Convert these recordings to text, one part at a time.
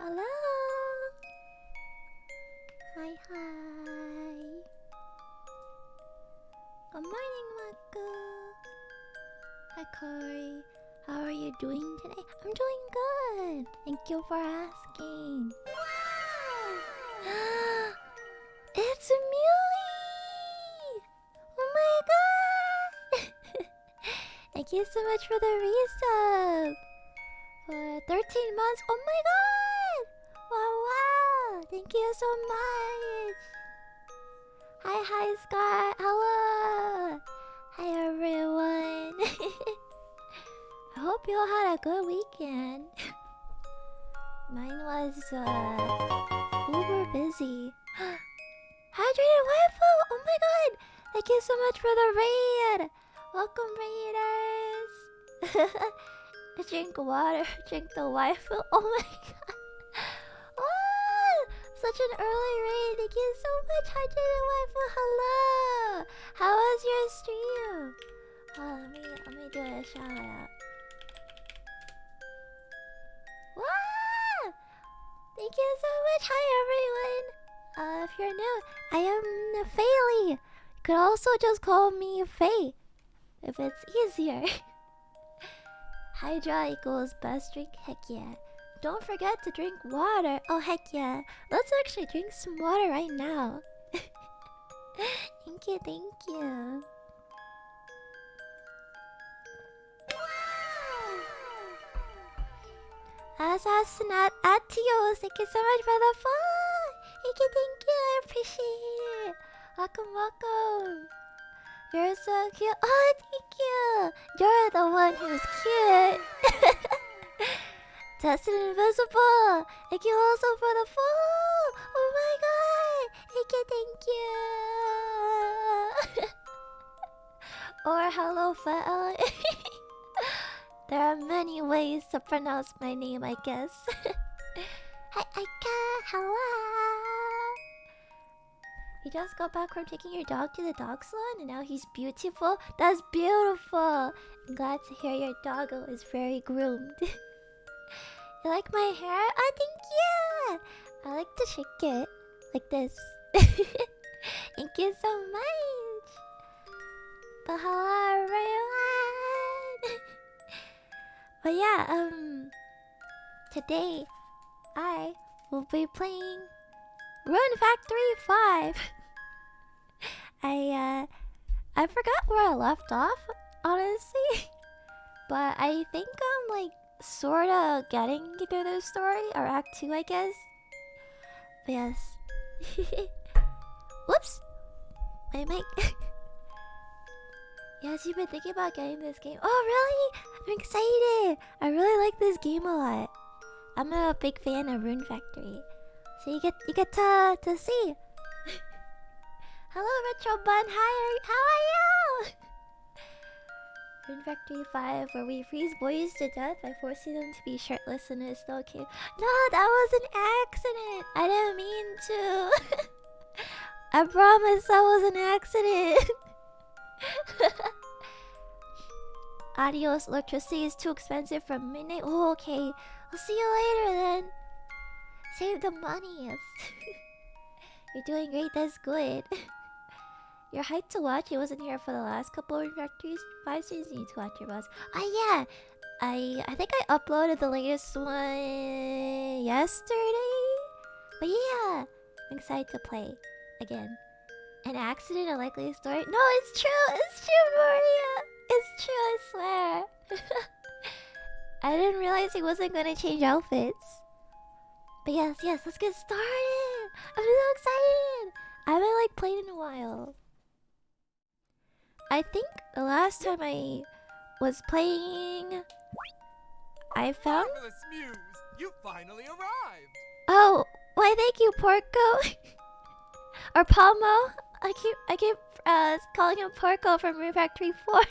Hello. Hi, hi. Good morning, Mako. Hi, Corey. How are you doing today? I'm doing good. Thank you for asking. Wow! It's Muley! Oh my god! Thank you so much for the resub. For 13 months. Oh my god! Wow, wow! Thank you so much. Hi, Scott. Hello. Hi, everyone. I hope you all had a good weekend. Mine was uber busy. Hydrated waifu! Oh my god! Thank you so much for the raid! Welcome, raiders! Drink water, drink the waifu. Oh my god! Oh, such an early raid. Thank you so much, hydrated waifu. Hello! How was your stream? Let me do a shout out. Wow! Thank you so much. Hi, everyone. If you're new, I am Faellie. You could also just call me Faye, if it's easier. Hydra equals best drink. Heck yeah. Don't forget to drink water. Oh, heck yeah. Let's actually drink some water right now. Thank you, thank you. Assassinat Atios, thank you so much for the follow. Thank you, I appreciate it. Welcome, welcome. You're so cute. Oh, thank you. You're the one who's cute. Tested Invisible. Thank you also for the follow. Oh my god. Thank you. Or HelloFaellie. There are many ways to pronounce my name, I guess. Hi, Aika. Hello. You just got back from taking your dog to the dog salon and now he's beautiful? That's beautiful. I'm glad to hear your doggo is very groomed. You like my hair? Oh, thank you. I like to shake it like this. Thank you so much. But hello, everyone. But yeah, today I will be playing Rune Factory 5. I forgot where I left off, honestly. But I think I'm like sorta getting through the story, or Act 2, I guess. But yes. Whoops! My mic. Yes, you've been thinking about getting this game. Oh, really? I'm excited. I really like this game a lot. I'm a big fan of Rune Factory. So you get to see. Hello, Retro Bun. Hi, how are you? Rune Factory 5, where we freeze boys to death by forcing them to be shirtless in a snow cave. No, that was an accident. I didn't mean to. I promise that was an accident. Adios, electricity is too expensive from midnight. Oh, okay. I'll see you later then. Save the money. You're doing great, that's good. You're hyped to watch. It wasn't here for the last couple of factories. 5 seasons you need to watch your boss. Oh yeah. I think I uploaded the latest one yesterday. But yeah, I'm excited to play again. An accident, a likely story? No, it's true. It's true, Maria. It's true, I swear. I didn't realize he wasn't gonna change outfits. But yes, let's get started. I'm so excited. I haven't like played in a while. I think the last time I was playing, I found. Marvelous Muse, you finally arrived. Oh, why? Thank you, Porco. Or Palmo. I keep calling him Porco from Rune Factory 4.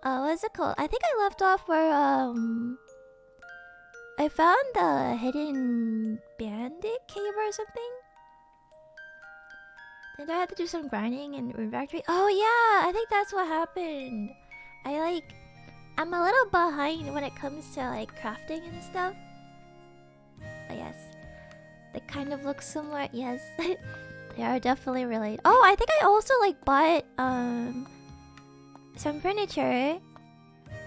What's it called? I think I left off where I found the hidden bandit cave or something. Then I had to do some grinding in Rune Factory. Oh yeah, I think that's what happened. I'm a little behind when it comes to like crafting and stuff. But yes, they kind of look similar. Yes, they are definitely related. Oh, I think I also like bought some furniture.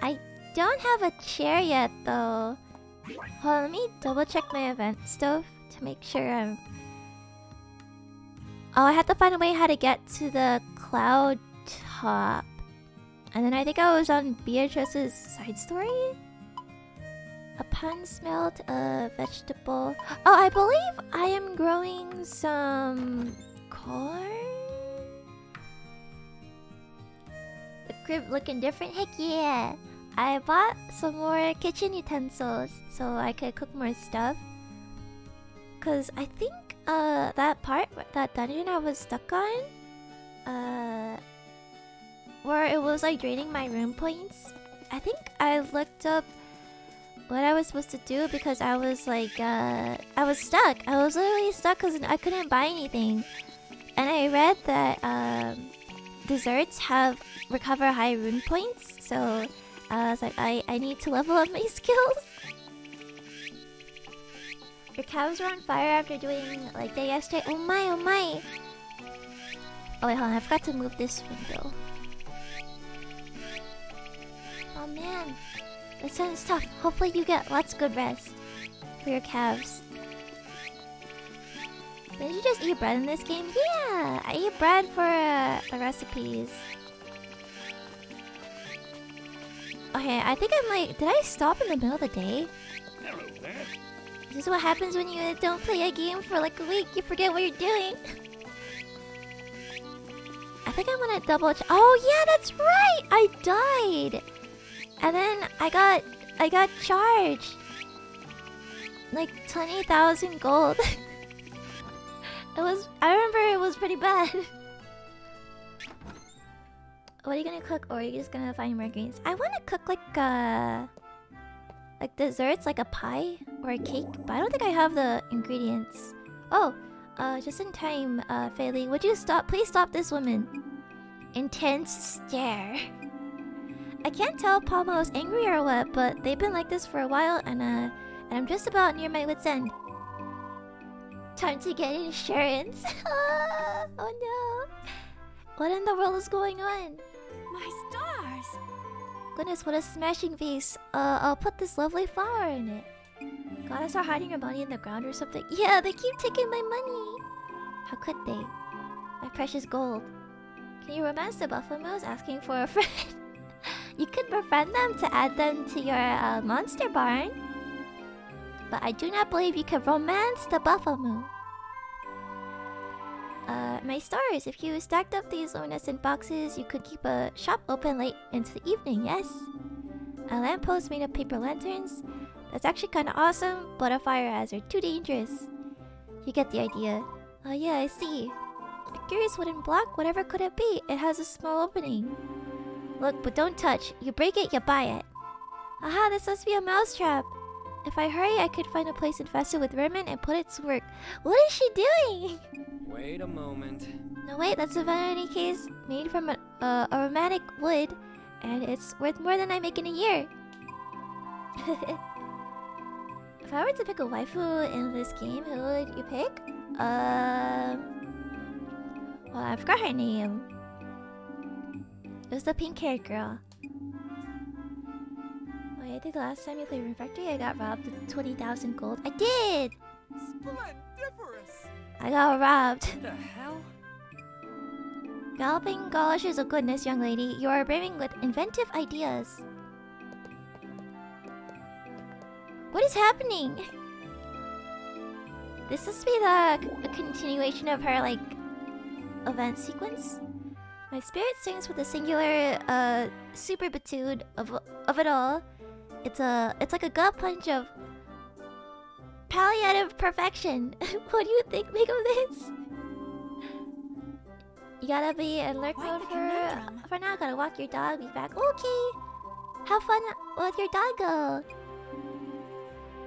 I don't have a chair yet though. Hold on, let me double check my event stuff to make sure I'm... Oh, I had to find a way how to get to the cloud top. And then I think I was on Beatrice's side story? Upon smelled a vegetable... Oh, I believe I am growing some corn? The crib looking different? Heck yeah! I bought some more kitchen utensils so I could cook more stuff. Cause I think that dungeon I was stuck on, where it was like draining my rune points. I think I looked up what I was supposed to do because I was like, I was stuck. I was literally stuck because I couldn't buy anything. And I read that desserts recover high rune points, so I was like, I need to level up my skills. Your calves were on fire after doing like day yesterday. Oh my, oh my. Oh wait, hold on. I forgot to move this window. Oh man, this sounds tough. Hopefully you get lots of good rest for your calves. Did you just eat bread in this game? Yeah, I eat bread for the recipes. Okay, I think I might... Did I stop in the middle of the day? Hello there. This is what happens when you don't play a game for like a week. You forget what you're doing. I think I'm gonna double check. Oh yeah, that's right! I died! And then I got charged. Like 20,000 gold. I remember it was pretty bad. What are you gonna cook, or are you just gonna find more greens? I wanna cook like desserts, like a pie or a cake, but I don't think I have the ingredients. Oh, just in time, Faellie, would you please stop this woman. Intense stare. I can't tell if Palma was angry or what, but they've been like this for a while, and I'm just about near my wit's end. Time to get insurance. Oh no. What in the world is going on? My stars! Goodness, what a smashing face. I'll put this lovely flower in it. Gotta start hiding your money in the ground or something. Yeah, they keep taking my money. How could they? My precious gold. Can you romance the buffaloes asking for a friend? You could befriend them to add them to your monster barn. But I do not believe you can romance the buffalo. My stars, if you stacked up these luminescent boxes, you could keep a shop open late into the evening, yes? A lamppost made of paper lanterns? That's actually kinda awesome, but a fire hazard, too dangerous. You get the idea. Oh yeah, I see. A curious wooden block, whatever could it be? It has a small opening. Look, but don't touch. You break it, you buy it. Aha, this must be a mousetrap. If I hurry, I could find a place infested with vermin and put it to work. What is she doing? Wait a moment. No, wait, that's a vanity case made from an aromatic wood, and it's worth more than I make in a year. If I were to pick a waifu in this game, who would you pick? Well, I forgot her name. It was the pink-haired girl. Wait, I think the last time you played Rune Factory, I got robbed with 20,000 gold. I did! Splendiferous! I got robbed. What the hell? Galloping galoshes of goodness, young lady. You are brimming with inventive ideas. What is happening? This must be a continuation of her, like, event sequence. My spirit sings with a singular, super batude of it all. It's like a gut punch of palliative perfection. What do you think? Make of this? You gotta be in lurk Quite mode the conundrum. for now. Gotta walk your dog. Be back. Okay. Have fun with your doggo.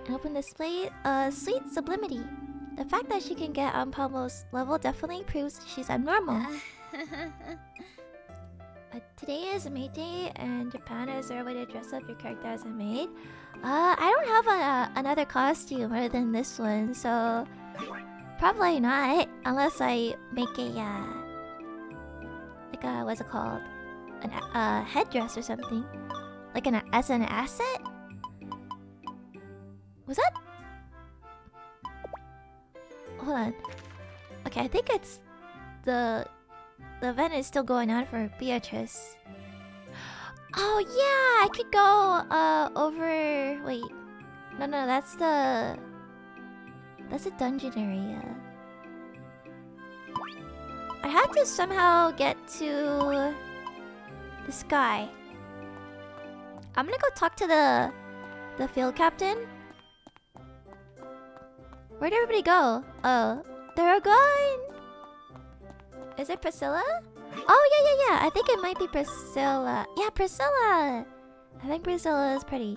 And open display. Sweet sublimity. The fact that she can get on Palmo's level definitely proves she's abnormal. Today is a maid day, and Japan is there a way to dress up your character as a maid? I don't have another costume other than this one, so probably not, unless I make a what's it called? A headdress or something, like as an asset. Was that? Hold on. Okay, I think it's the event is still going on for Beatrice. Oh yeah, I could go over. Wait, no, that's the dungeon area. I had to somehow get to the sky. I'm gonna go talk to the field captain. Where'd everybody go? Oh, they're all gone. Is it Priscilla? Oh yeah. I think it might be Priscilla. Yeah, Priscilla. I think Priscilla is pretty.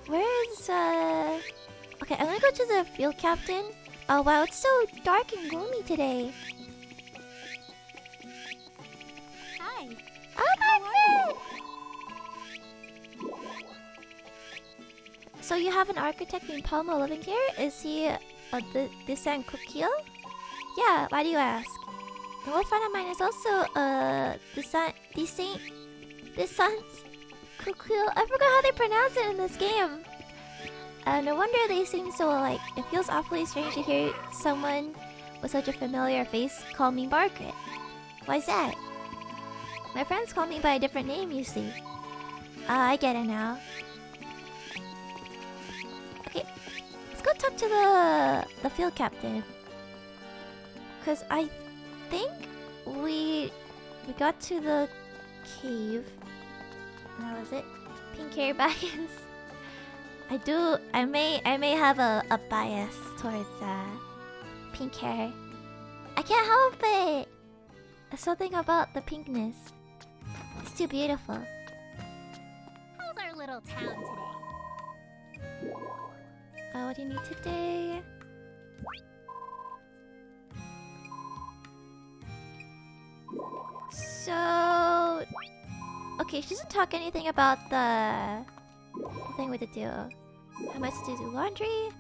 Where is Okay, I'm gonna go to the field captain. Oh wow, it's so dark and gloomy today. Hi. Oh my god! So you have an architect named Palmo living here? Is he Descent Kukio? Yeah, why do you ask? An old friend of mine is also Descent Kukio. I forgot how they pronounce it in this game. No wonder they seem so alike. It feels awfully strange to hear someone with such a familiar face call me Margaret. Why's that? My friends call me by a different name, you see. I get it now. Let's go talk to the field captain. Cause I think we got to the cave. That was it. Pink hair bias. I may have a bias towards pink hair. I can't help it. There's something about the pinkness. It's too beautiful. How's our little town today? What do you need today? So... Okay, she doesn't talk anything about the thing with the duo. How am I supposed to do laundry?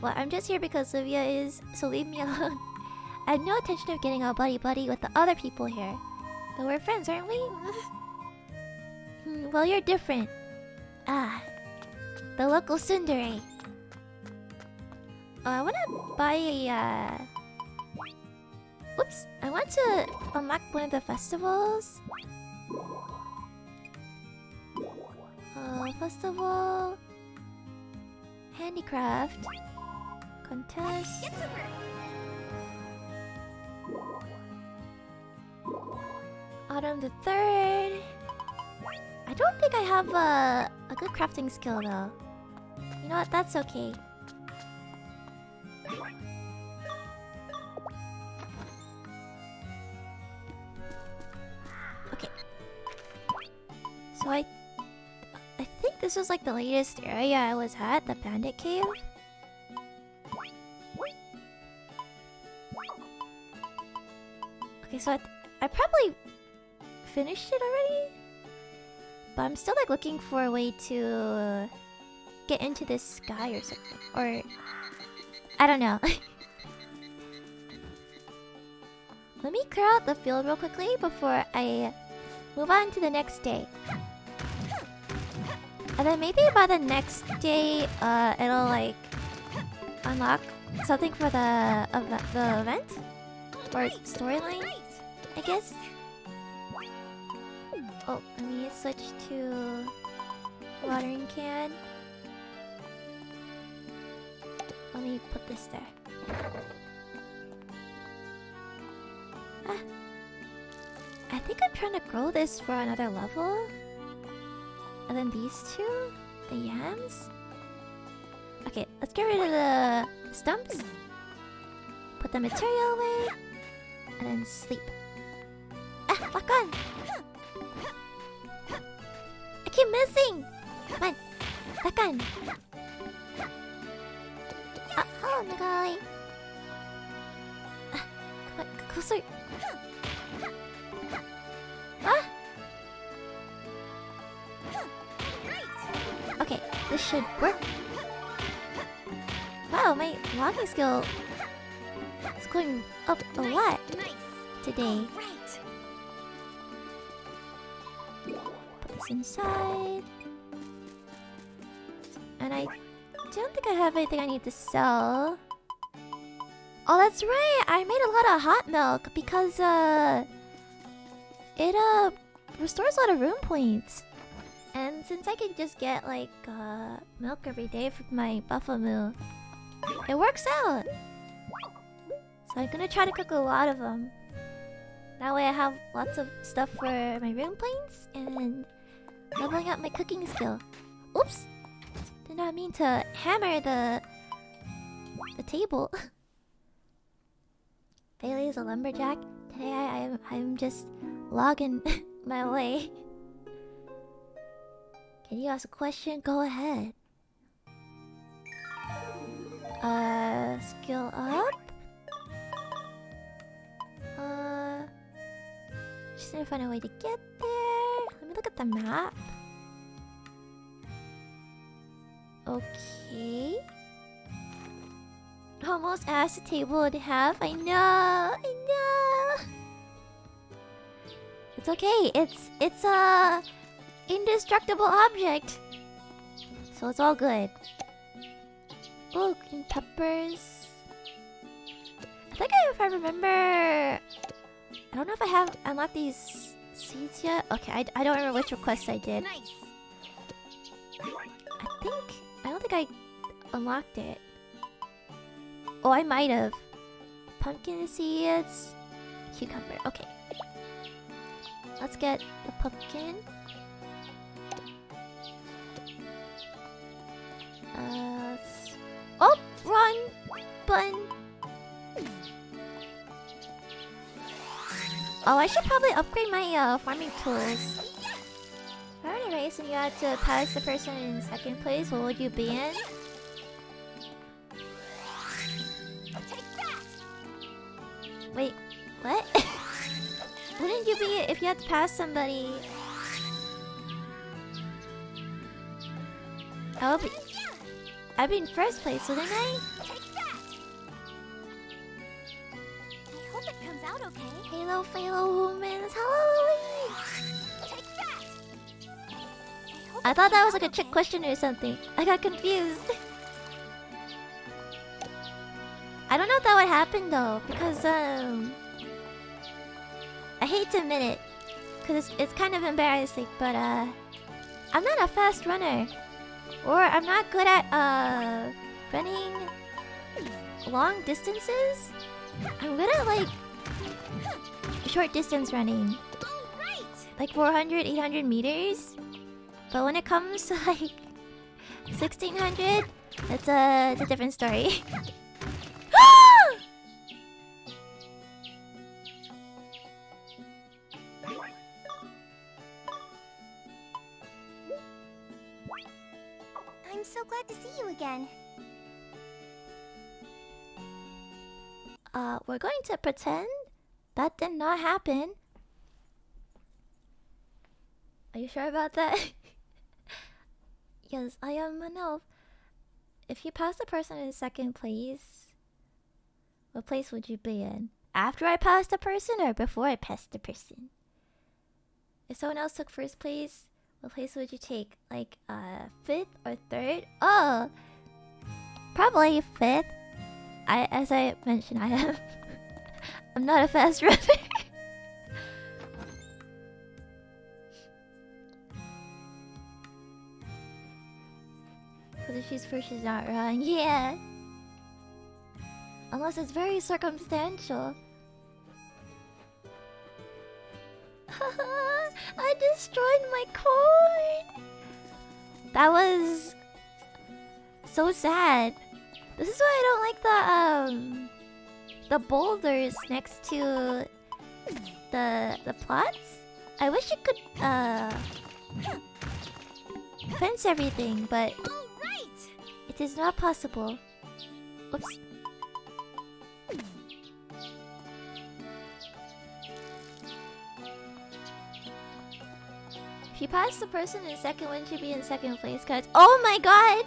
Well, I'm just here because Livia is, so leave me alone. I have no intention of getting all buddy-buddy with the other people here. But we're friends, aren't we? Well, you're different. Ah, the local tsundere. I wanna buy a, Oops, I want to unlock one of the festivals. Festival... Handicraft. Contest. Get to work. Autumn the 3rd. I don't think I have a good crafting skill though. You know what? That's okay. Okay. So I think this was like the latest area I was at, the bandit cave. Okay, so I probably finished it already, but I'm still like looking for a way to get into this sky or something, or I don't know. Let me clear out the field real quickly before I move on to the next day. And then maybe by the next day, it'll like unlock something for the event or storyline, I guess. Oh, let me switch to watering can. Let me put this there. Ah. I think I'm trying to grow this for another level. And then these two, the yams. Okay, let's get rid of the stumps. Put the material away. And then sleep. Ah, lock on! I keep missing! Come on, lock on! Oh, Nagai! Ah, come on, closer! Ah! Okay, this should work. Wow, my logging skill is going up a lot today. Put this inside. And I don't think I have anything I need to sell. Oh, that's right! I made a lot of hot milk because it restores a lot of rune points. And since I could just get like milk every day from my Buffamoo, it works out. So I'm gonna try to cook a lot of them. That way I have lots of stuff for my rune points and leveling up my cooking skill. Oops! Did not mean to hammer the table. Faellie is a lumberjack. Today I'm just logging my way. Can you ask a question? Go ahead. Skill up. Just need to find a way to get there. Let me look at the map. Okay. Almost asked the table in half. I know. It's okay. It's a indestructible object, so it's all good. Oh, green peppers. I think if I remember, I don't know if I have unlocked these seeds yet. Okay, I don't remember which requests I did. I don't think I unlocked it. Oh, I might have. Pumpkin seeds, cucumber. Okay, let's get the pumpkin. Oh, run, bun. Oh, I should probably upgrade my farming tools. For any race and you had to pass the person in second place, what would you be in? Wait, what? Wouldn't you be if you had to pass somebody? I'd be in first place, wouldn't I? I hope it comes out okay. HelloFaellie humans, hello! I thought that was like a trick question or something. I got confused. I don't know if that would happen though, because I hate to admit it, because it's kind of embarrassing, but I'm not a fast runner. Or I'm not good at running long distances. I'm good at like short distance running. Like 400, 800 meters. But when it comes to like 1600, it's a different story. I'm so glad to see you again. We're going to pretend that did not happen. Are you sure about that? Yes, I am an elf. If you pass the person in second place, what place would you be in? After I passed the person or before I passed the person? If someone else took first place, what place would you take? Like, fifth or third? Oh, probably fifth. As I mentioned, I'm not a fast runner. Because if she's first, she's not wrong. Yeah. Unless it's very circumstantial. I destroyed my corn. That was so sad. This is why I don't like the boulders next to the plots. I wish you could fence everything, but it is not possible. Oops. If you pass the person in second, wouldn't you be in second place? Cause oh my god!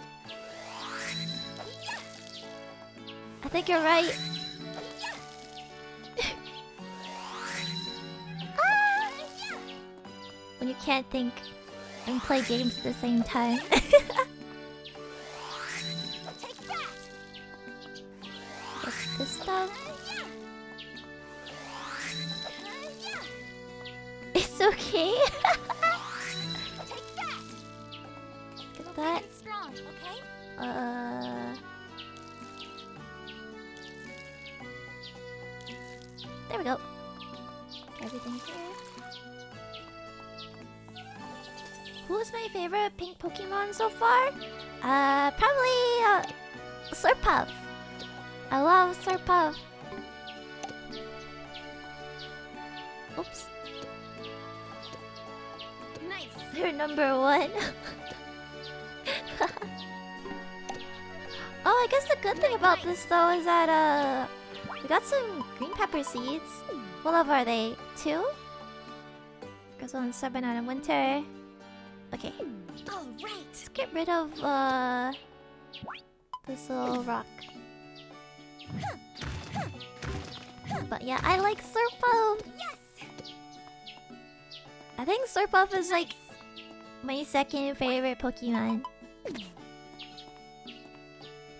I think you're right. When you can't think and play games at the same time. What's this stuff? It's okay. Get that. Strong, okay? There we go. Get everything here. Who's my favorite pink Pokemon so far? Probably Slurpuff. I love Slurpuff. Oops. Nice. You're number one. Oh, I guess the good thing about this though is that we got some green pepper seeds. What level are they? 2? Goes on 7 out of winter. Okay. All right. Let's get rid of this little rock. But yeah, I like Slurpuff. Yes. I think Slurpuff is like my second favorite Pokemon.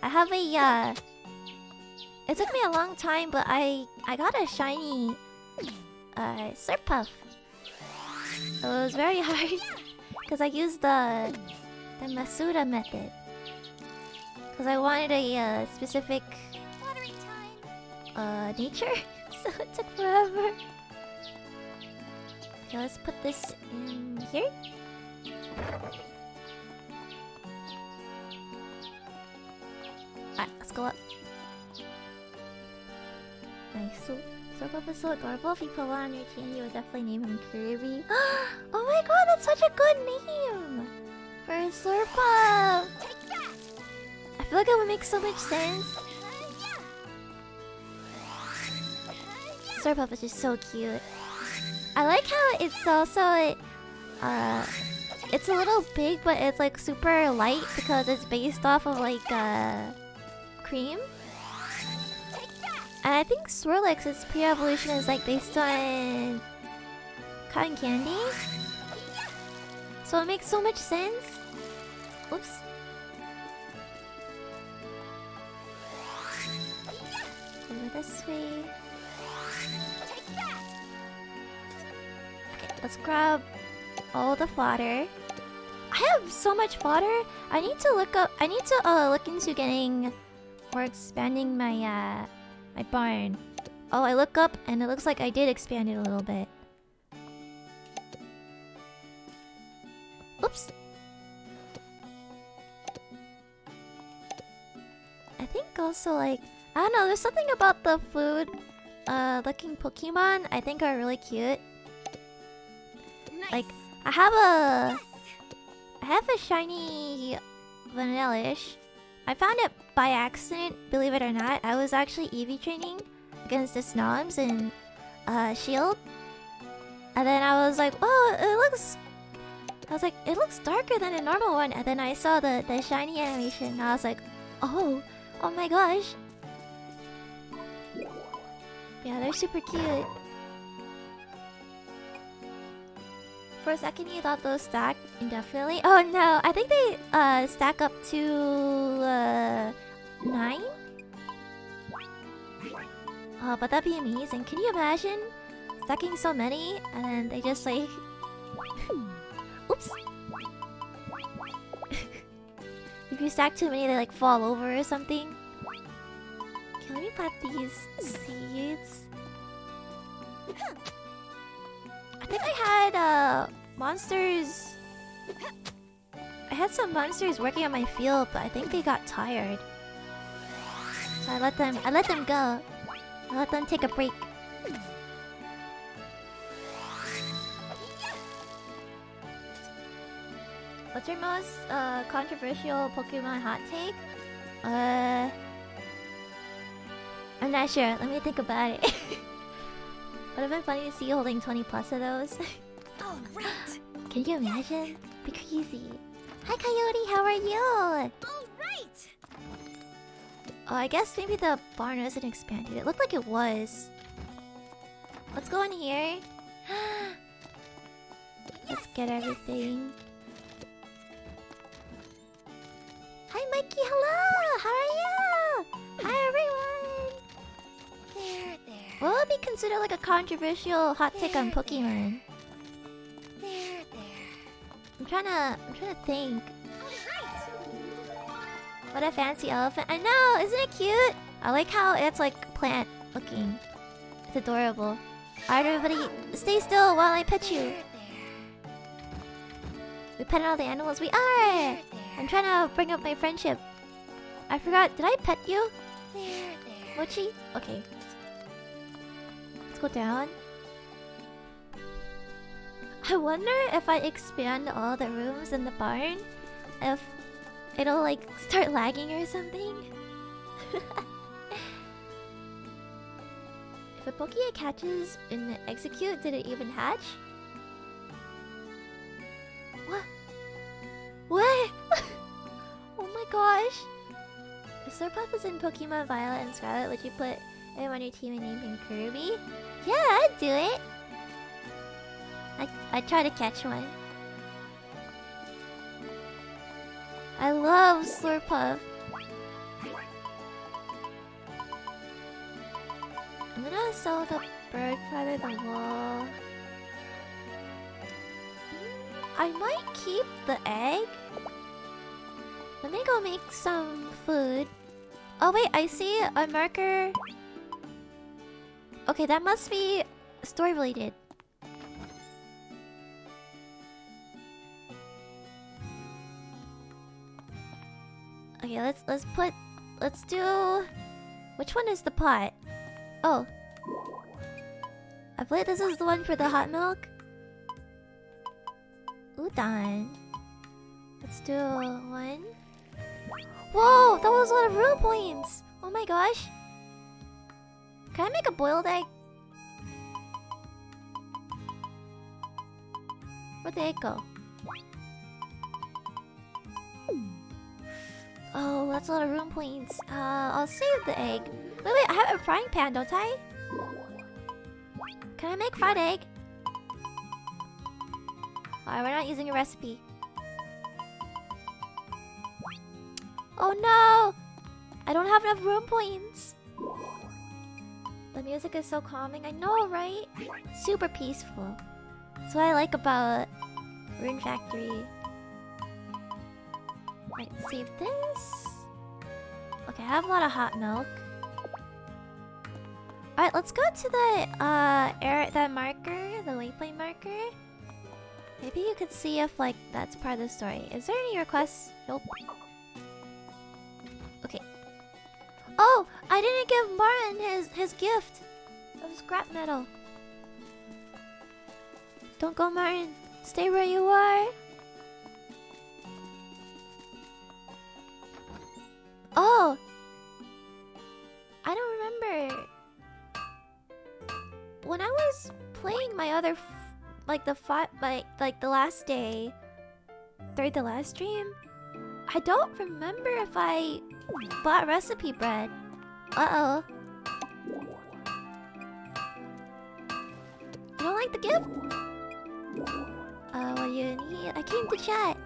I have a it took me a long time, but I got a shiny Slurpuff. It was very hard because I used the Masuda method. Because I wanted a specific nature, so it took forever. Okay, let's put this in here. Alright, let's go up. Nice. So Slurpuff is so adorable. If you put one on your team, you would definitely name him Kirby. Oh my god, that's such a good name for a Slurpuff. I feel like it would make so much sense. Slurpuff is just so cute. I like how it's also it's a little big, but it's like super light because it's based off of like cream. And I think Swirlix's pre-evolution is like based on cotton candy. So it makes so much sense. Oops. Over this way. Okay, let's grab all the fodder. I have so much fodder. I need to look up. I need to look into getting or expanding my my barn. Oh, I look up and it looks like I did expand it a little bit. Oops. I think also like I don't know. There's something about the food looking Pokemon I think are really cute. Nice. Like I have a shiny Vanillish. I found it by accident, believe it or not. I was actually EV training against the snobs in Shield. And then I was like, oh, it looks darker than a normal one. And then I saw the shiny animation and I was like, oh my gosh. Yeah, they're super cute. For a second you thought those stacked indefinitely? Oh no, I think they stack up to 9? Oh, but that'd be amazing. Can you imagine stacking so many and then they just like oops. If you stack too many they like fall over or something. Okay, let me plant these seeds. I think I had monsters. I had some monsters working on my field, but I think they got tired. So I let them go. I let them take a break. What's your most controversial Pokemon hot take? I'm not sure. Let me think about it. Would have been funny to see you holding 20 plus of those. All right. Can you imagine? Be crazy. Hi Coyote, how are you? All right. Oh, I guess maybe the barn isn't expanded. It looked like it was. Let's go in here. Let's get everything. Hi Mikey, hello! How are you? Hi everyone! There. What would be considered like a controversial hot take on Pokemon? There. I'm trying to think. All right. What a fancy elephant. I know, isn't it cute? I like how it's like plant looking. It's adorable. Alright everybody, stay still while I pet you. We pet all the animals. We are! I'm trying to bring up my friendship. I forgot, did I pet you? There. Mochi? Okay. Let's go down. I wonder if I expand all the rooms in the barn, if it'll like start lagging or something. If a Pokia catches and execute, did it even hatch? What? What? Oh my gosh. If Slurpuff was in Pokemon Violet and Scarlet, would you put him on your team and name him Kirby? Yeah, I'd do it. I'd try to catch one. I love Slurpuff. I'm gonna sew the bird feather the wall. I might keep the egg. Let me go make some food. Oh wait, I see a marker. Okay, that must be story related. Okay, let's do. Which one is the pot? Oh, I believe this is the one for the hot milk. Udon. Let's do one. Whoa, that was a lot of rune points. Oh my gosh. Can I make a boiled egg? Where'd the egg go? Oh, that's a lot of rune points. I'll save the egg. Wait, I have a frying pan, don't I? Can I make fried egg? Alright, we're not using a recipe. Oh no! I don't have enough rune points. The music is so calming. I know, right? Super peaceful. That's what I like about Rune Factory. Wait, save this. Okay, I have a lot of hot milk. Alright, let's go to the that marker, the waypoint marker. Maybe you could see if like that's part of the story. Is there any requests? Nope. Okay. Oh, I didn't give Martin his gift of scrap metal. Don't go, Martin. Stay where you are. Oh, I don't remember. When I was playing my other, like the last day, during the last stream, I don't remember if I bought recipe bread. Uh-oh. You don't like the gift? What do you need? I came to chat.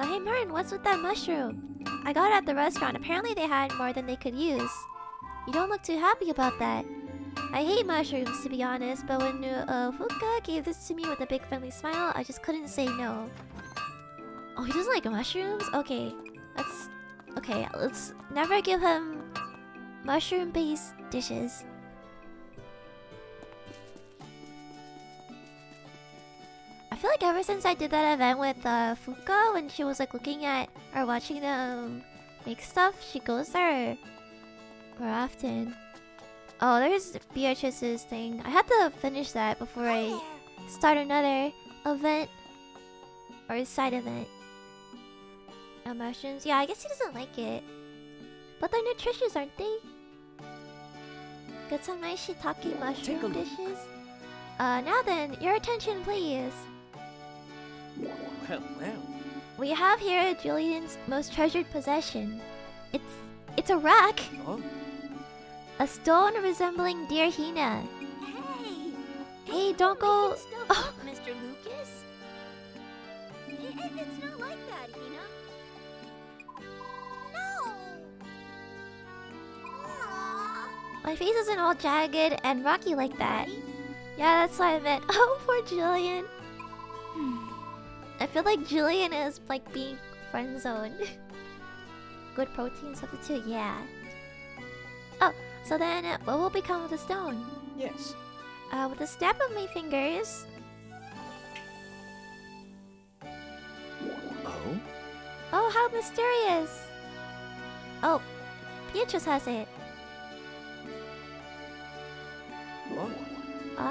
Hey Martin, what's with that mushroom? I got it at the restaurant. Apparently they had more than they could use. You don't look too happy about that. I hate mushrooms, to be honest, but when Fuka gave this to me with a big friendly smile, I just couldn't say no. Oh, he doesn't like mushrooms? Okay, let's never give him mushroom-based dishes. I feel like ever since I did that event with Fuka, when she was like looking at or watching them make stuff, she goes there more often. Oh, there's Beatrice's thing. I had to finish that before I start another event or a side event. Mushrooms. Yeah, I guess he doesn't like it, but they're nutritious, aren't they? Get some nice shiitake mushroom dishes. Now then, your attention, please. Well, well. We have here Julian's most treasured possession. It's a rock. Oh? A stone resembling dear Hina. Hey! Hey, don't go. Stuff Oh. up, Mr. Lucas. It's not like that, Hina. No! Aw. My face isn't all jagged and rocky like that. Yeah, that's what I meant. Oh, poor Julian. I feel like Julian is like being friend zoned. Good protein substitute, yeah. Oh, so then what will become of the stone? Yes. With the snap of my fingers. Oh? Oh, how mysterious! Oh, Beatrice has it. What?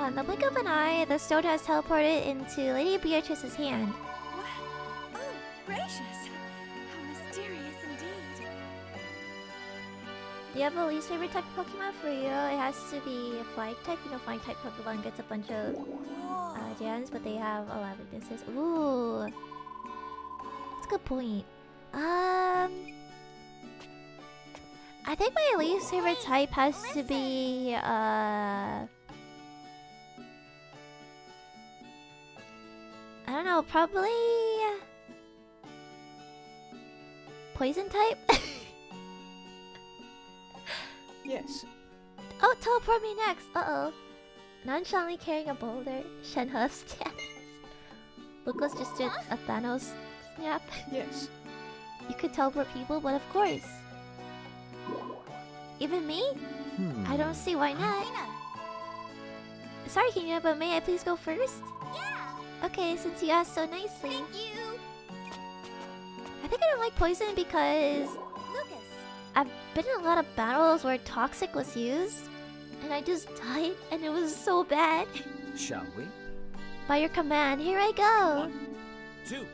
In the blink of an eye, the stone has teleported into Lady Beatrice's hand. What? Oh, gracious! How mysterious indeed. Do you have a least favorite type of Pokemon for you? It has to be a flying type. You know, flying type Pokemon gets a bunch of Whoa. gems, but they have a lot of weaknesses. Ooh, that's a good point. I think my least favorite type has to be I don't know, probably poison type. Yes. Oh, teleport me next. Uh-oh. Nonchalantly carrying a boulder. Shenhe status. Lucas just did a Thanos snap. Yes. You could teleport people, but of course. Even me? I don't see why not. Hina. Sorry, Kenya, but may I please go first? Yeah. Okay, since you asked so nicely. Thank you. I think I don't like poison because Lucas. I've been in a lot of battles where toxic was used, and I just died, and it was so bad. Shall we? By your command, here I go. 1, 2,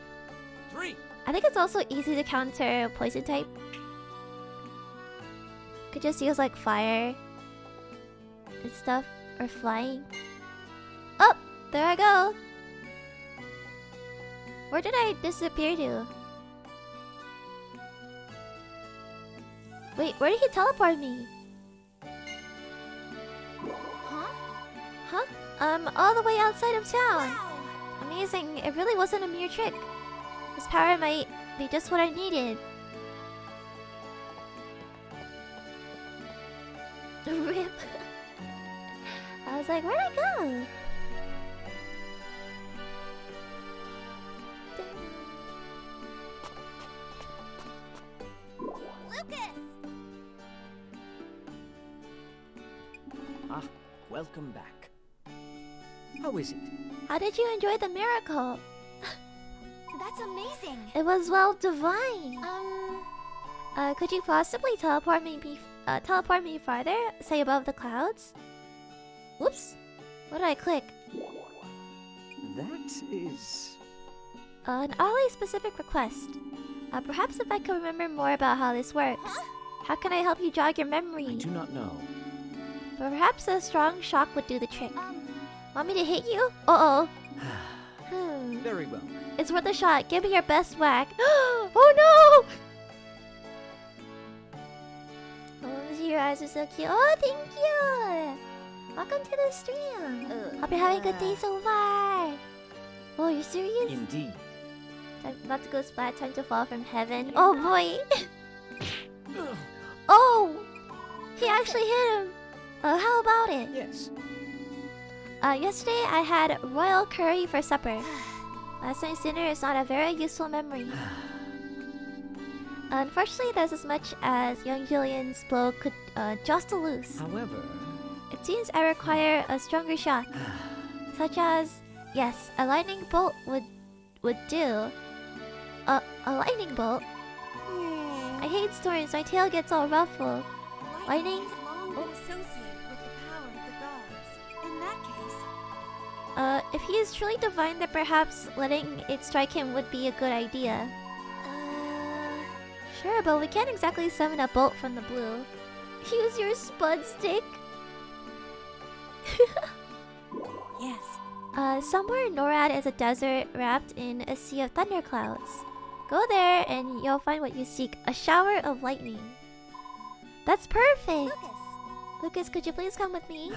3. I think it's also easy to counter poison type. Could just use like fire and stuff, or flying. Oh, there I go. Where did I disappear to? Wait, where did he teleport me? Huh? Huh? All the way outside of town. Wow. Amazing. It really wasn't a mere trick. This power might be just what I needed. Rip. I was like, where'd I go? Ah, welcome back. How is it? How did you enjoy the miracle? That's amazing. It was well divine. Could you possibly teleport me farther? Say above the clouds? Whoops. What did I click? That is... An oddly specific request. Perhaps if I could remember more about how this works. How can I help you jog your memory? I do not know. But perhaps a strong shock would do the trick. Want me to hit you? Uh-oh. Very well. It's worth a shot. Give me your best whack. Oh no! Oh, your eyes are so cute. Oh, thank you! Welcome to the stream. Hope you're having a good day so far. Oh, you're serious? Indeed. I'm about to go splat. Time to fall from heaven. Oh boy! Oh! He actually hit him! How about it? Yes. Yesterday I had royal curry for supper. Last night's dinner is not a very useful memory. Unfortunately, there's as much as young Julian's blow could jostle loose. However... It seems I require a stronger shock. Such as... Yes, a lightning bolt would do. A lightning bolt? I hate storms, my tail gets all ruffled. Lightning? has long been associated with the power of the gods. In that case, If he is truly divine, then perhaps letting it strike him would be a good idea. Sure, but we can't exactly summon a bolt from the blue. Use your spud stick. yes. Somewhere in NORAD is a desert wrapped in a sea of thunderclouds. Go there and you'll find what you seek, a shower of lightning. That's perfect! Lucas, could you please come with me?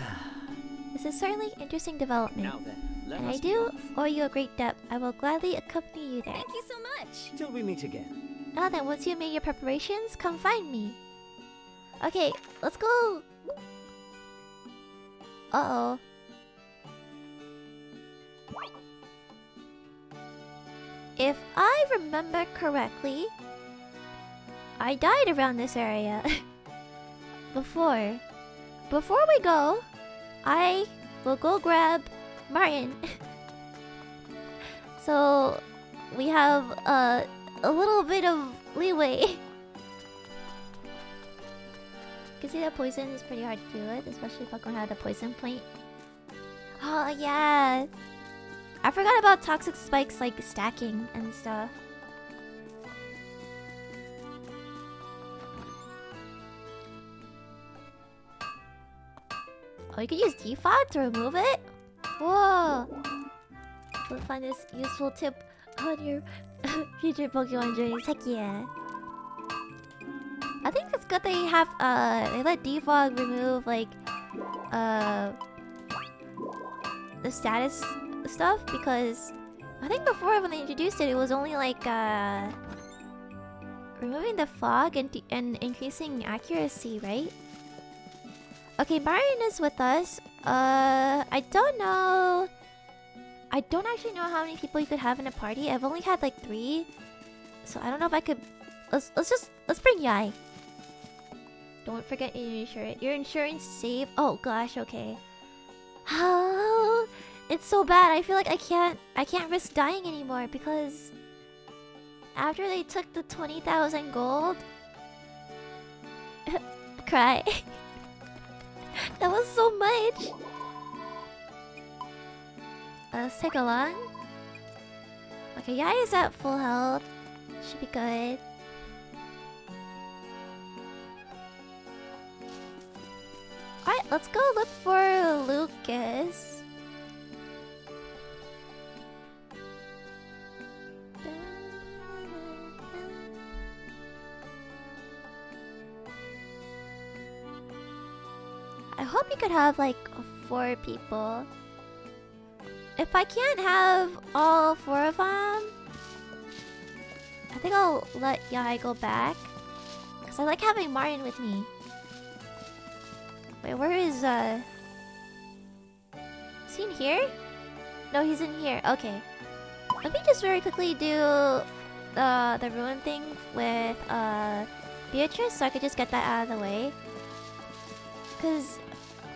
This is certainly an interesting development. Now then, let And us I be do off. owe you a great debt. I will gladly accompany you there. Thank you so much. Till we meet again. Now then, once you've made your preparations, come find me. Okay, let's go! Uh-oh. If I remember correctly, I died around this area before. Before we go, I will go grab Martin. So we have a little bit of leeway. You can see that poison is pretty hard to deal with, especially if I don't have the poison point. Oh yeah. I forgot about toxic spikes like stacking and stuff. Oh, you can use defog to remove it? Whoa! You'll find this useful tip on your future Pokemon journeys. Heck yeah. I think it's good they have they let defog remove like the status stuff, because I think before when they introduced it, it was only like removing the fog and increasing accuracy, right? Okay, Marion is with us. I don't know. I don't actually know how many people you could have in a party. I've only had like 3, so I don't know if I could. Let's bring Yai. Don't forget your insurance save. Oh gosh, okay. Oh, it's so bad. I feel like I can't risk dying anymore, because after they took the 20,000 gold, cry. That was so much. Let's take a long. Okay, Yai is at full health. Should be good. Alright, let's go look for Lucas. I hope you could have like 4 people. If I can't have all 4 of them, I think I'll let Yai go back, because I like having Martin with me. Wait, where is he in here? No, he's in here. Okay. Let me just very quickly do the Rune thing with Beatrice, so I could just get that out of the way. Because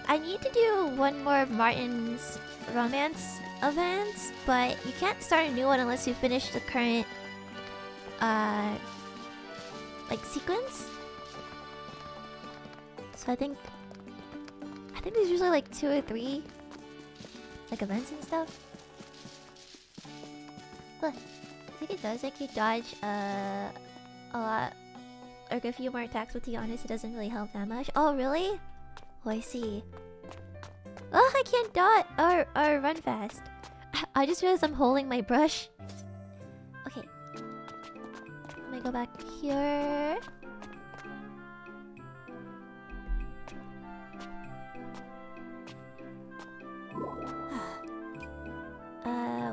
I need to do one more Martin's romance event, but you can't start a new one unless you finish the current like sequence. So I think there's usually like 2 or 3 like events and stuff. But I think it does make you dodge a lot, or a few more attacks. But to be honest, it doesn't really help that much. Oh really? Oh, I see. Oh, I can't dodge or run fast. I just realized I'm holding my brush. Okay. Let me go back here.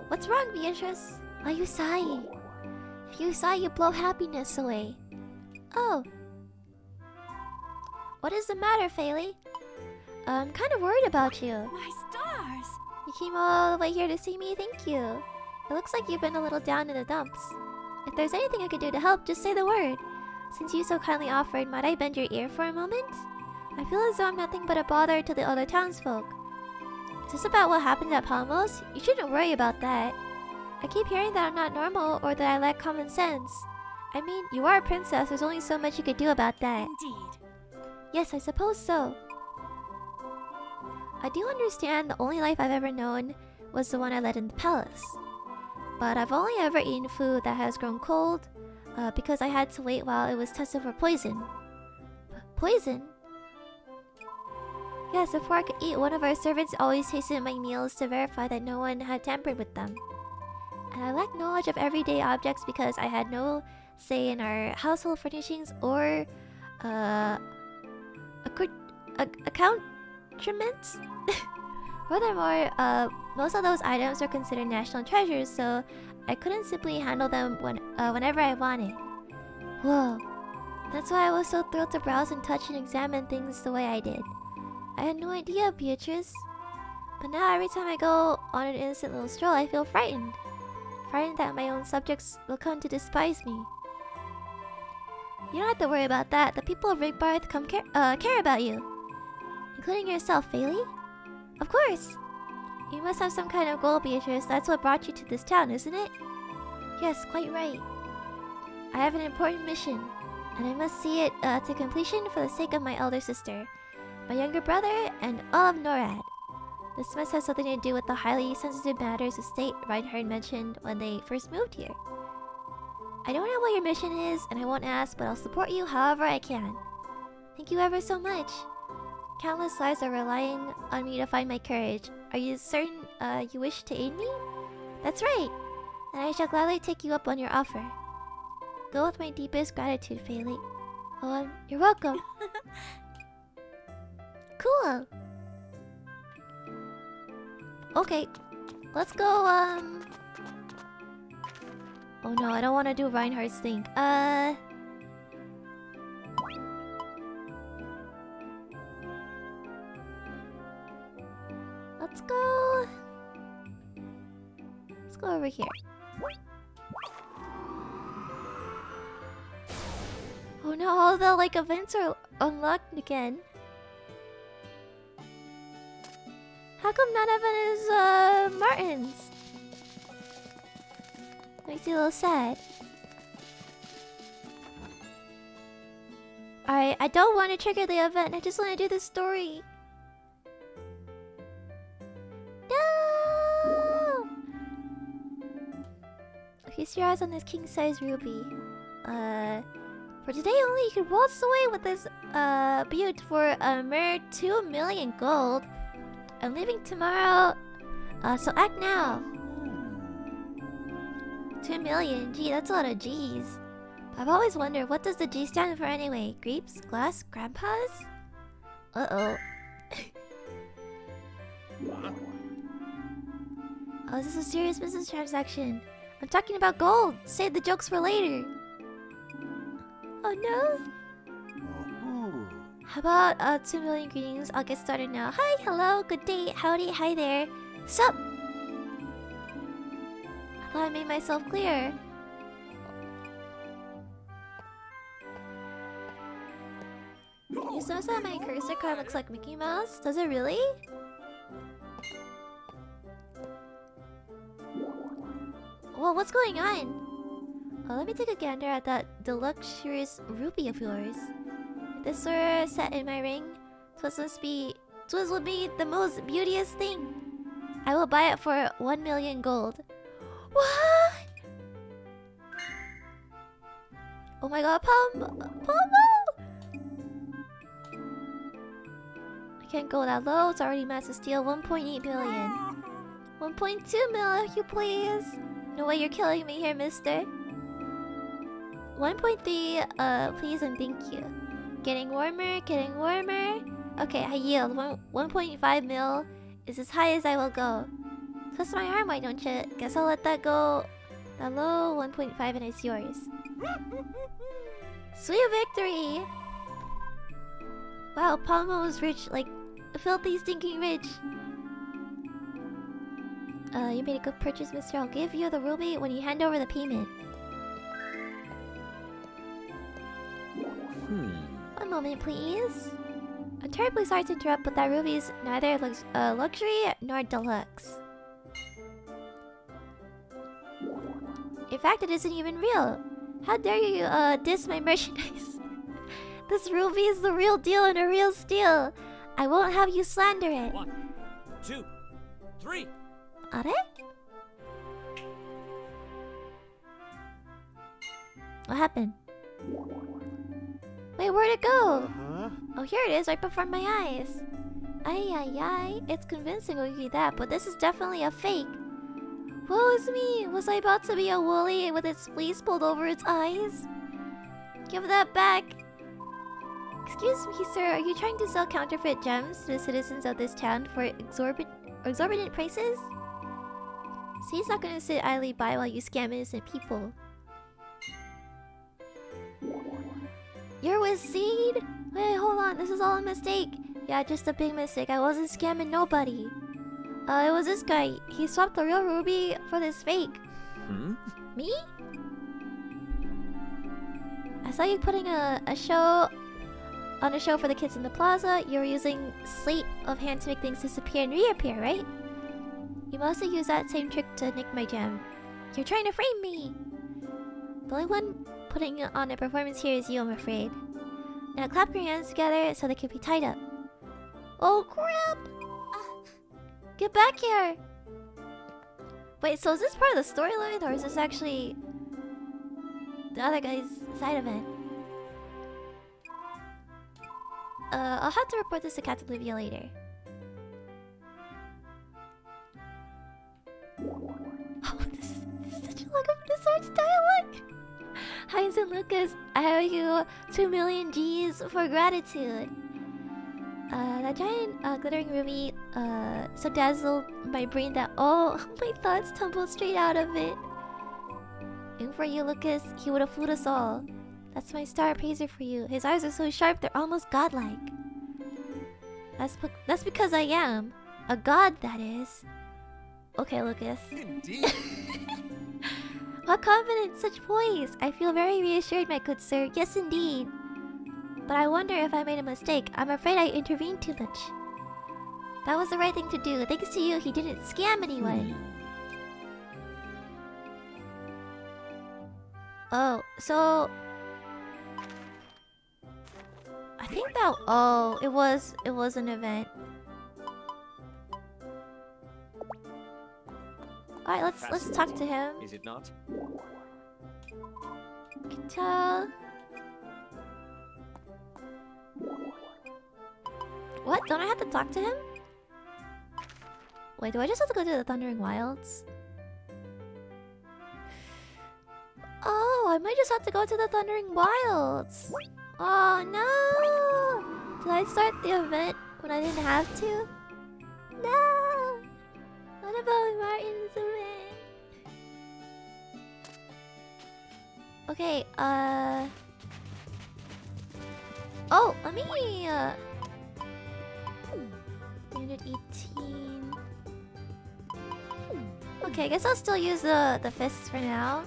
What's wrong, Beatrice? Oh, you sigh. If you sigh, you blow happiness away. Oh. What is the matter, Faellie? I'm kind of worried about you. My stars! You came all the way here to see me? Thank you. It looks like you've been a little down in the dumps. If there's anything I could do to help, just say the word. Since you so kindly offered, might I bend your ear for a moment? I feel as though I'm nothing but a bother to the other townsfolk. Is this about what happened at Palmos? You shouldn't worry about that. I keep hearing that I'm not normal or that I lack common sense. I mean, you are a princess. There's only so much you could do about that. Indeed. Yes, I suppose so. I do understand the only life I've ever known was the one I led in the palace. But I've only ever eaten food that has grown cold because I had to wait while it was tested for poison. Poison? Yes, before I could eat, one of our servants always tasted my meals to verify that no one had tampered with them. And I lack knowledge of everyday objects because I had no say in our household furnishings or accoutrements. Furthermore, most of those items are considered national treasures, so I couldn't simply handle them whenever I wanted. Whoa. That's why I was so thrilled to browse and touch and examine things the way I did. I had no idea, Beatrice. But now every time I go on an innocent little stroll, I feel frightened. Frightened that my own subjects will come to despise me. You don't have to worry about that. The people of Rigbarth care about you. Including yourself, Faellie? Of course! You must have some kind of goal, Beatrice. That's what brought you to this town, isn't it? Yes, quite right. I have an important mission, and I must see it to completion for the sake of my elder sister, my younger brother, and all of Norad. This must have something to do with the highly sensitive matters of state Reinhard mentioned when they first moved here. I don't know what your mission is, and I won't ask, but I'll support you however I can. Thank you ever so much. Countless lives are relying on me to find my courage. Are you certain you wish to aid me? That's right! And I shall gladly take you up on your offer. Go with my deepest gratitude, Faellie. Oh, you're welcome. Cool! Okay, let's go, Oh no, I don't want to do Reinhardt's thing. Let's go... Let's go over here. Oh no, all the, like, events are unlocked again. How come none of it is, Martin's? Makes you a little sad. Alright, I don't want to trigger the event. I just want to do the story. No! Feast your eyes on this king-size ruby. For today only, you can waltz away with this, beaut for a mere 2 million gold. I'm leaving tomorrow, so act now. 2 million? Gee, that's a lot of G's. I've always wondered, what does the G stand for anyway? Grapes? Glass? Grandpas? Uh-oh. Oh, is this a serious business transaction? I'm talking about gold! Save the jokes for later! Oh no! How about 2 million greetings? I'll get started now. Hi, hello, good day, howdy, hi there. Sup? I thought I made myself clear. You notice that my cursor kind of looks like Mickey Mouse? Does it really? Well, what's going on? Let me take a gander at that deluxurious ruby of yours. If this were set in my ring, 'twas would be the most beauteous thing. I will buy it for 1 million gold. What? Oh my god, Pomo! I can't go that low, it's already massive steal. 1.8 billion. 1.2 mil, if you please. No way you're killing me here, mister. 1.3, please and thank you. Getting warmer, getting warmer. Okay, I yield. 1.5 mil is as high as I will go. Twist my arm, why don't you? Guess I'll let that go. That low, 1.5 and it's yours. Sweet victory! Wow, Palmo's rich, like filthy stinking rich. You made a good purchase, mister. I'll give you the ruby when you hand over the payment. One moment, please. I'm terribly sorry to interrupt, but that ruby is neither luxury nor deluxe. In fact, it isn't even real. How dare you diss my merchandise? This ruby is the real deal and a real steal. I won't have you slander it. 1, 2, 3. Are? What happened? Wait, where'd it go? Oh, here it is, right before my eyes. Ay, ay, ay. It's convincing, I'll give you that, but this is definitely a fake. Woe is me! Was I about to be a woolly with its fleece pulled over its eyes? Give that back! Excuse me, sir, are you trying to sell counterfeit gems to the citizens of this town for exorbitant prices? See, he's not gonna sit idly by while you scam innocent people. You're with Seed? Wait, hold on, this is all a mistake. Yeah, just a big mistake. I wasn't scamming nobody. It was this guy. He swapped the real ruby for this fake. Me? I saw you putting a show for the kids in the plaza. You were using sleight of hand to make things disappear and reappear, right? You must have used that same trick to nick my gem. You're trying to frame me! The only one putting on a performance here is you, I'm afraid. Now clap your hands together so they can be tied up. Oh crap! Get back here! Wait, so is this part of the storyline or is this actually the other guy's side event? I'll have to report this to Captain Livia later. Oh, this is such a lot of so much dialogue! Heinz and Lucas, I owe you 2 million G's for gratitude. That giant glittering ruby so dazzled my brain that all my thoughts tumbled straight out of it. And for you, Lucas, he would have fooled us all. That's my star appraiser for you. His eyes are so sharp, they're almost godlike. That's because I am. A god, that is. Okay, Lucas. Indeed. What confidence, such poise. I feel very reassured, my good sir. Yes, indeed. But I wonder if I made a mistake. I'm afraid I intervened too much. That was the right thing to do. Thanks to you, he didn't scam anyone. Oh, so... I think that... Oh, it was an event. Alright, let's talk to him. Is it not? Can tell. What? Don't I have to talk to him? Wait, do I just have to go to the Thundering Wilds? Oh, I might just have to go to the Thundering Wilds. Oh no! Did I start the event when I didn't have to? No! What about Martin's event? Okay, oh, let me, 318. Okay, I guess I'll still use the fists for now.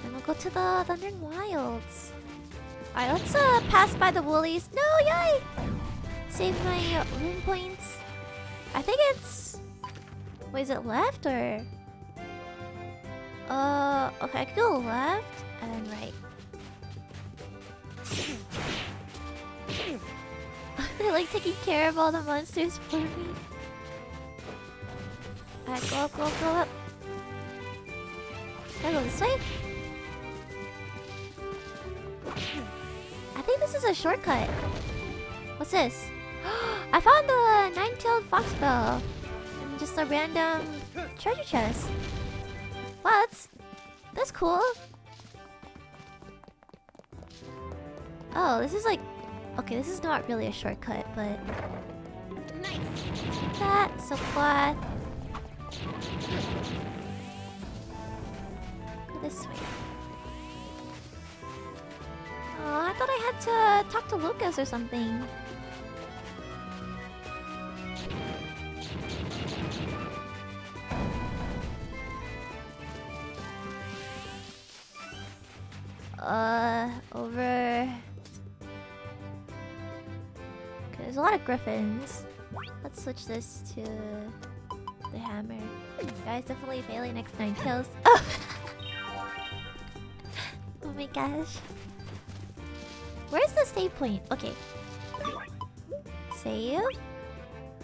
Then we'll Go to the Thundering Wilds. Alright, let's pass by the woolies. No, yay! Save my rune points. I think it's... Wait, is it left or... okay, I could go left and then right. They're like taking care of all the monsters for me. Alright, go up, go up, go up. Can I go this way? I think this is a shortcut. What's this? I found the nine-tailed foxbell and just a random treasure chest. Wow, that's cool. Oh, this is like... Okay, this is not really a shortcut, but... Nice! That, so glad. Go this way. Oh, I thought I had to talk to Lucas or something. Over... Okay, there's a lot of griffins. Let's switch this to the hammer. Guys, definitely Faellie next 9 kills. Oh! Oh my gosh. Where's the save point? Okay. Save.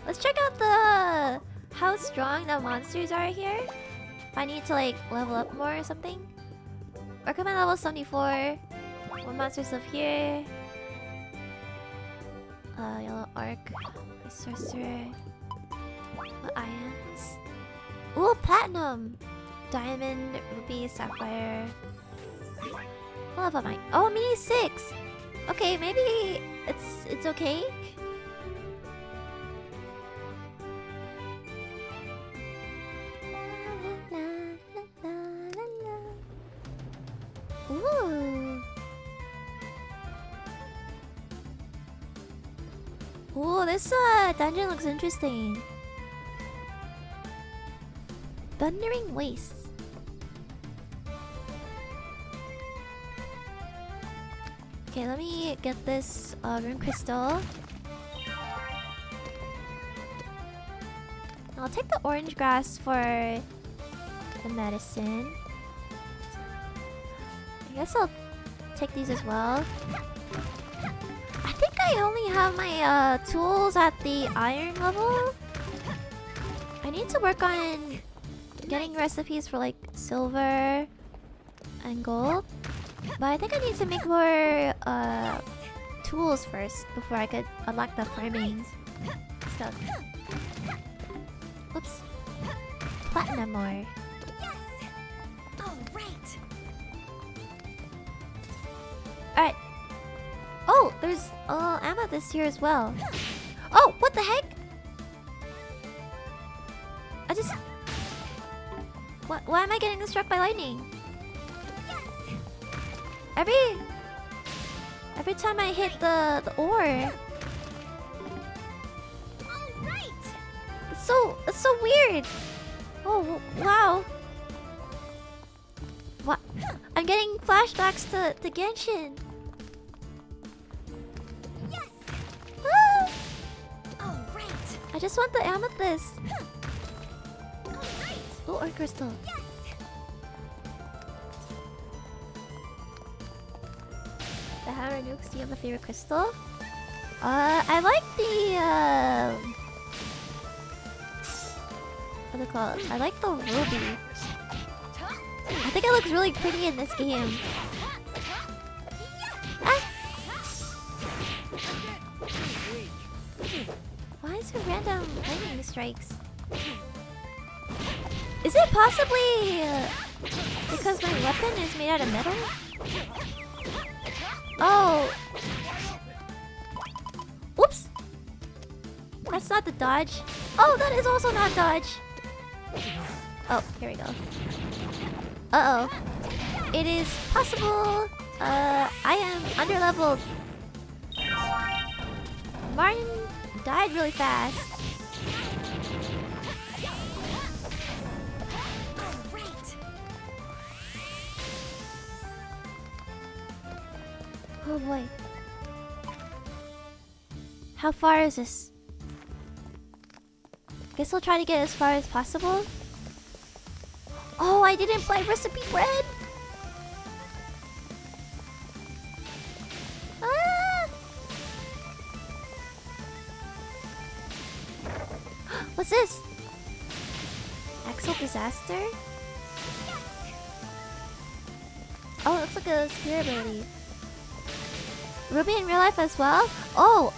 Let's check out the... how strong the monsters are here. If I need to like level up more or something. Recommend level 74. What monsters live here? Yellow Arc. The Sorcerer. What items? Ooh, Platinum! Diamond, Ruby, Sapphire. What level am I? Oh, I'm mini 6! Okay, maybe it's okay. Ooh. Ooh, this dungeon looks interesting. Thundering Wastes. Okay, let me get this rune crystal. I'll take the orange grass for the medicine. I guess I'll take these as well. I think I only have my tools at the iron level. I need to work on getting recipes for like silver and gold. But I think I need to make more tools first before I could unlock the farming stuff. Oops. Platinum ore. Yes! All right. Alright. Oh, there's amethyst here as well. Oh, what the heck? I just... Why am I getting struck by lightning? Every time I hit the ore. It's so weird. Oh wow. What? I'm getting flashbacks to Genshin. Yes. Ah! All right. I just want the amethyst. All right. Oh, ore crystal. Yes. The hammer nukes. Do you have a favorite crystal? I like the what do they call it? I like the ruby. I think it looks really pretty in this game. Ah! Why is there random lightning strikes? Is it possibly because my weapon is made out of metal? Oh! Whoops! That's not the dodge. Oh, that is also not dodge. Oh, here we go. Uh-oh. It is possible. I am underleveled. Martin died really fast. Oh boy. How far is this? Guess I'll try to get as far as possible. Oh, I didn't buy recipe bread! Ah! What's this? Axel disaster? Oh, it looks like a spear ability. Ruby in real life as well? Oh,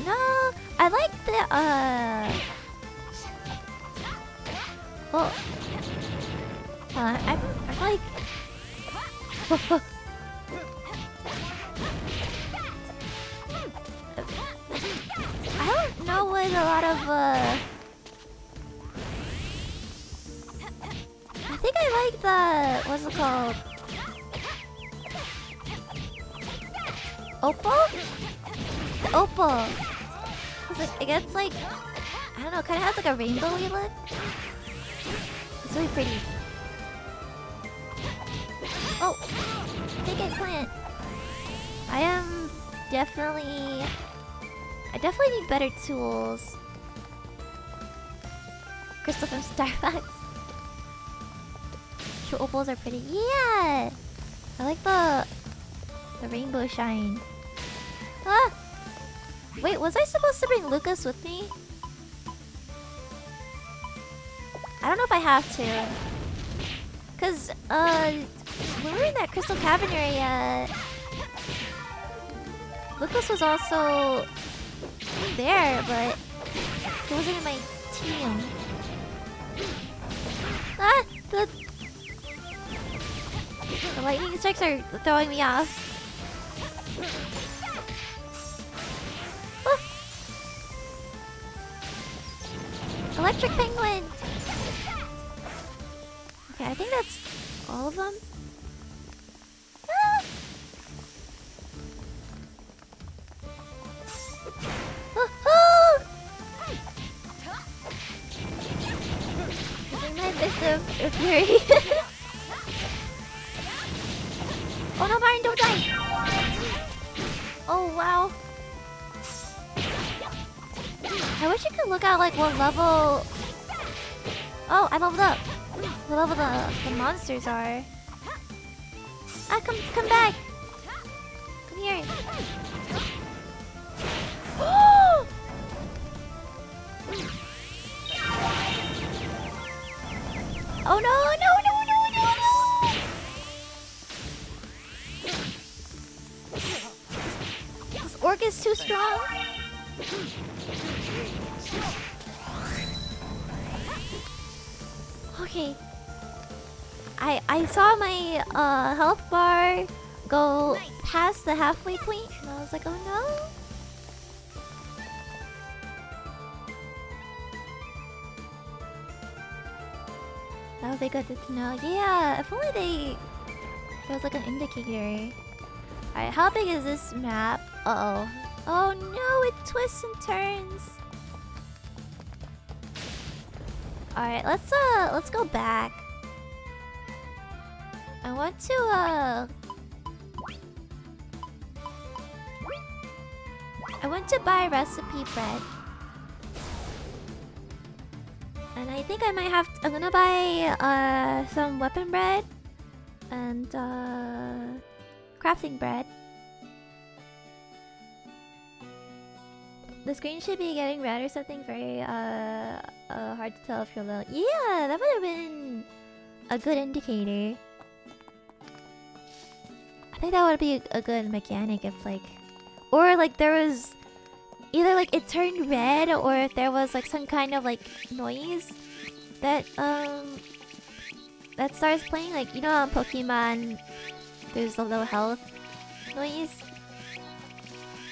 no, I like the, well, I'm like, I don't know what a lot of, I think I like the, what's it called? Opal? The opal. It gets like, I don't know, kind of has like a rainbowy look. It's really pretty. Oh, take it, plant. I definitely need better tools. Crystal from Starbucks. True opals are pretty. Yeah! I like the rainbow shine. Ah! Wait, was I supposed to bring Lucas with me? I don't know if I have to. Cause, when we were in that Crystal Cavern area, Lucas was also there, but he wasn't in my team. Ah! The lightning strikes are throwing me off. Ah! Electric penguin! Okay, I think that's all of them. Ah! Oh, oh! Using my fist of fury. Oh no, Martin, don't die! Oh wow. I wish you could look at like what level. Oh, I leveled up. What level the monsters are. Ah, come back. Come here. Oh no, no, no, no, no, no! This orc is too strong. Okay. I saw my health bar go past the halfway point, and I was like, oh no. That would be good to know. Yeah, if only there was like an indicator. Alright, how big is this map? Uh-oh. Oh no, it twists and turns. Alright, let's go back. I want to buy recipe bread. And I think I might have I'm gonna buy some weapon bread and crafting bread. The screen should be getting red or something. Very hard to tell if you're low. Yeah, that would have been a good indicator. I think that would be a good mechanic if like, or like there was either like it turned red, or if there was like some kind of like noise that that starts playing, like, you know, on Pokemon there's a low health noise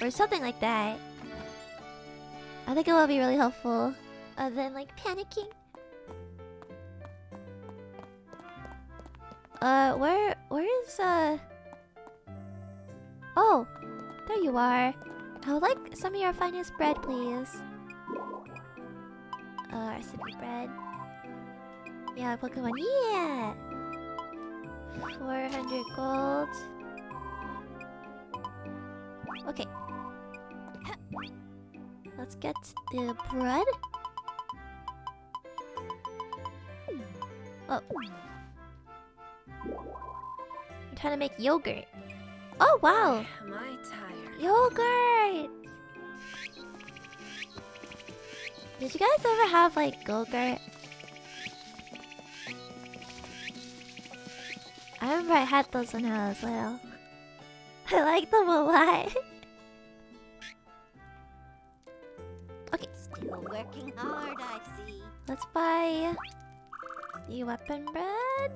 or something like that. I think it will be really helpful other than like panicking. Where is oh, there you are. I would like some of your finest bread, please. Recipe bread. Yeah, Pokemon. Yeah! 400 gold. Okay. Let's get the bread. Oh. I'm trying to make yogurt. Oh wow! Am I tired? Yogurt! Did you guys ever have like Go-Gurt? I remember I had those when I was little. I like them a lot. Okay. Still working hard, I see. Let's buy the weapon bread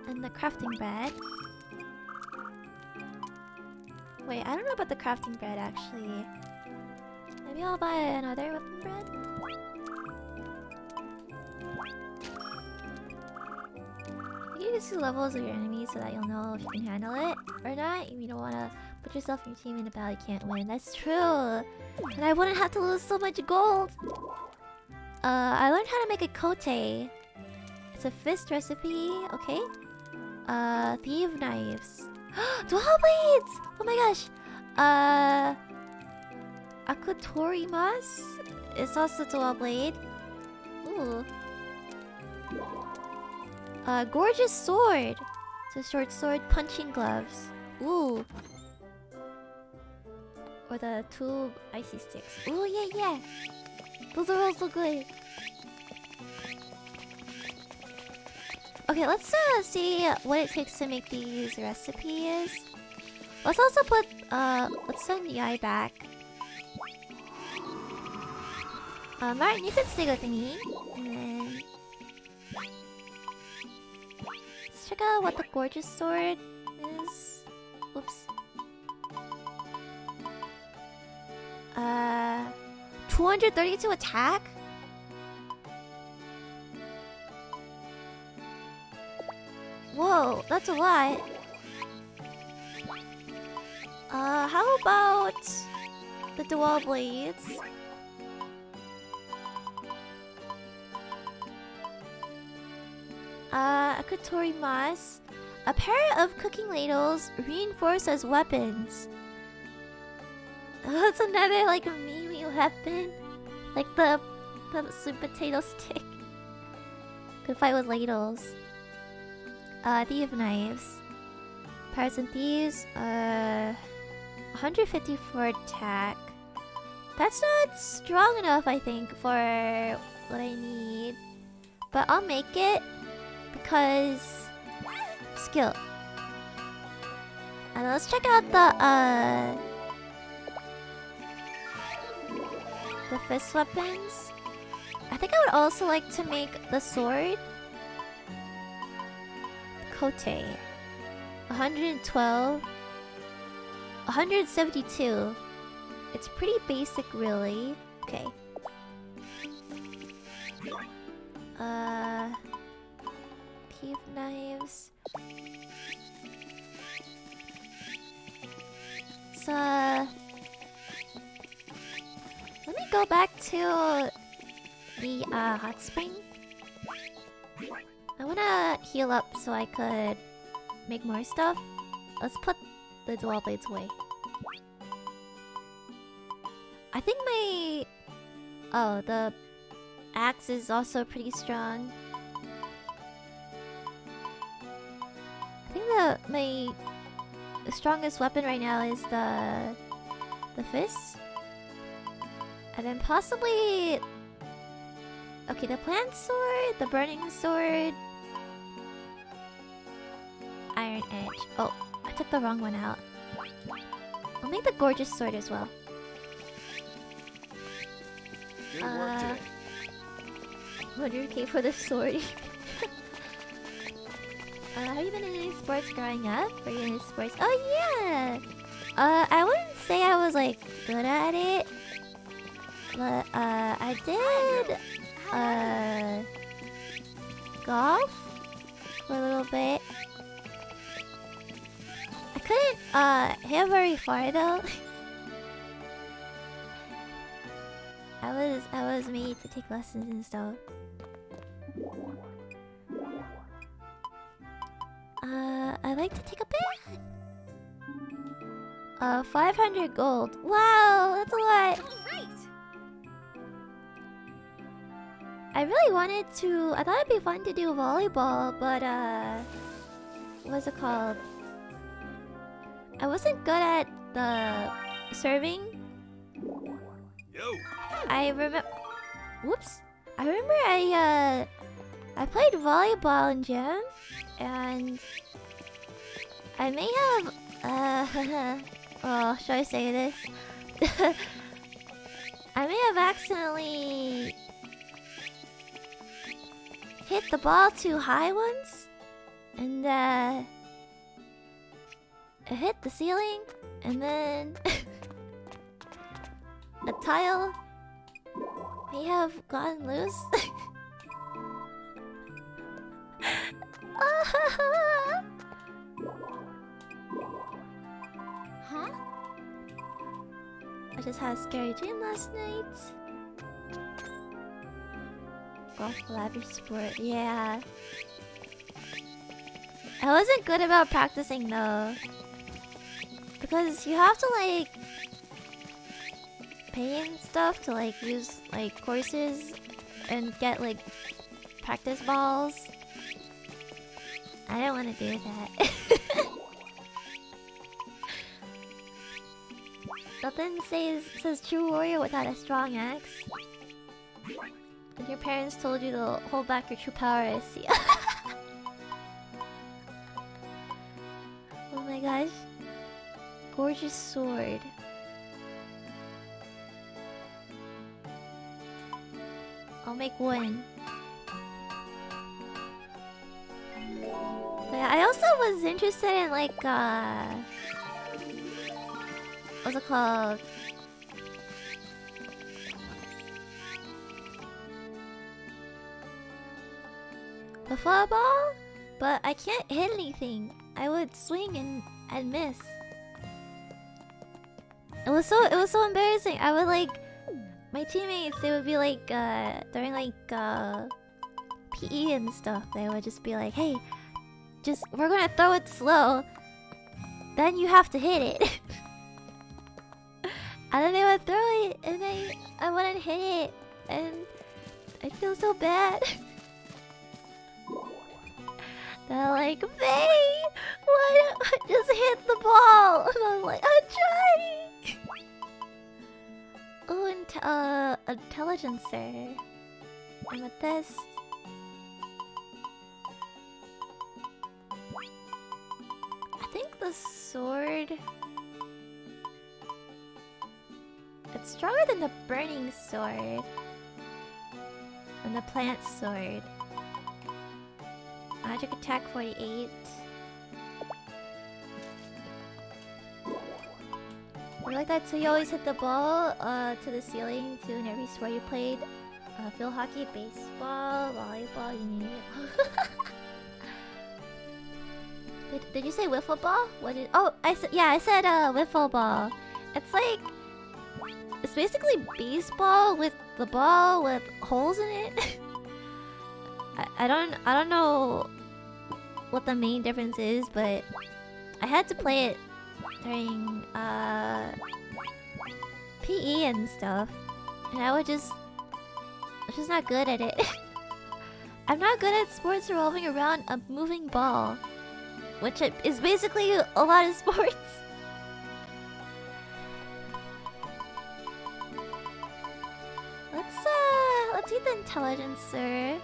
and the crafting bread. Wait, I don't know about the crafting bread actually. Maybe I'll buy another weapon bread. You can use the levels of your enemies so that you'll know if you can handle it or not. You don't want to put yourself and your team in a battle you can't win. That's true. And I wouldn't have to lose so much gold. I learned how to make a kote. It's a fist recipe. Okay. Thief knives. Dual blades! Oh my gosh. Akutorimas is also dual blade. Ooh. Gorgeous sword. It's a short sword. Punching gloves. Ooh. Or the two icy sticks. Ooh, yeah. Those are also good. Okay, let's see what it takes to make these recipes. Let's also put let's send the eye back. Martin, you can stay with me. And then let's check out what the gorgeous sword is. Oops. 232 attack? Whoa, that's a lot. How about the dual blades? Akutorimas. A pair of cooking ladles reinforced as weapons. Oh, it's another like a meme weapon. Like the sweet potato stick. Could fight with ladles. Thief knives. Pirates and thieves. 154 attack. That's not strong enough, I think, for what I need. But I'll make it because skill. And let's check out the fist weapons. I think I would also like to make the sword. Kote. 112. 172. It's pretty basic, really. Okay. Thief knives. So, let me go back to the hot spring. I wanna heal up so I could make more stuff. Let's put the dual blades away. I think my... Oh, the axe is also pretty strong. I think my strongest weapon right now is the fist. And then possibly... Okay, the plant sword, the burning sword... Iron edge. Oh, I took the wrong one out. I'll make the gorgeous sword as well. Good work today. 100k for the sword. Have you been in any sports growing up? Were you in sports? Oh yeah! I wouldn't say I was like good at it. But I did golf for a little bit. I couldn't hit very far though. I was made to take lessons and stuff. I like to take a bath. 500 gold. Wow, that's a lot. Alright! I really wanted to. I thought it'd be fun to do volleyball, but what's it called? I wasn't good at the serving. Yo. I remember. Whoops. I remember I played volleyball in gym, and I may have oh, should I say this? I may have accidentally hit the ball too high once, and it hit the ceiling, and then a tile may have gotten loose. Huh? I just had a scary dream last night. Golf lavish sport, yeah. I wasn't good about practicing though, because you have to like pay and stuff to like use like courses and get like practice balls. I don't want to do that. Nothing says true warrior without a strong axe. And your parents told you to hold back your true power, I see. Oh my gosh. Gorgeous sword. I'll make one. But yeah, I also was interested in like what's it called? The football? But I can't hit anything. I would swing and miss. It was so embarrassing. I would like my teammates, they would be like during like PE and stuff, they would just be like, hey, just we're gonna throw it slow, then you have to hit it. And then they would throw it and I wouldn't hit it, and I feel so bad. They're like, Faye, why don't I just hit the ball? And I'm like, I'm trying. Oh, intelligencer. Amethyst. I think the sword. It's stronger than the burning sword. And the plant sword. Magic attack 48. I like that, so you always hit the ball to the ceiling too in every sport you played. Field hockey, baseball, volleyball, you need it. Did you say wiffle ball? What did? Oh, I said wiffle ball. It's like it's basically baseball with the ball with holes in it. I don't know what the main difference is, but I had to play it during PE and stuff, and I was just not good at it. I'm not good at sports revolving around a moving ball, which is basically a lot of sports. Let's eat the intelligencer.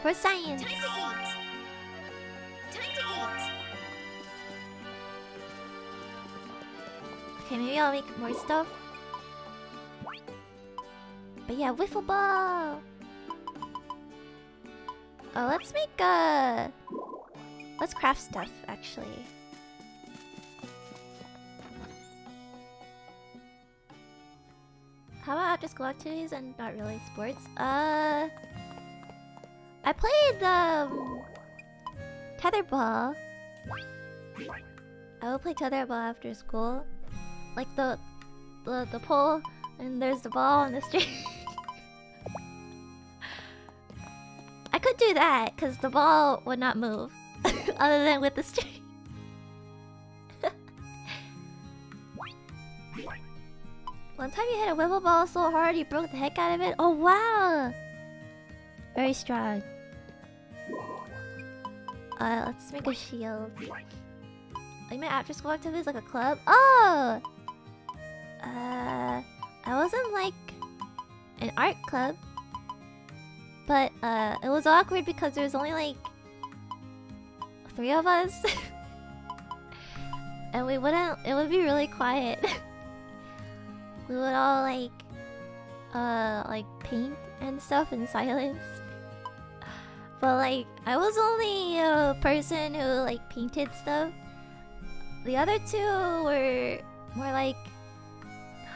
For science. Time to eat! Time to eat! Okay, maybe I'll make more stuff. But yeah, wiffle ball! Oh, let's make let's craft stuff, actually. How about just go activities and not really sports? I played tetherball. I will play tetherball after school. Like the pole, and there's the ball on the string. I could do that because the ball would not move, other than with the string. One time you hit a wiffle ball so hard you broke the heck out of it. Oh wow! Very strong. Let's make a shield. Like my after school activities like a club? Oh! I wasn't like an art club. But it was awkward because there was only like 3 of us. And it would be really quiet. We would all like paint and stuff in silence. But like I was only a person who like painted stuff. The other 2 were more like,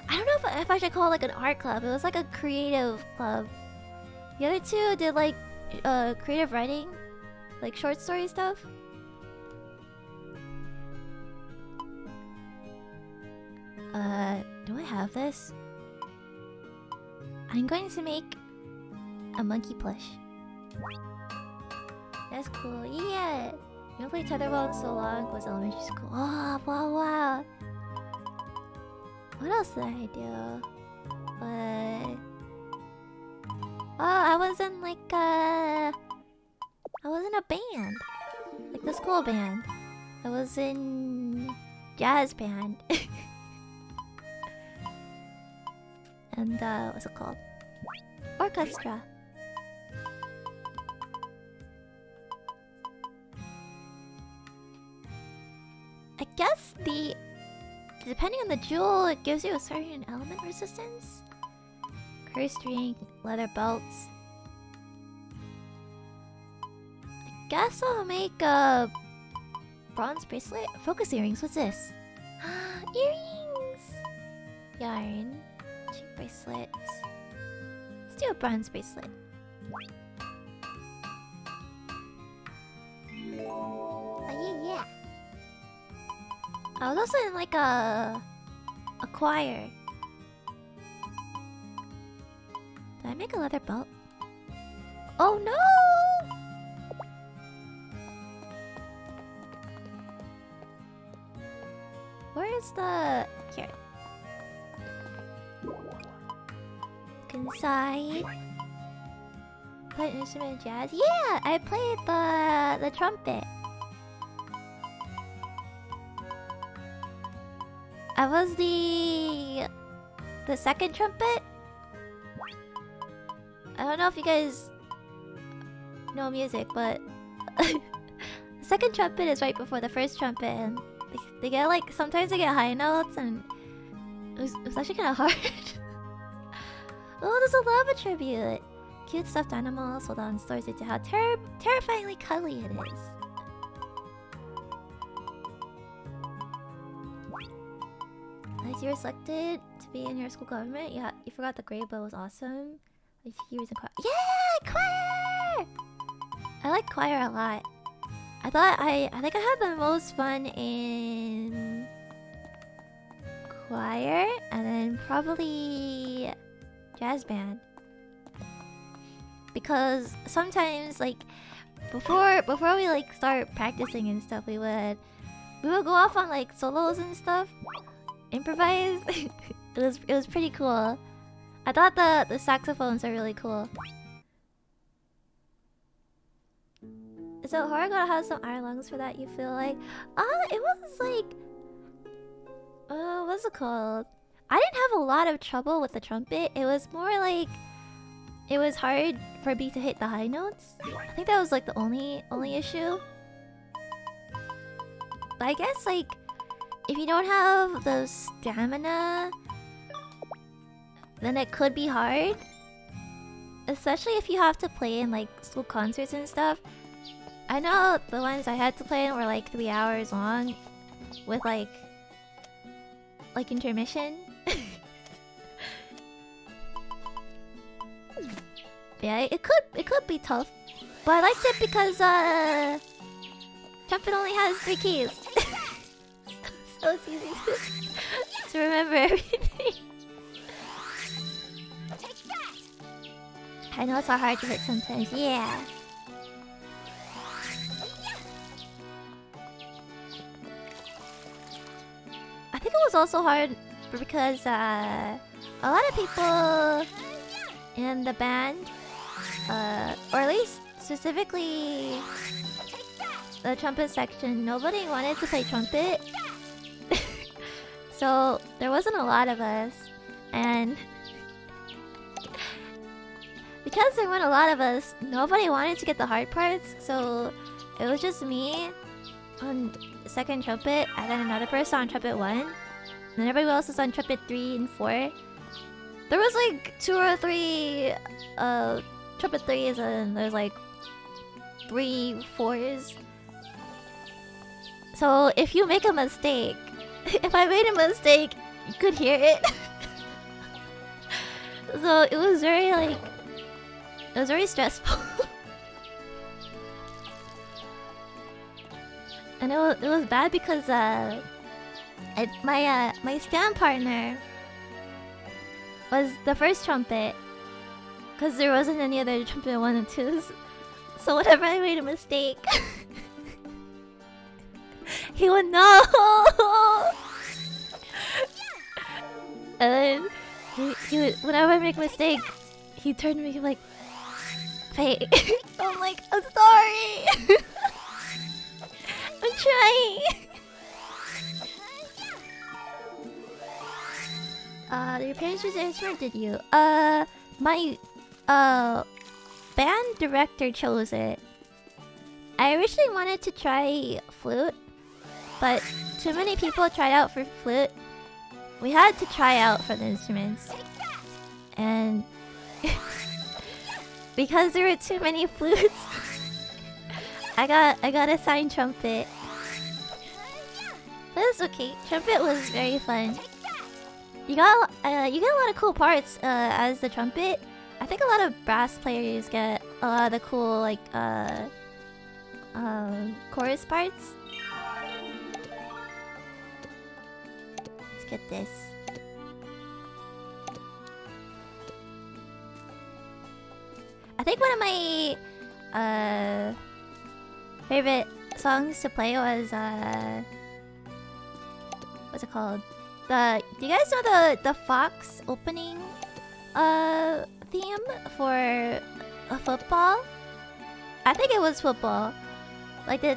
I don't know if I should call it like an art club. It was like a creative club. The other 2 did like creative writing, like short story stuff. Do I have this? I'm going to make a monkey plush. That's cool. Yeah. We haven't played tetherball in so long. It was elementary school. Oh wow wow. What else did I do? Oh, I was in like I was in a band, like the school band. I was in jazz band. And what's it called? Orchestra. I guess depending on the jewel, it gives you a certain element resistance. Curry string, leather belts. I guess I'll make a bronze bracelet. Focus earrings. What's this? Earrings. Yarn. Cheek bracelet. Let's do a bronze bracelet. Oh yeah. I was also in like a choir. Did I make a leather belt? Oh no! Where's the... Here. Look inside. Play an instrument in jazz? Yeah! I played the trumpet. I was the second trumpet. I don't know if you guys know music, but the second trumpet is right before the first trumpet, and they get like, sometimes they get high notes, and it was actually kind of hard. Oh, there's a lava tribute. Cute stuffed animals sold out in stores due to how terrifyingly cuddly it is. As you were selected to be in your school government, yeah, you forgot the grade, but it was awesome. Like he was in choir. Yeah, choir! I like choir a lot. I think I had the most fun in choir, and then probably jazz band. Because sometimes, like, before we like start practicing and stuff, we would go off on like solos and stuff, improvise. it was pretty cool. I thought the saxophones are really cool. So horror gotta have some iron lungs for that, you feel like? It was like... what's it called? I didn't have a lot of trouble with the trumpet. It was more like... It was hard for me to hit the high notes. I think that was like the only issue. But I guess like... If you don't have the stamina... Then it could be hard. Especially if you have to play in like school concerts and stuff. I know the ones I had to play in were like 3 hours long. With like intermission. Yeah, it could be tough. But I liked it because trumpet only has 3 keys. So it's easy to remember everything. I know it's so hard to hit sometimes. Yeah. I think it was also hard because a lot of people in the band, or at least specifically the trumpet section, nobody wanted to play trumpet. So there wasn't a lot of us, and because there weren't a lot of us, nobody wanted to get the hard parts, so it was just me on second trumpet, and then another person on trumpet 1. And then everybody else was on trumpet 3 and 4. There was like 2 or 3 trumpet 3s, and there's like 3 4s. So if you make a mistake, if I made a mistake, you could hear it. So it was very like, it was very stressful. And it was bad because my stand partner was the first trumpet, because there wasn't any other trumpet 1 and 2s. So whenever I made a mistake, he would know. And then he would, whenever I make a mistake, he'd turn to me like, "Hey," I'm like, "I'm sorry." I'm trying. Your parents use the instrument, did you? My band director chose it. I originally wanted to try flute, but too many people tried out for flute. We had to try out for the instruments, and because there were too many flutes, I got assigned trumpet. But it's okay. Trumpet was very fun. You get a lot of cool parts as the trumpet. I think a lot of brass players get a lot of the cool like chorus parts. Let's get this. I think one of my favorite songs to play was what's it called? Do you guys know the Fox opening theme for a football? I think it was football. Like that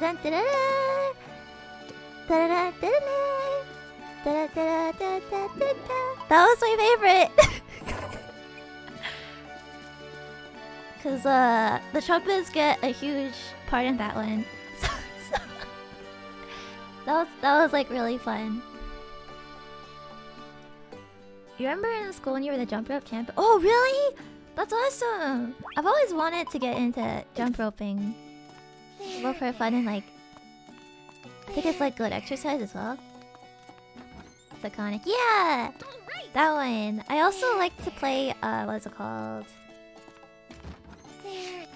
was my favorite. Cause the trumpets get a huge part in that one. So that was like really fun. You remember in school when you were the jump rope champ? Oh really? That's awesome! I've always wanted to get into jump roping. Go for fun and like, I think it's like good exercise as well. It's iconic. Yeah! That one. I also like to play, what is it called? There.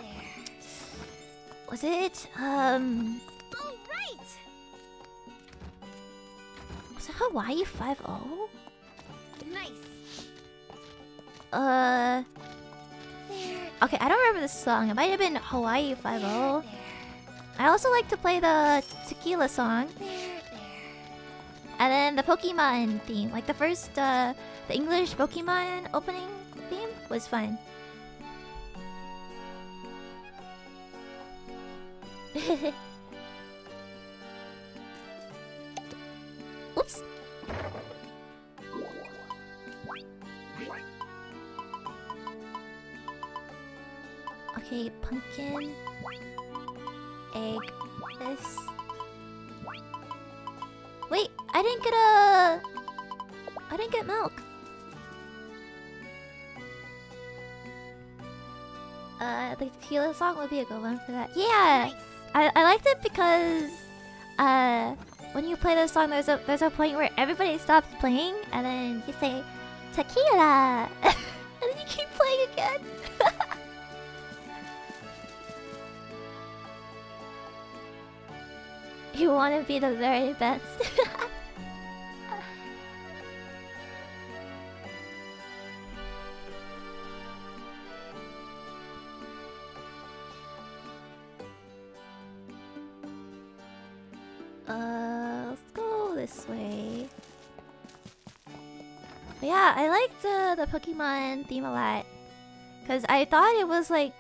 Was it, All right. was it Hawaii 5-0? Nice. Okay, I don't remember the song. It might have been Hawaii 5-0. I also like to play the tequila song. And then the Pokemon theme. Like the first, the English Pokemon opening theme was fun. Oops. Okay, pumpkin, egg, this. Wait, I didn't get milk. The tequila song would be a good one for that. Yeah, Nice. I liked it because when you play the song, there's a point where everybody stops playing, and then you say tequila, and then you keep playing again. You want to be the very best. Let's go this way. But yeah, I liked the Pokemon theme a lot. Because I thought it was like...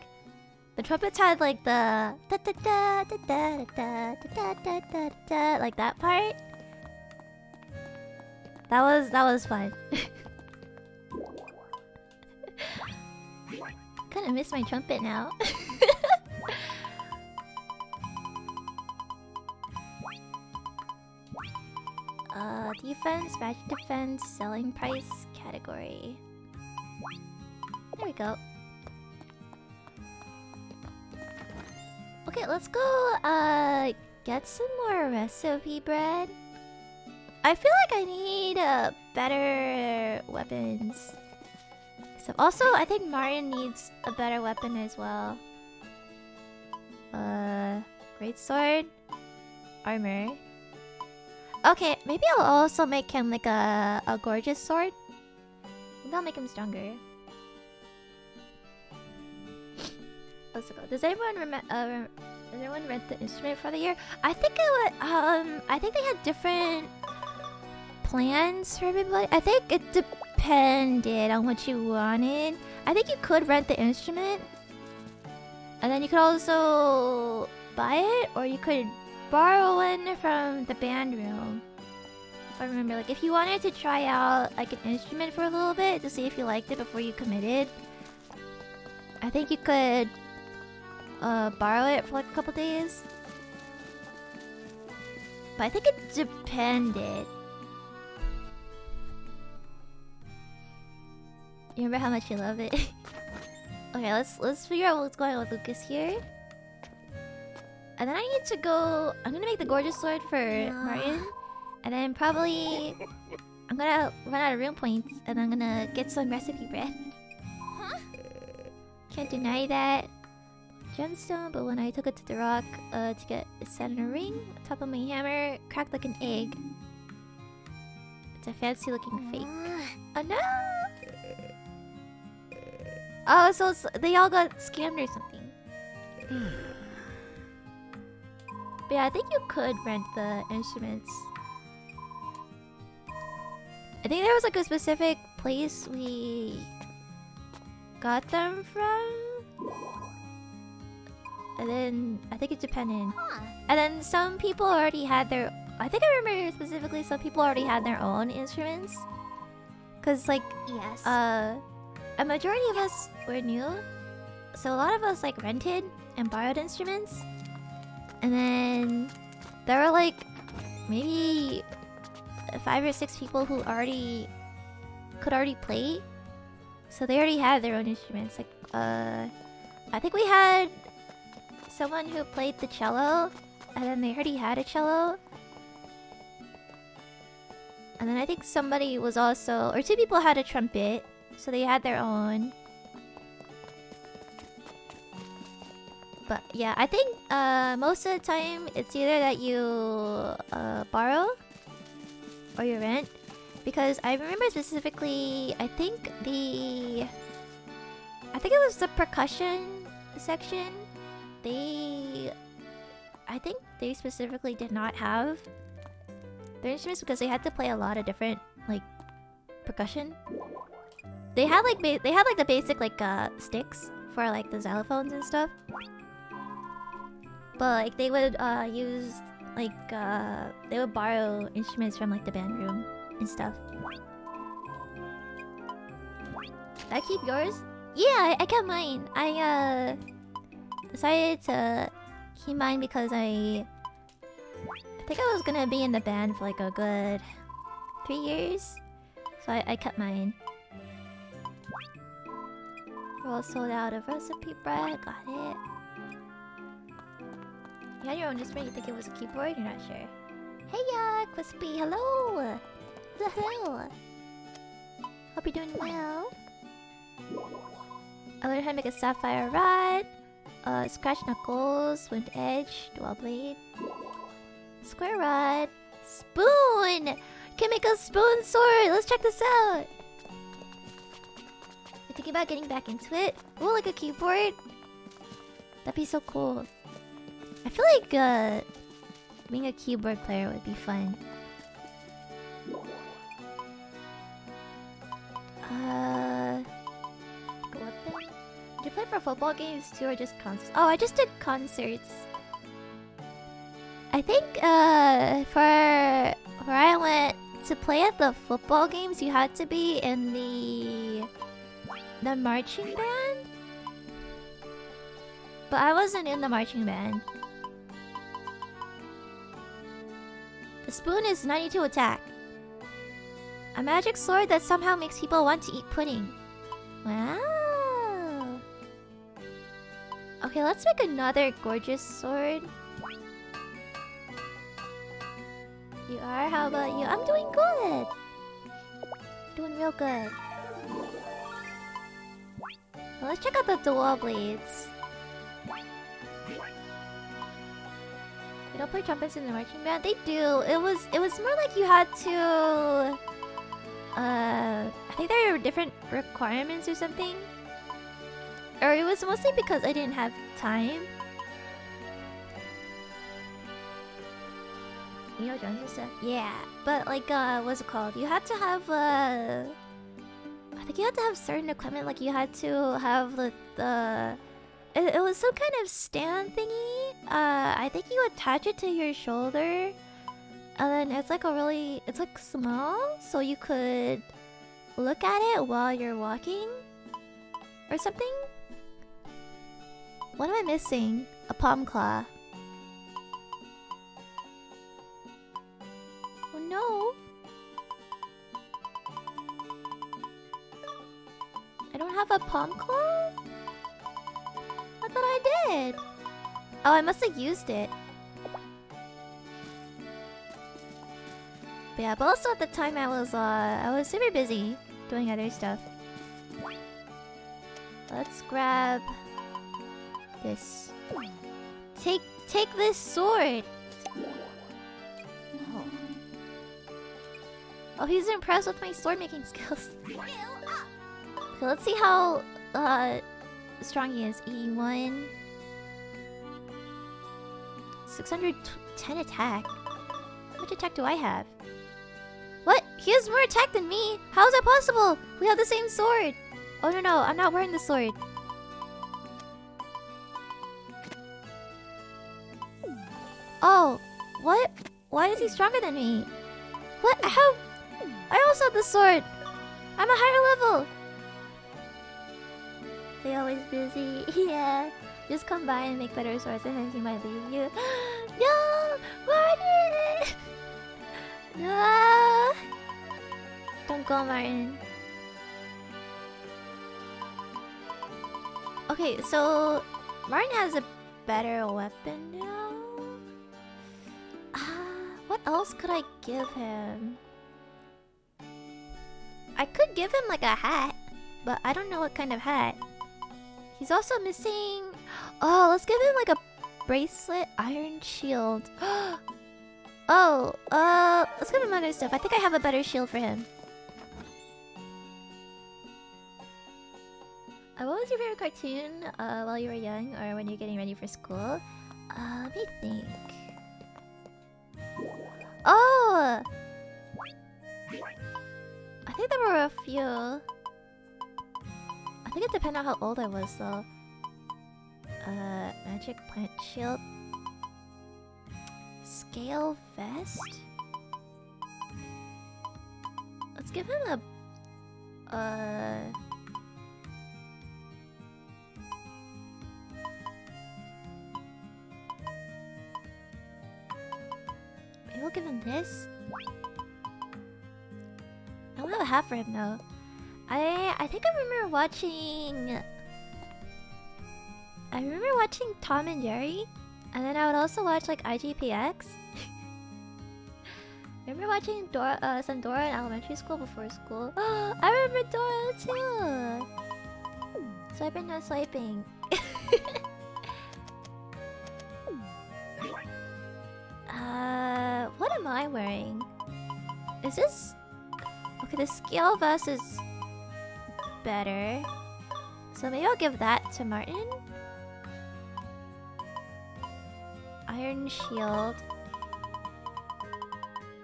The trumpets had like the... Da, da, da, da, da, da, da, da, da, da, like that part. That was fun. Kinda miss my trumpet now. Defense, magic defense, selling price, category. There we go. Okay, let's go get some more recipe bread. I feel like I need better weapons. So also, I think Martin needs a better weapon as well. Great sword, armor. Okay, maybe I'll also make him like a gorgeous sword. Maybe I'll make him stronger. Let's go. Does everyone rent the instrument for the year? I think it would. I think they had different plans for everybody. I think it depended on what you wanted. I think you could rent the instrument, and then you could also buy it, or you could borrow one from the band room. If I remember, like if you wanted to try out like an instrument for a little bit to see if you liked it before you committed, I think you could borrow it for like a couple days. But I think it depended. You remember how much you love it? Okay, let's figure out what's going on with Lucas here. And then I need to go... I'm gonna make the gorgeous sword for Martin. And then probably... I'm gonna run out of rune points. And I'm gonna get some recipe bread. Huh? Can't deny that. Gemstone, but when I took it to the rock to get it set in a ring, top of my hammer cracked like an egg. It's a fancy looking fake. Oh no! Oh, so they all got scammed or something. But yeah, I think you could rent the instruments. I think there was like a specific place we got them from. And then I think it depended. And then some people already had their... I think I remember specifically some people already had their own instruments. Cause like... Yes. A majority of us were new. So a lot of us like rented and borrowed instruments. And then there were like maybe 5 or 6 people who could already play. So they already had their own instruments. Like I think we had someone who played the cello, and then they already had a cello. And then I think somebody was also, or 2 people had a trumpet, so they had their own. But yeah, I think most of the time it's either that you borrow or you rent. Because I remember specifically, I think it was the percussion section. I think they specifically did not have their instruments because they had to play a lot of different like percussion. They had like the basic like sticks for like the xylophones and stuff. But like they would use like they would borrow instruments from like the band room and stuff. Did I keep yours? Yeah, I kept mine. I decided to keep mine because I think I was gonna be in the band for like a good 3 years. So I kept mine. We're all sold out of recipe bread. Got it. You had your own instrument. You think it was a keyboard? You're not sure. Hey ya, Crispy. Hello. What the hell? Hope you're doing well. I learned how to make a sapphire rod. Scratch knuckles, wind edge, dual blade, square rod, spoon. Can make a spoon sword. Let's check this out. You're thinking about getting back into it? Oh, like a keyboard? That'd be so cool. I feel like being a keyboard player would be fun. Weapon? Did you play for football games too, or just concerts? Oh, I just did concerts. I think for where I went to play at the football games, you had to be in the marching band. But I wasn't in the marching band. The spoon is 92 attack. A magic sword that somehow makes people want to eat pudding. Wow. Okay, let's make another gorgeous sword. You are? How about you? I'm doing good. Doing real good. Well, let's check out the dual blades. You don't play trumpets in the marching band? They do. It was more like you had to I think there were different requirements or something. Or it was mostly because I didn't have time. You know drums and stuff? Yeah. But like what's it called? You had to have I think you had to have certain equipment, like you had to have the it was some kind of stand thingy. I think you attach it to your shoulder. And then it's like it's like small, so you could look at it while you're walking or something. What am I missing? A palm claw. Oh no. I don't have a palm claw? I thought I did. Oh, I must have used it. But yeah, but also at the time I was super busy doing other stuff. Let's grab this. Take this sword. Oh. Oh, he's impressed with my sword making skills. Okay, let's see how strong he is. E1. 610 attack. How much attack do I have? What? He has more attack than me? How is that possible? We have the same sword. Oh no, I'm not wearing the sword. Oh, what? Why is he stronger than me? What? How? I also have the sword. I'm a higher level. They always busy. Yeah. Just come by and make better swords and then he might leave you. No! Martin! No! Don't go, Martin. Okay, so Martin has a better weapon now. What else could I give him? I could give him like a hat, but I don't know what kind of hat. He's also missing... Oh, let's give him like a bracelet, iron shield. Oh, let's give him other stuff. I think I have a better shield for him. What was your favorite cartoon while you were young or when you're getting ready for school? Let me think. Oh! I think there were a few. I think it depended on how old I was though. Magic plant shield. Scale vest? Let's give him a... Maybe we'll give him this? I don't have a hat for him though. I think I remember watching... I remember watching Tom and Jerry. And then I would also watch like IGPX. Remember watching some Dora in elementary school before school? Oh, I remember Dora too! Swiping, no swiping. What am I wearing? Is this... Okay, the scale vest is better. So maybe I'll give that to Martin. Iron shield.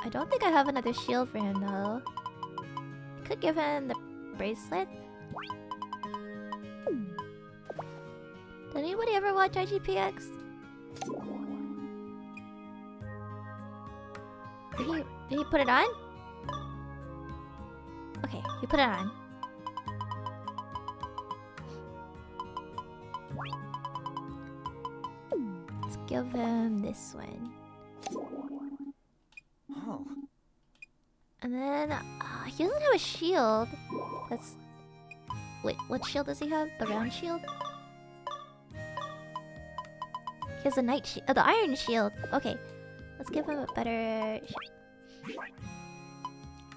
I don't think I have another shield for him though. I could give him the bracelet. Did anybody ever watch IGPX? Did he put it on? Okay, he put it on. Let's give him this one. Oh. And then he doesn't have a shield. That's wait, what shield does he have? The round shield? He has a knight shield, the iron shield. Okay, let's give him a better.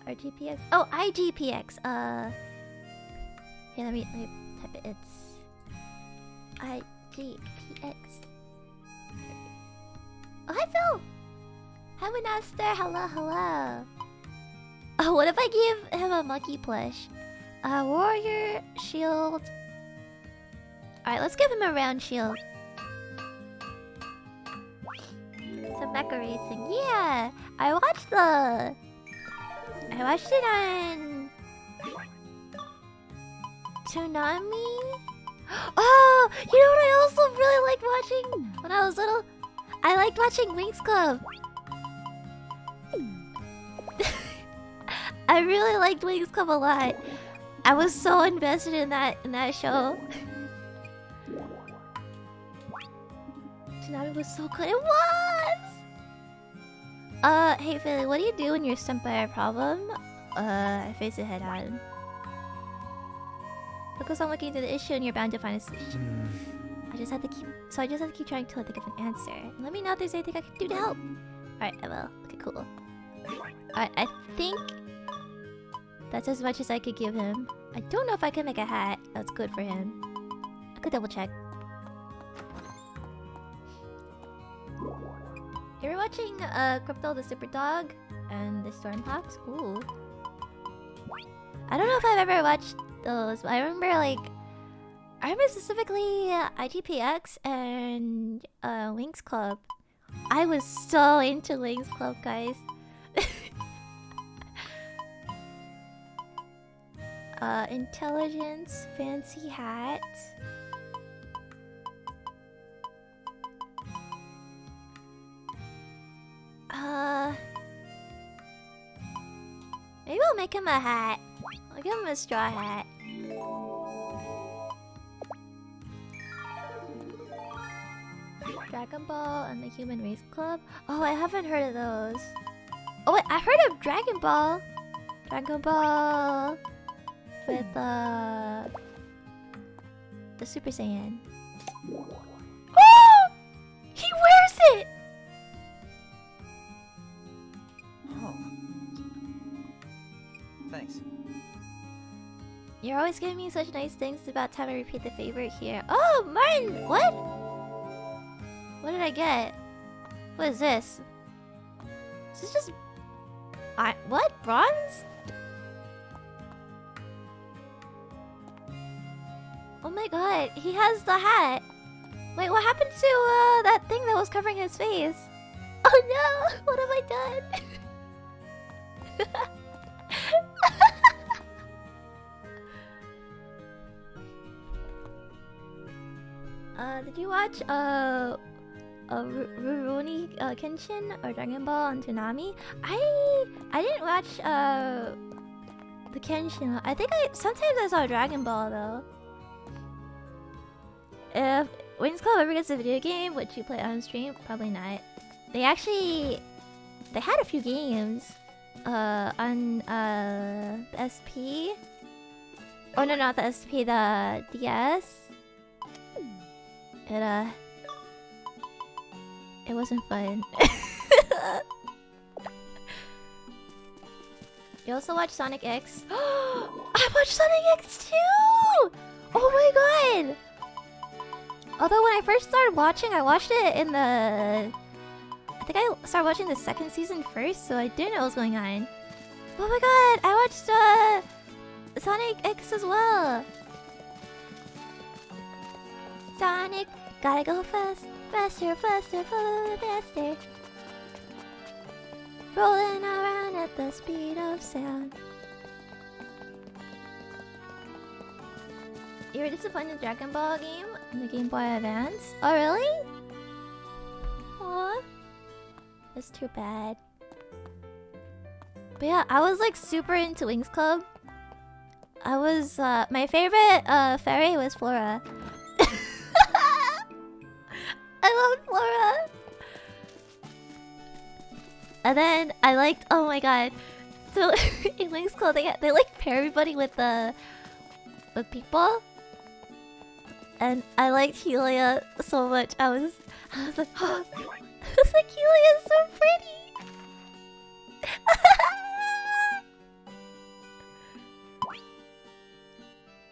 RGPX. Oh, IGPX. Here, let me type it. It's IGPX. Oh, hi Phil. Hi Winaster. Hello, hello. Oh, what if I give him a monkey plush? Warrior shield. Alright, let's give him a round shield. Some mecha racing. Yeah! I watched it on Toonami. Oh, you know what I also really liked watching when I was little? I liked watching Winx Club. I really liked Winx Club a lot. I was so invested in that show. Toonami was so good. It was. Hey Faellie, what do you do when you're stumped by a problem? I face it head on. Focus on looking into the issue and you're bound to find a solution. I just have to keep trying till I think of an answer. And let me know if there's anything I can do to help. Alright, I will. Okay, cool. Alright, I think that's as much as I could give him. I don't know if I can make a hat that's good for him. I could double check. You were watching Crypto the Super Dog and the Stormhawks? Ooh. I don't know if I've ever watched those, but I remember specifically IGPX and Winx Club. I was so into Winx Club, guys. Intelligence, fancy hat. Maybe I'll make him a hat. I'll give him a straw hat. Dragon Ball and the Human Race Club. Oh, I haven't heard of those. Oh wait, I've heard of Dragon Ball. Dragon Ball with the Super Saiyan. Oh! He wears it! Oh. Thanks. You're always giving me such nice things. It's about time I repeat the favorite here. Oh, Martin! What? What did I get? What is this? Is this just... what? Bronze? Oh my god, he has the hat. Wait, what happened to that thing that was covering his face? Oh no, what have I done? Did you watch Rune Kenshin or Dragon Ball on Toonami? I didn't watch the Kenshin. I think sometimes I saw Dragon Ball though. If Winx Club ever gets a video game, would you play on stream? Probably not. They had a few games on the SP. Oh no, not the SP, the DS. It wasn't fun. You also watch Sonic X? I watched Sonic X too! Oh my god! Although when I first started watching, I watched it in the... I think I started watching the second season first, so I didn't know what was going on. Oh my god, I watched Sonic X as well. Sonic, gotta go fast, faster, faster, faster. Rolling around at the speed of sound. You were disappointed in the Dragon Ball game on the Game Boy Advance? Oh, really? Aw. That's too bad. But yeah, I was like super into Wings Club. I was, my favorite fairy was Flora. I love Flora. And then I liked, oh my god. So in Wings Club they like pair everybody with people. And I liked Helia so much. I was like, oh. I was like, Helia is so pretty.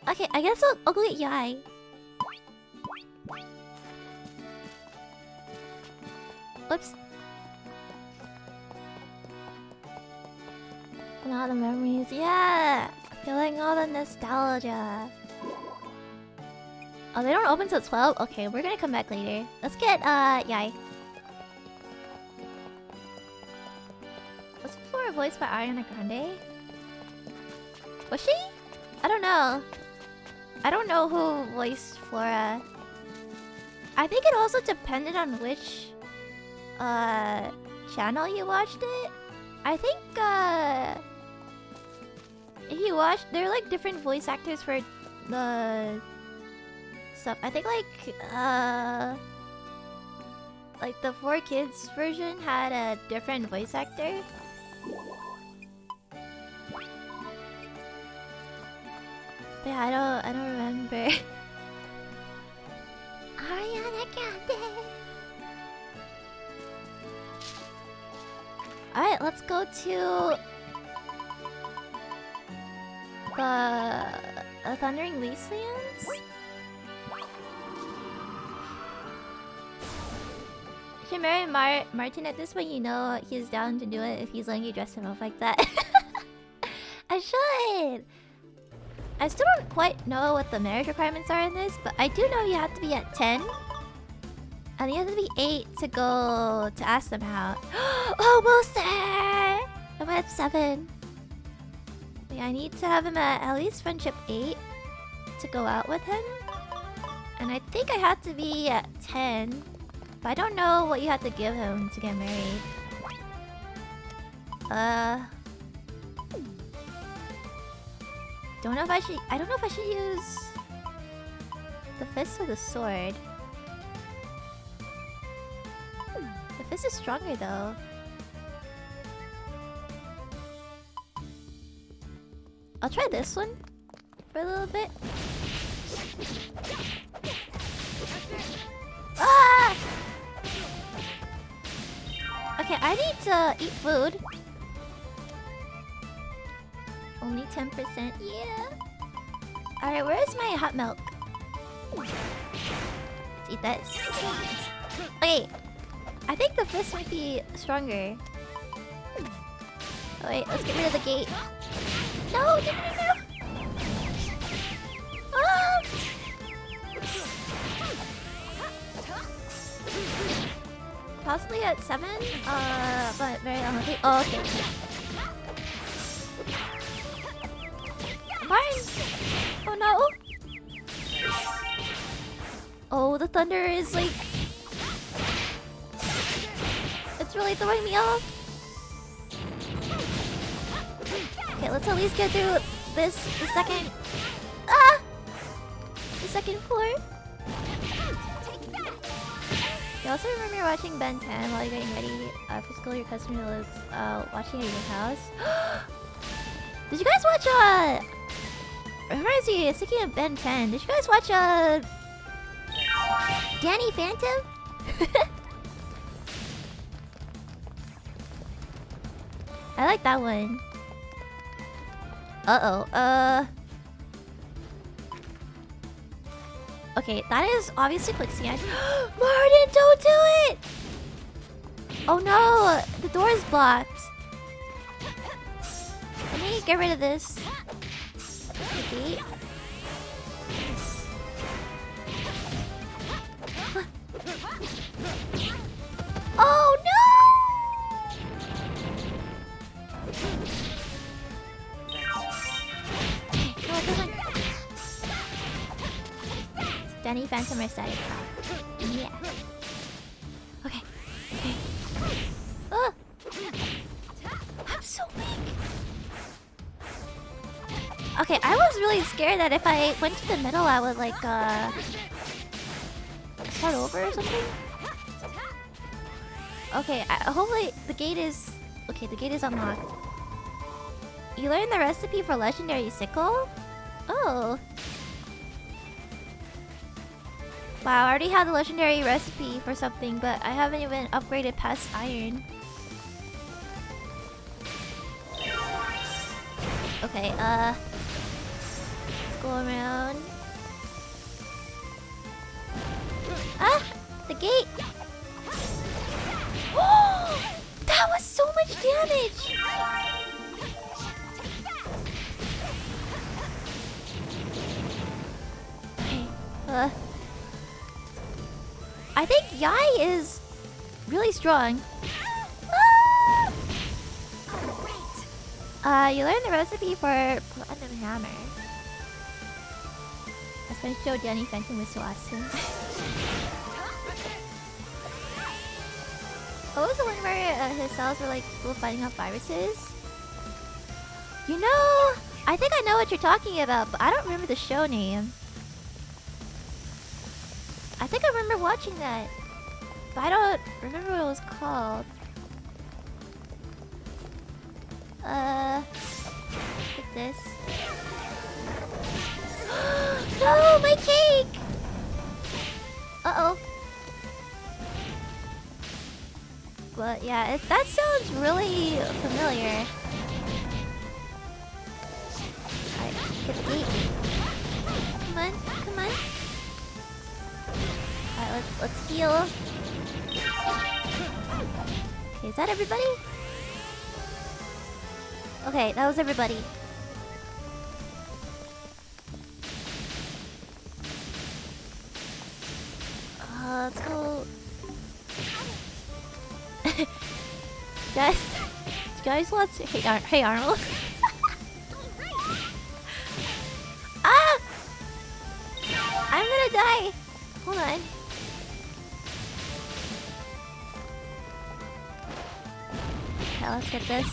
Okay, I guess I'll go get Yai. Oops. And all the memories, yeah! Feeling all the nostalgia. Oh, they don't open till 12? Okay, we're gonna come back later. Let's get, Yai. Was Flora voiced by Ariana Grande? Was she? I don't know. I don't know who voiced Flora. I think it also depended on which channel you watched it. I think if you watch, there are like different voice actors for the stuff. I think like the 4Kids version had a different voice actor. But yeah, I don't remember. Ariana Grande. Alright, let's go to the Thundering Wastelands. You should marry Martin at this point. You know he's down to do it if he's letting you dress him up like that. I should. I still don't quite know what the marriage requirements are in this, but I do know you have to be at 10. And you have to be 8 to go to ask them out. Almost there! I'm at 7. Yeah, I need to have him at least friendship 8 to go out with him. And I think I have to be at 10. But I don't know what you have to give him to get married. Don't know if I should. I don't know if I should use the fist or the sword. The fist is stronger though. I'll try this one for a little bit. Ah! Okay, I need to eat food. Only 10%, yeah. Alright, where's my hot milk? Let's eat this. Okay, I think the fist might be stronger. Oh, wait, let's get rid of the gate. No, no, no, no. Ah! Possibly at 7, but very unlucky. Oh, okay. Mine! Oh no! Oh, the thunder is like... It's really throwing me off. Okay, let's at least get through the second... Ah! The second floor. You also remember watching Ben 10 while you're getting ready for school. Your customer looks watching at your house. Did you guys watch reminds me, thinking of Ben 10. Did you guys watch Danny Phantom? I like that one. Okay, that is obviously quicksand. Martin, don't do it! Oh no, the door is blocked. Let me get rid of this. The gate. Oh no! Come on, come on. Danny Phantom or Static Shock. Yeah. Okay. Okay. Oh! I'm so weak! Okay, I was really scared that if I went to the middle, I would like, start over or something? Okay, hopefully the gate is... Okay, the gate is unlocked. You learned the recipe for legendary sickle? Oh. Wow, I already had the legendary recipe for something, but I haven't even upgraded past iron. Okay, let's go around. Ah! The gate! Oh! That was so much damage! Okay, I think Yai is really strong. You learned the recipe for Platinum Hammer. That's when Show Danny Phantom was so awesome. What was the one where his cells were like people fighting off viruses? You know, I think I know what you're talking about, but I don't remember the show name. I think I remember watching that, but I don't remember what it was called. Take this. No, my cake! Uh-oh. But yeah, that sounds really familiar. Alright, get the gate. Come on, come on. Alright, let's heal. Okay, is that everybody? Okay, that was everybody. Let's go. guys want to... Hey Arnold. Ah! I'm gonna die. Hold on. Okay, let's get this.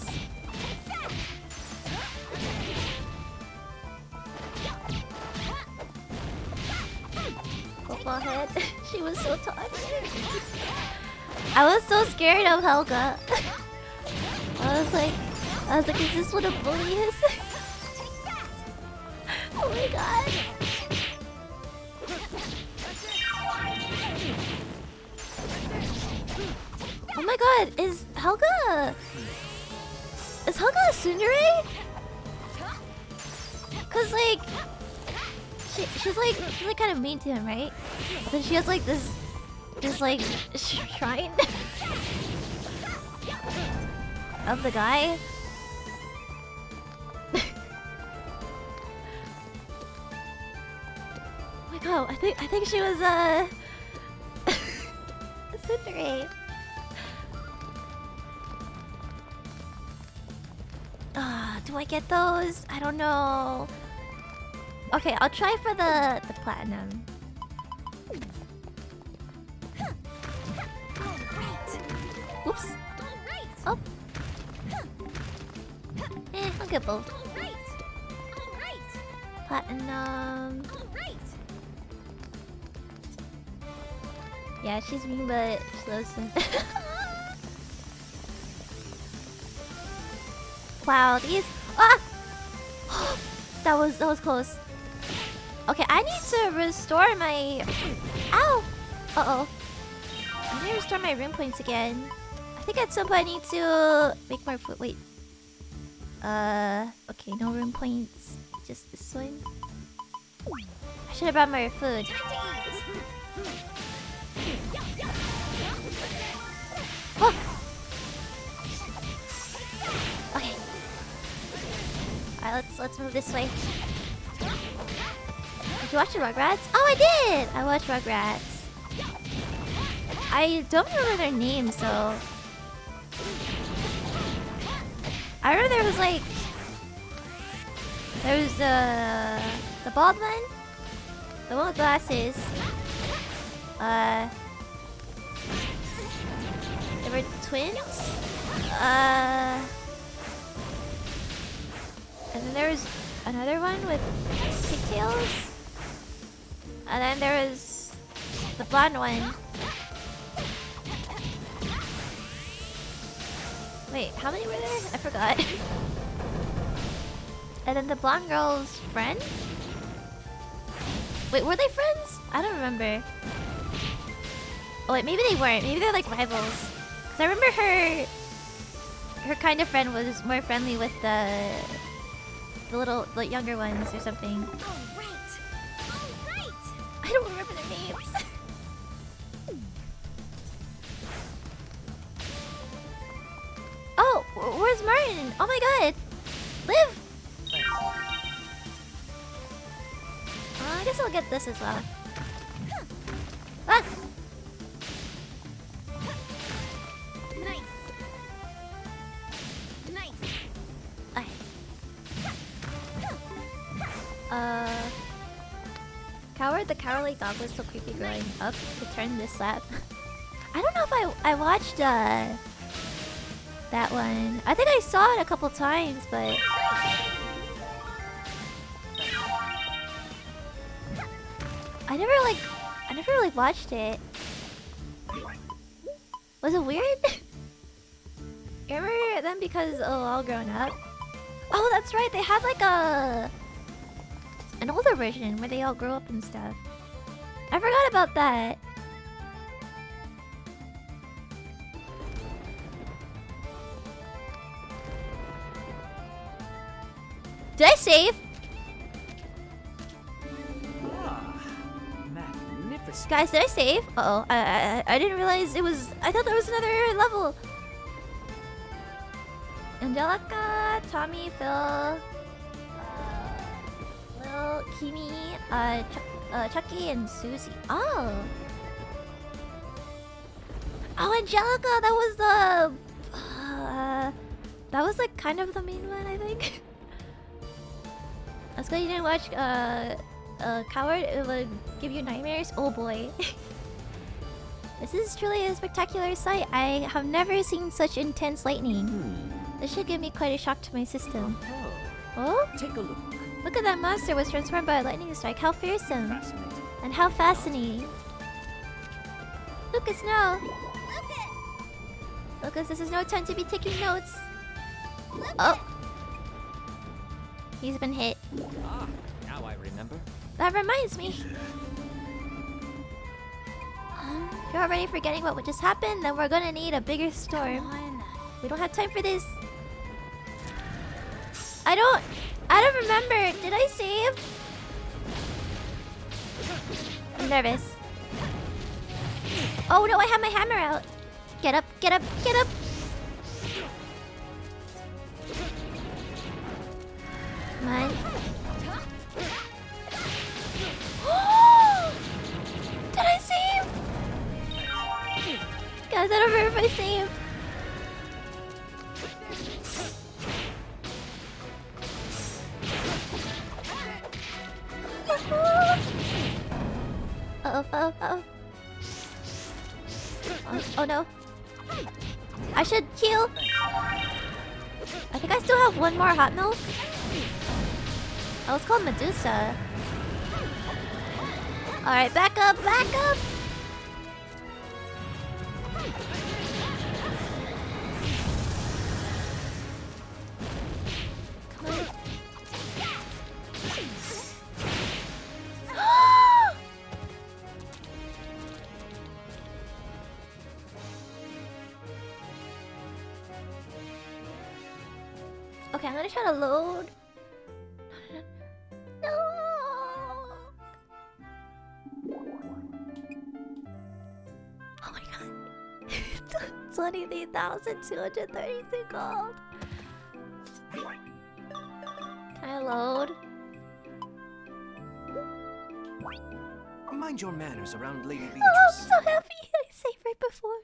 Football head. She was so toxic. I was so scared of Helga. I was like, is this what a bully is? Oh my god. Oh my god, is Helga a tsundere? Cause like she's like kind of mean to him, right? But then she has like this like shrine of the guy. Oh my god, I think she was a tsundere. Do I get those? I don't know. Okay, I'll try for the platinum. Oops. Oh. I'll get both. Platinum. Yeah, she's mean, but she loves him. Wow, these... Ah! that was close. Okay, I need to restore my... Ow! Uh-oh. I need to restore my rune points again. I think at some point I need to make more food. Wait. Okay, no rune points. Just this one. I should have brought my food. Oh! Okay. Alright, let's move this way. Did you watch the Rugrats? Oh, I did! I watched Rugrats. I don't remember their names, so... I remember there was like... There was the bald one? The one with glasses. There were twins. And then there was another one with pigtails. And then there was the blonde one. Wait, how many were there? I forgot. And then the blonde girl's friend? Wait, were they friends? I don't remember. Oh wait, maybe they weren't. Maybe they're like rivals. Cause I remember her kind of friend was more friendly with the younger ones or something. All right. I don't remember their names. Oh, where's Martin? Oh my god. Liv! I guess I'll get this as well. Ah! Nice. Coward the Cowardly Dog was so creepy growing up to turn this slap. I don't know if I watched that one. I think I saw it a couple times, but I never really watched it. Was it weird? You remember them because all grown up? Oh, that's right. They had like an older version where they all grow up and stuff. I forgot about that. Did I save? Magnificent. Guys, did I save? Uh-oh. I didn't realize it was... I thought there was another level. Angelica, Tommy, Phil, Lil, Kimi, Chucky, and Susie. Oh. Oh, Angelica, that was the... that was like kind of the main one, I think. That's good you didn't watch Coward. It would give you nightmares. Oh boy. This is truly a spectacular sight. I have never seen such intense lightning. This should give me quite a shock to my system. Oh? Take a look. Look at that monster was transformed by a lightning strike. How fearsome. Fascinating. And how fascinating. Lucas, no. Lucas, this is no time to be taking notes. Oh. He's been hit. Ah, now I remember. That reminds me. If you're already forgetting what just happened, then we're gonna need a bigger storm. We don't have time for this. I don't remember. Did I save? I'm nervous. Oh no, I have my hammer out. Get up, get up, get up. Come on. Did I save? Guys, I don't remember if I saved. Uh-oh. Oh no. I should heal. I think I still have one more hot milk. Oh, it's called Medusa. Alright, back up, back up! Come on. Okay, I'm gonna try to load. No. Oh my god. 23,232 gold. Can I load? Mind your manners around Lady Beatrice. Oh, I'm so happy. I saved right before.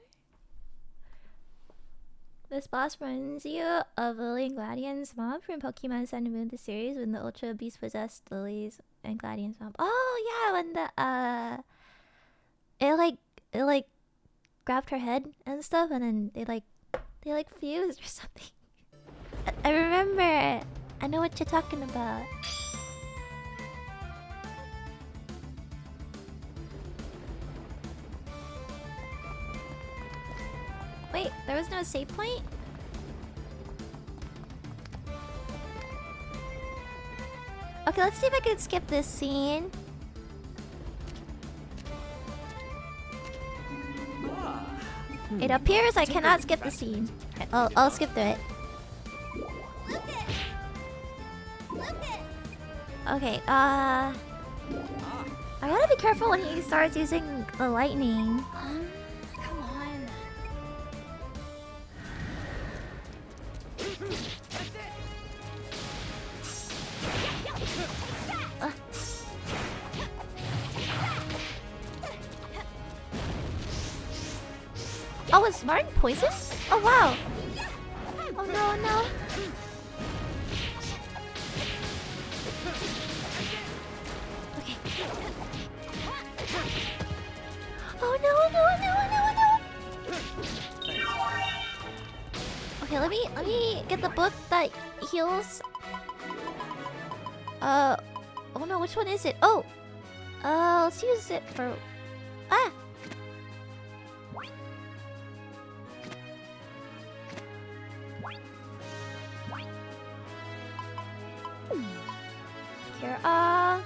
This boss reminds you of Lily and Gladian's mob from Pokemon Sun and Moon, the series, when the Ultra Beast possessed Lily's and Gladian's mob. Oh yeah, when it grabbed her head and stuff, and then they fused or something. I remember. I know what you're talking about. Wait, there was no save point? Okay, let's see if I can skip this scene. It appears I cannot skip the scene. I'll skip through it. Okay, I gotta be careful when he starts using the lightning. Come on. Oh, is Martin poisoned? Oh wow! Oh no, no! Okay. Oh no, no, no, no, no! Okay, let me get the book that heals. Oh no, which one is it? Oh, let's use it for. Ah. Here, oh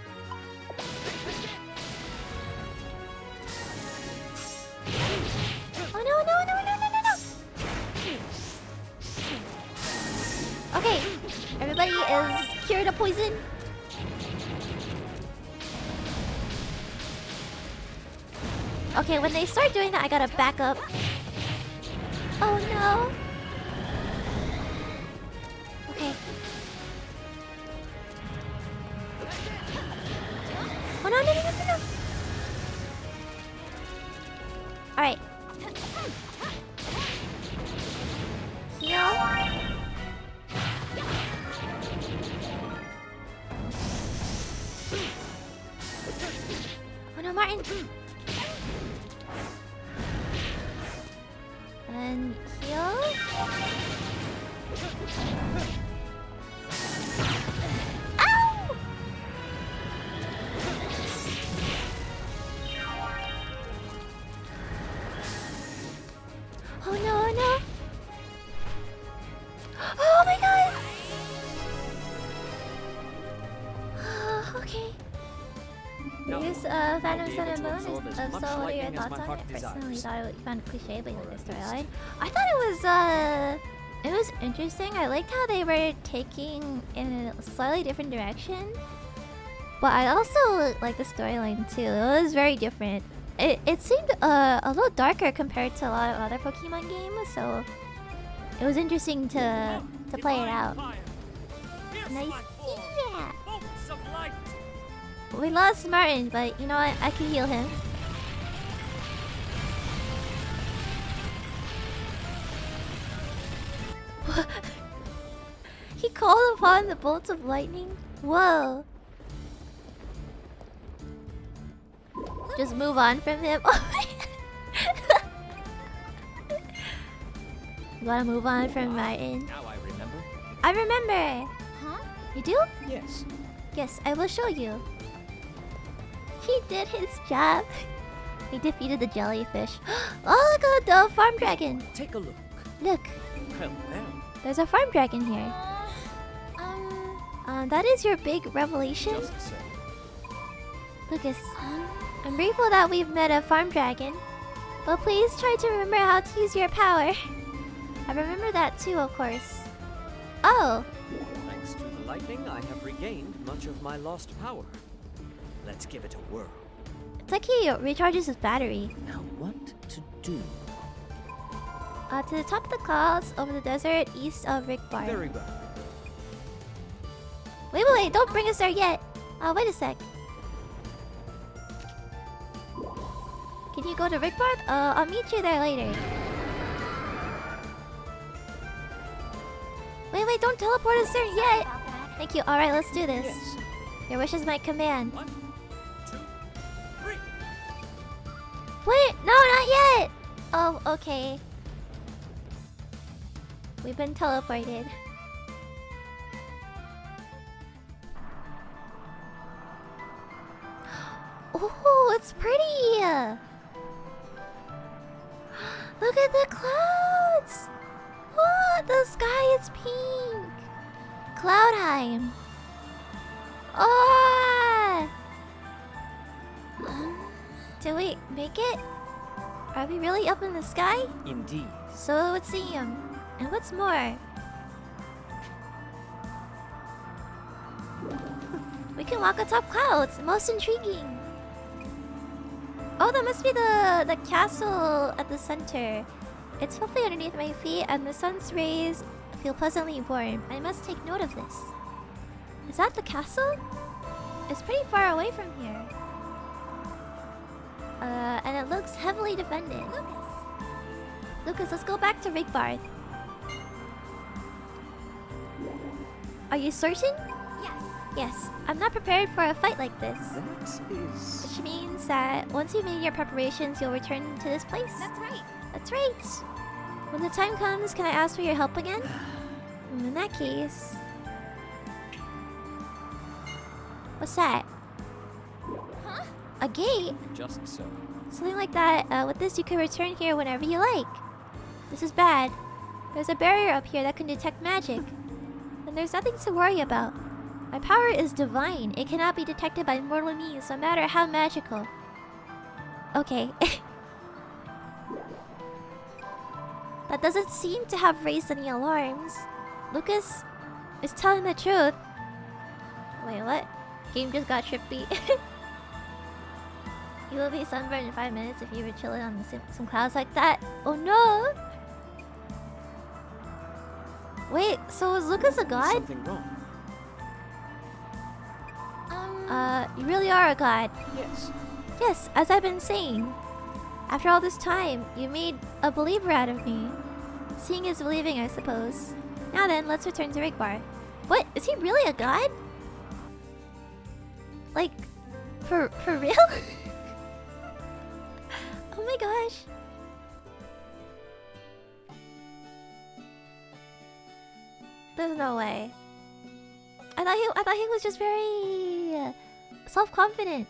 no, no, no, no, no, no, no! Okay, everybody is cured of poison. Okay, when they start doing that, I gotta back up. Oh no! Okay. Oh no, no, no, no, no, no! Alright. Heal. Oh no, Martin! And heal. Ow! Oh no, oh no! Oh my god! Okay. Use Phantom Sun and Moon. If so, what are your thoughts on it? Personally, thought you found it cliche, but you like the storyline. I thought it was interesting. I liked how they were taking in a slightly different direction. But I also like the storyline too. It was very different. It seemed a little darker compared to a lot of other Pokemon games, so it was interesting to play it out. Nice. Yeah. We lost Martin, but you know what? I can heal him. He called upon the bolts of lightning? Whoa. Just move on from him. You wanna move on from Martin? Now I remember. I remember! Huh? You do? Yes. Yes, I will show you. He did his job. He defeated the jellyfish. Oh, look at the farm dragon. Take a look. Look, Well, there's a farm dragon here. That is your big revelation? just so. Lucas, I'm grateful that we've met a farm dragon. But please try to remember how to use your power. I remember that too, of course. Oh, Thanks to the lightning, I have regained much of my lost power. Let's give it a whirl. it's like he recharges his battery. Now what to do? To the top of the clouds, over the desert, east of Rick Bar. Very well. Wait, don't bring us there yet. Wait a sec. Can you go to Rick Bar? I'll meet you there later. Wait, don't teleport us there yet. Thank you. Alright, let's do this. Yes. Your wish is my command. 1, 2, 3. Wait, no, not yet! Oh, okay. We've been teleported. Oh, it's pretty! Look at the clouds! Oh, the sky is pink! Cloudheim! Oh! Did we make it? Are we really up in the sky? Indeed. So it would seem. And what's more? We can walk atop clouds. Most intriguing. Oh, that must be the castle at the center. It's fluffy underneath my feet, and the sun's rays feel pleasantly warm. I must take note of this. Is that the castle? It's pretty far away from here. And it looks heavily defended. Lucas, let's go back to Rigbarth. Are you certain? Yes. Yes. I'm not prepared for a fight like this. That is... Which means that once you've made your preparations, you'll return to this place? That's right. That's right. When the time comes, can I ask for your help again? In that case... What's that? Huh? A gate? Just so. Something like that. With this, you can return here whenever you like. This is bad. There's a barrier up here that can detect magic. And there's nothing to worry about. My power is divine. It cannot be detected by mortal means, no matter how magical. Okay. That doesn't seem to have raised any alarms. Lucas is telling the truth. Wait, what? Game just got trippy. You will be sunburned in 5 minutes if you were chilling on some clouds like that. Oh no! Wait, so is Lucas a god? Something wrong. You really are a god. Yes. Yes, as I've been saying. After all this time, you made a believer out of me. Seeing is believing, I suppose. Now then, let's return to Rigbar. What? Is he really a god? Like, for real? Oh my gosh. There's no way. I thought he was just very self-confident.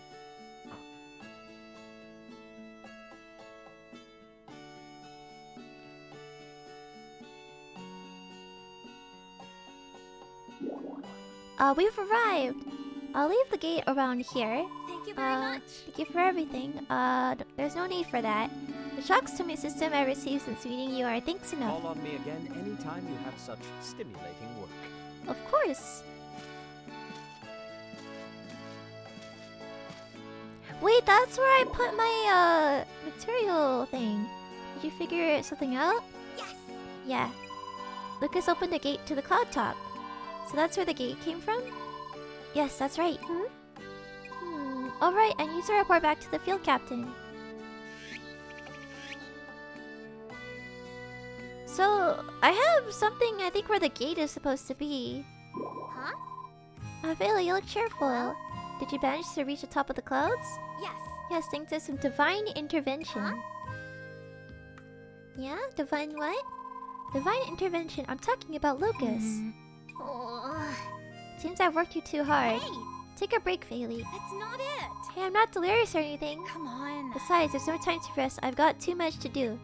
We've arrived. I'll leave the gate around here. Thank you very much. Thank you for everything. There's no need for that. The shocks to my system I received since meeting you are thanks enough. Call on me again anytime you have such stimulating work. Of course. Wait, that's where I put my material thing. Did you figure something out? Yes. Yeah. Lucas opened a gate to the cloud top. So that's where the gate came from? Yes, that's right. Alright, I need to report back to the field captain. So, I have something I think where the gate is supposed to be. Huh? Faellie, you look cheerful. Did you manage to reach the top of the clouds? Yes. Yes, thanks to some divine intervention. Huh? Yeah? Divine what? Divine intervention. I'm talking about Lucas. Oh. Seems I've worked you too hard. Hey, Take a break, Faellie. that's not it. Hey, I'm not delirious or anything. Come on. Besides, there's no time to rest. I've got too much to do.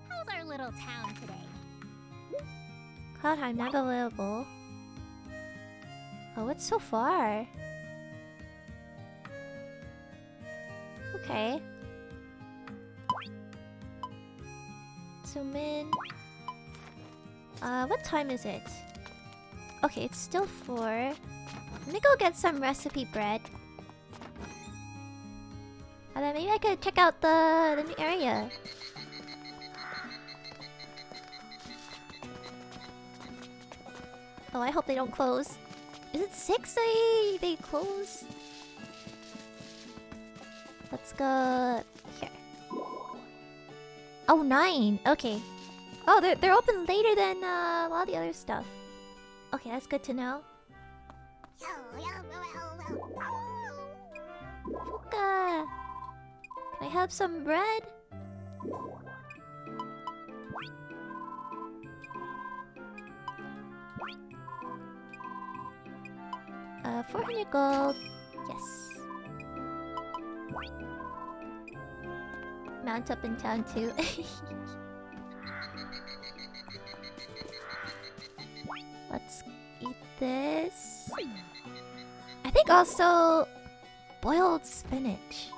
How's our little town today? Cloudheim not available. Oh, it's so far. Okay. Zoom in. What time is it? Okay, it's still 4. Let me go get some recipe bread. And then maybe I could check out the new area. Oh, I hope they don't close. Is it 6 they close? Let's go here. Oh, 9. Okay. Oh, they're open later than a lot of the other stuff. Okay, that's good to know. Puka! Can I have some bread. 400 gold. Yes. Mount up in town too. Let's eat this. I think also boiled spinach.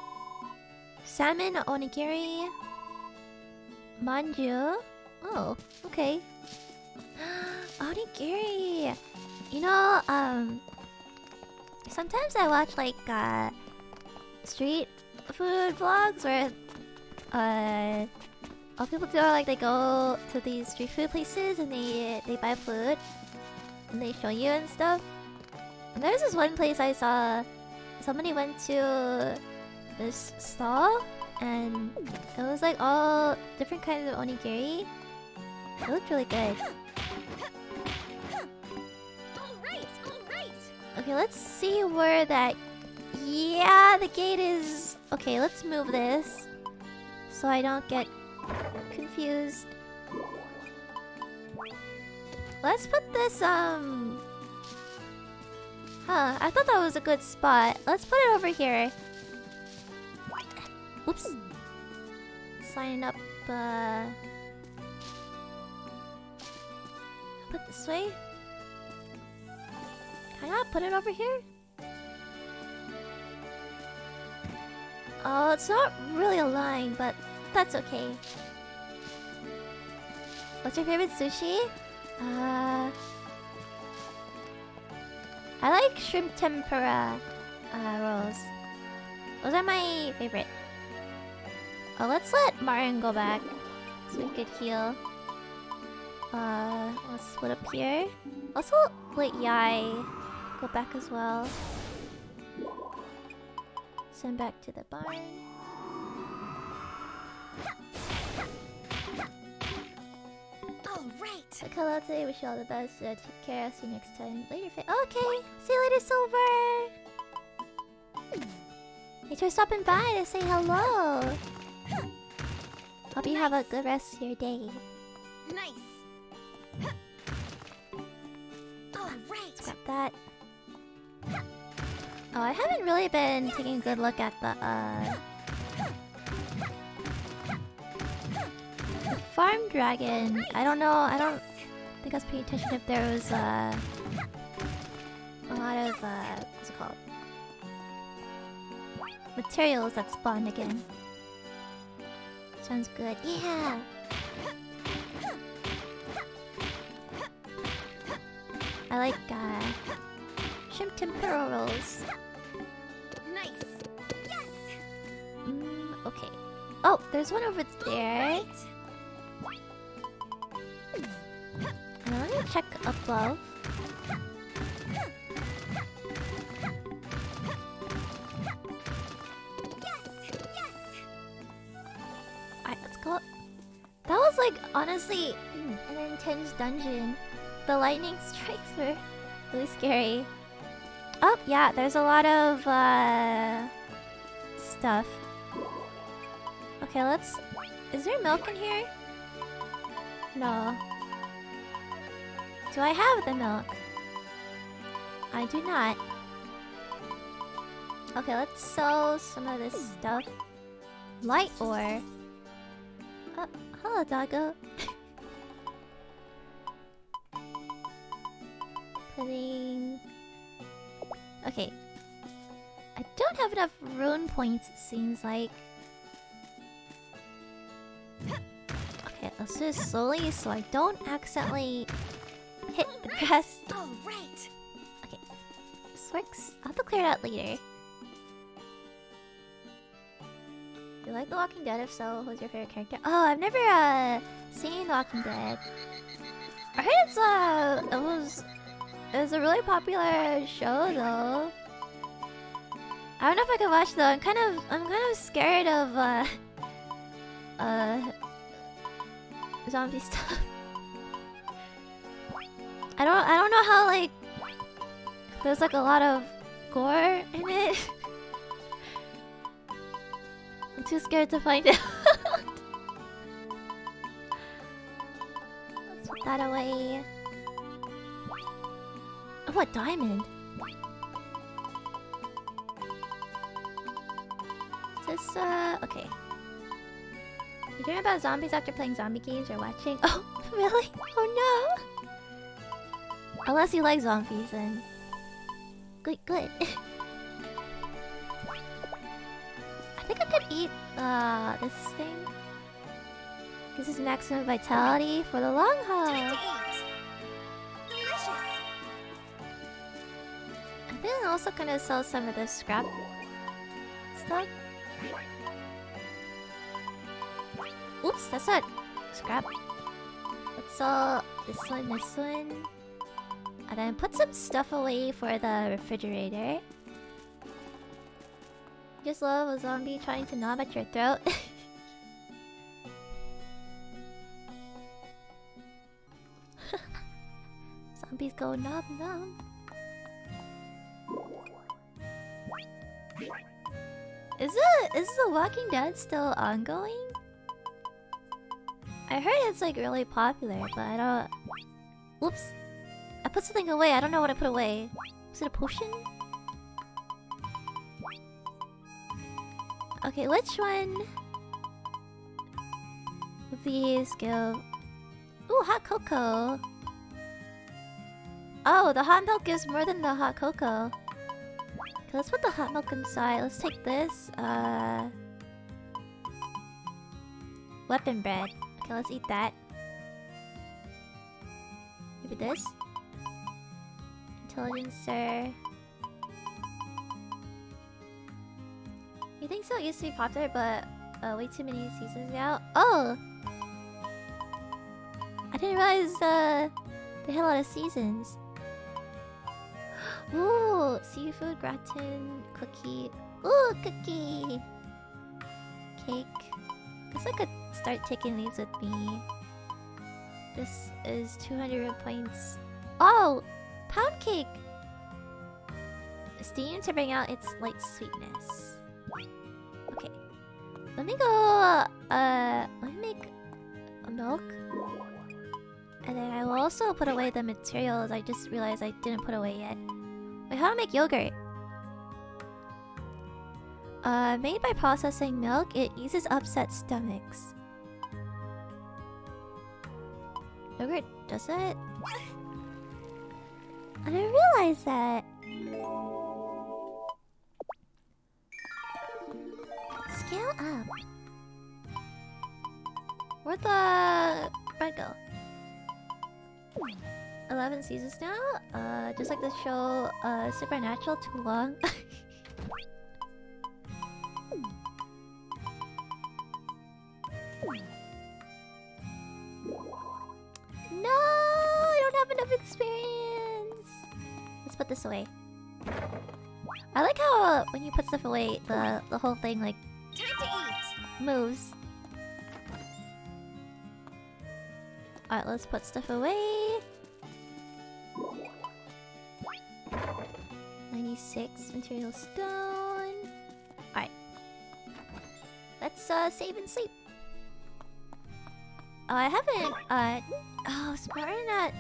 Salmon onigiri. Manju. Oh, okay. Onigiri. You know, sometimes I watch like street food vlogs where all people do are like they go to these street food places and they buy food and they show you and stuff. And there's this one place I saw somebody went to this stall and it was like all different kinds of onigiri. It looked really good. Okay, let's see where that... Yeah, the gate is... Okay, let's move this so I don't get confused. Let's put this, Huh, I thought that was a good spot. Let's put it over here. Oops. Sign up, Put this way. Can I not put it over here? Oh, it's not really aligned, but that's okay. What's your favorite sushi? I like shrimp tempura rolls. Those are my favorite. Oh, let's let Martin go back so we could heal. Let's split up here. Also, let Yai go back as well. Send back to the barn. Alright! Okay, hello today. Wish you all the best. Take care. I'll see you next time. Later, okay! See you later, Silver! Thanks for stopping by to say hello! Hope you have a good rest of your day. Nice! Alright! Grab that. Oh, I haven't really been taking a good look at the farm dragon. I don't know. I don't think I was paying attention if there was a lot of what's it called? Materials that spawned again. Sounds good. Yeah. I like shrimp tempura rolls. Nice. Yes. Okay. Oh, there's one over there. And let me check above. Alright, let's go up. That was like honestly an intense dungeon. The lightning strikes were really scary. Oh, yeah, there's a lot of stuff. Okay, let's... Is there milk in here? No. Do I have the milk? I do not. Okay, let's sell some of this stuff. Light ore. Oh, hello, doggo. Putting... Okay. I don't have enough rune points, it seems like. Okay, let's do this slowly so I don't accidentally hit the grass. Alright. Okay. This works. I'll have to clear it out later. Do you like The Walking Dead? If so, who's your favorite character? Oh, I've never seen The Walking Dead. I heard it was a really popular show though. I don't know if I can watch though. I'm kind of scared of zombie stuff. I don't know how like there's like a lot of gore in it. I'm too scared to find it. Let's put that away. Oh, what diamond? Is this okay. You dream about zombies after playing zombie games or watching? Oh, really? Oh no! Unless you like zombies, then good. I think I could eat this thing. This is maximum vitality for the long haul. Delicious. I think I also kind of sell some of the scrap stuff. Oops, that's not scrap. Let's sell this one. And then put some stuff away for the refrigerator. Just love a zombie trying to gnaw at your throat. Zombies go nom nom. Is The Walking Dead still ongoing? I heard it's like really popular, but I don't. Oops. I put something away. I don't know what I put away. Was it a potion? Okay, which one of these go? Ooh, hot cocoa. Oh, the hot milk gives more than the hot cocoa. Okay, let's put the hot milk inside. Let's take this. Weapon bread. Okay, let's eat that. Maybe this. Intelligencer. You think so? It used to be popular, but way too many seasons now. Oh! I didn't realize they had a lot of seasons. Ooh, seafood gratin, cookie. Ooh, cookie! Cake. Guess I could start taking these with me. This is 200 points. Oh! Pound cake! Steam to bring out its light sweetness. Okay. Let me go, let me make a milk. And then I will also put away the materials I just realized I didn't put away yet. Wait, how to make yogurt? Made by processing milk, it eases upset stomachs. Yogurt does it? I didn't realize that. Scale up. Where'd the bread go? 11 seasons now? Just like the show, Supernatural, too long. No, I don't have enough experience. Let's put this away. I like how when you put stuff away, the whole thing like Time to eat. moves. Alright, let's put stuff away. 96 material stone. Alright. Let's save and sleep. Oh, I haven't oh, is Martin at...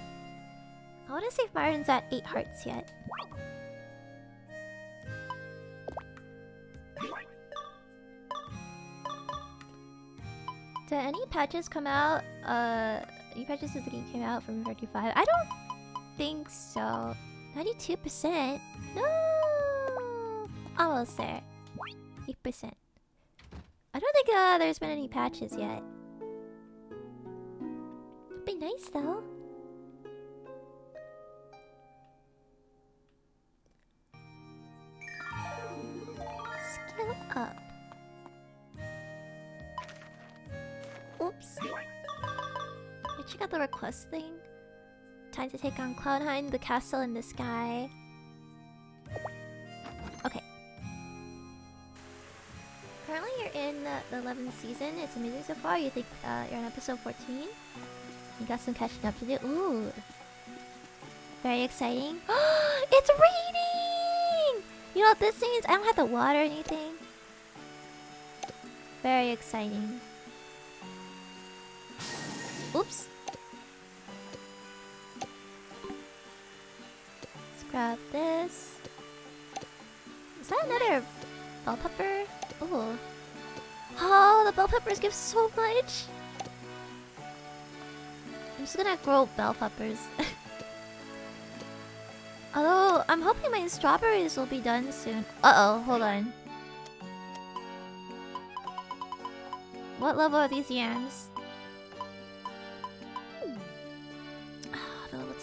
I wanna see if Martin's at 8 hearts yet. Did any patches come out? Any patches since the game came out from 35? I don't think so. 92%? No! Almost there. 8%. I don't think there's been any patches yet. It'd be nice though. Scale up. Oops. I check out the request thing. Time to take on Cloudhine, the castle in the sky. Okay. Currently you're in the 11th season. It's amazing so far. You think you're on episode 14. You got some catching up to do. Ooh. Very exciting. It's raining! You know what this means? I don't have to water anything. very exciting. Oops. Let's grab this. Is that another bell pepper? Ooh. Oh, the bell peppers give so much. I'm just gonna grow bell peppers. Although, I'm hoping my strawberries will be done soon. Uh-oh, hold on. What level are these yams? Ah, the level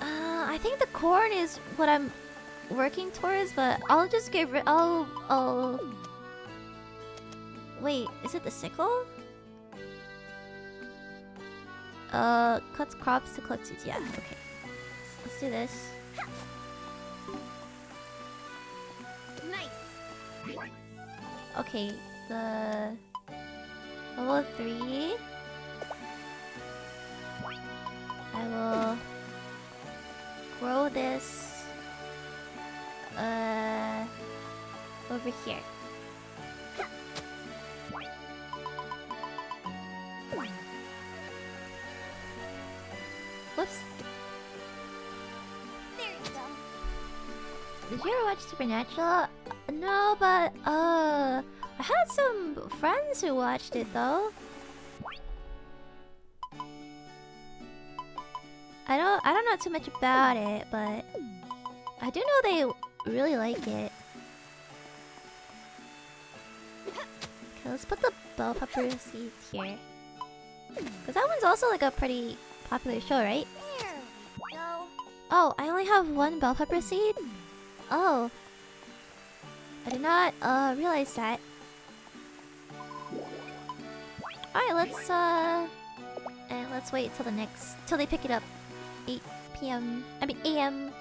2. I think the corn is what I'm working towards, but I'll just get rid. I'll. Wait, is it the sickle? Cuts crops to collect seeds. Yeah, okay. Let's do this. Nice. Okay, the level 3. I will grow this over here. Whoops. There you go. Did you ever watch Supernatural? No, but I had some friends who watched it though. I don't know too much about it, but I do know they really like it. Okay, let's put the bell pepper seeds here. Cause that one's also like a pretty popular show, right? There we go. Oh, I only have one bell pepper seed? Oh. I did not realize that. Alright, let's wait till they pick it up. 8 p.m. I mean AM.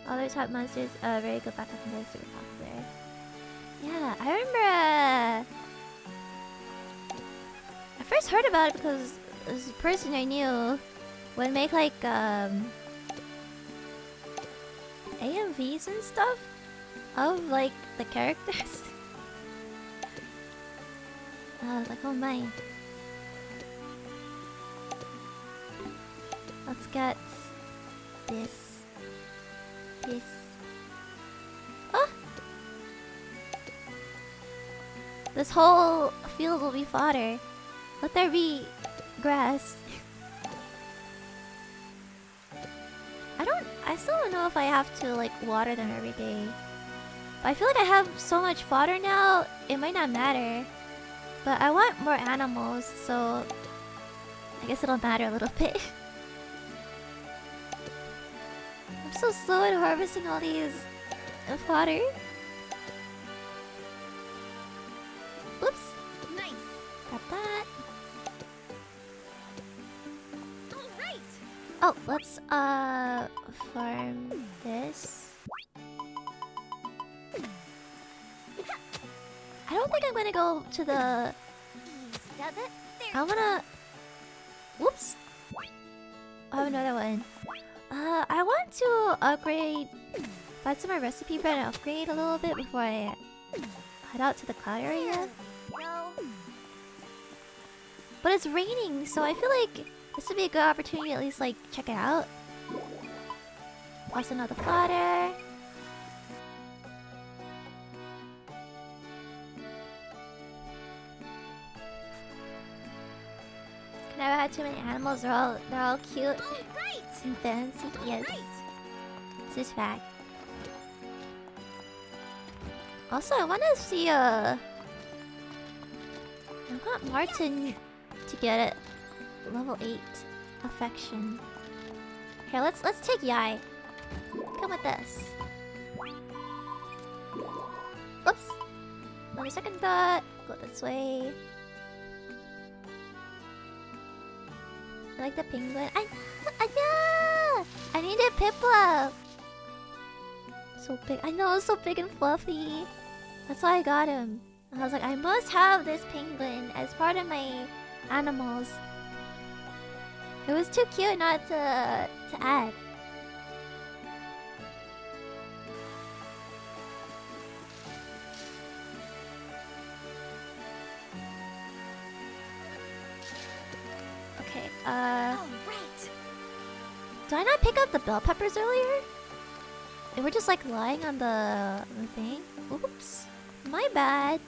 Other type monsters, very good back up in the super popular. Yeah, I remember I first heard about it because this person I knew would make like AMVs and stuff of like the characters. I was like, oh my. Let's get this. Oh! This whole field will be fodder. Let there be grass. I still don't know if I have to like water them every day. But I feel like I have so much fodder now, it might not matter. But I want more animals, so I guess it'll matter a little bit. I'm so slow at harvesting all these fodder. Oops. Nice. Grab that. All right. Oh, let's farm this. I don't think I'm gonna go to the. Easy does it. There I wanna. Whoops. I have another one. I want to upgrade. Find some more recipe bread and upgrade a little bit before I head out to the cloud area. go. But it's raining, so I feel like this would be a good opportunity to at least like check it out. Plus another fodder. Never had too many animals. They're all cute All right. and fancy. Yes, Right. this is fact. Also, I want to see I want Martin to get it level 8 affection. Here, let's take Yai. Come with us. Oops. On a second thought, go this way. I like the penguin. Yeah! I need a Piplup. So big. I know, so big and fluffy. That's why I got him. I was like, I must have this penguin as part of my animals. It was too cute not to add. Alright. Did I not pick up the bell peppers earlier? They were just like lying on the thing. Oops. My bad.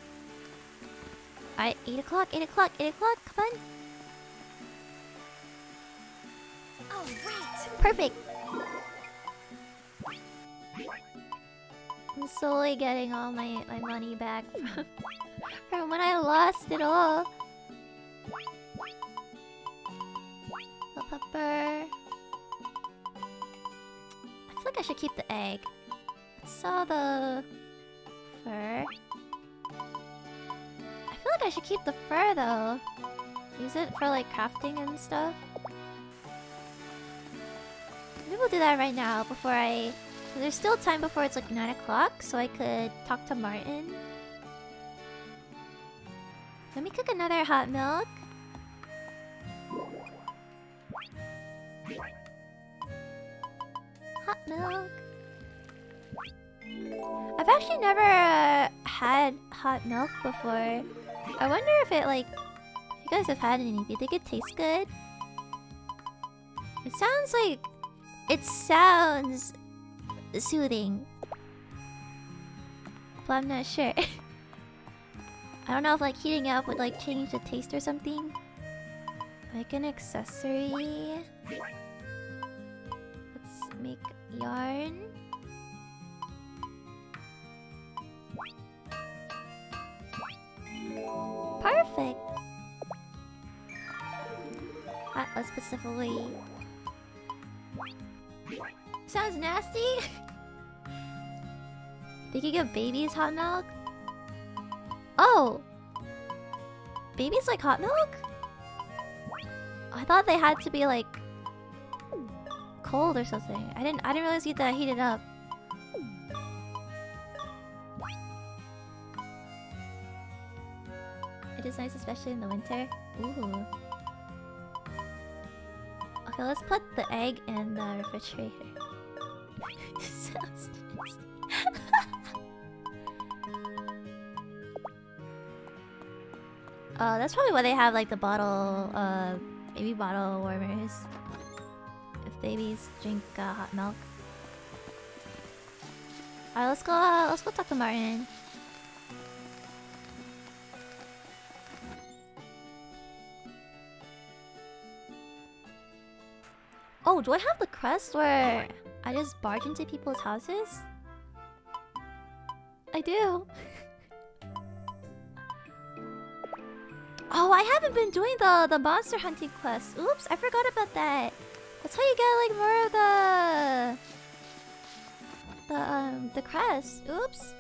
Alright, 8 o'clock, 8 o'clock, 8 o'clock. Come on. Alright. Perfect. I'm slowly getting all my money back from when I lost it all. Bell pepper. I feel like I should keep the egg. I saw the fur. I feel like I should keep the fur though. Use it for like crafting and stuff. Maybe we'll do that right now before I... There's still time before it's like 9 o'clock, so I could talk to Martin. Let me cook another hot milk. Hot milk. I've actually never had hot milk before. I wonder if it like... If you guys have had any, do you think it tastes good? It sounds like... It sounds... soothing. But I'm not sure. I don't know if like heating up would like change the taste or something. Like an accessory. Let's make yarn. Perfect. Let's specifically. Sounds nasty. They could give babies hot milk. Oh, babies like hot milk? I thought they had to be like cold or something. I didn't realize you had to heat it up. It is nice, especially in the winter. Ooh. Okay, let's put the egg in the refrigerator. Sounds nasty. That's probably why they have like the bottle, baby bottle warmers. If babies drink hot milk. Alright, let's go talk to Martin. Oh, do I have the quest where I just barge into people's houses? I do. Oh, I haven't been doing the monster hunting quest. Oops, I forgot about that. That's how you get like more of the crest. Oops.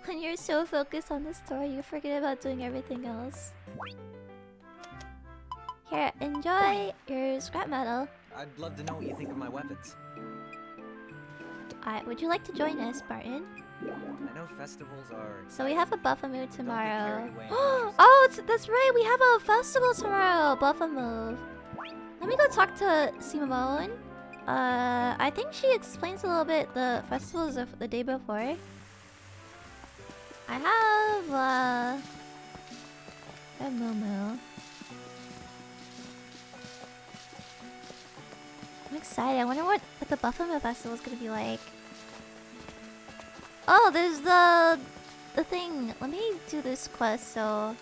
When you're so focused on the story, you forget about doing everything else. Here, enjoy your scrap metal. I'd love to know what you think of my weapons. Would you like to join us, Barton? I know festivals are... So we have a Buffamoo tomorrow. Away. Oh, that's right. We have a festival tomorrow. Buffamoo. Let me go talk to Simone. I think she explains a little bit the festivals of the day before. I have a Momo. I'm excited. I wonder what the Buffamoo festival is gonna be like. Oh, there's the thing. Let me do this quest so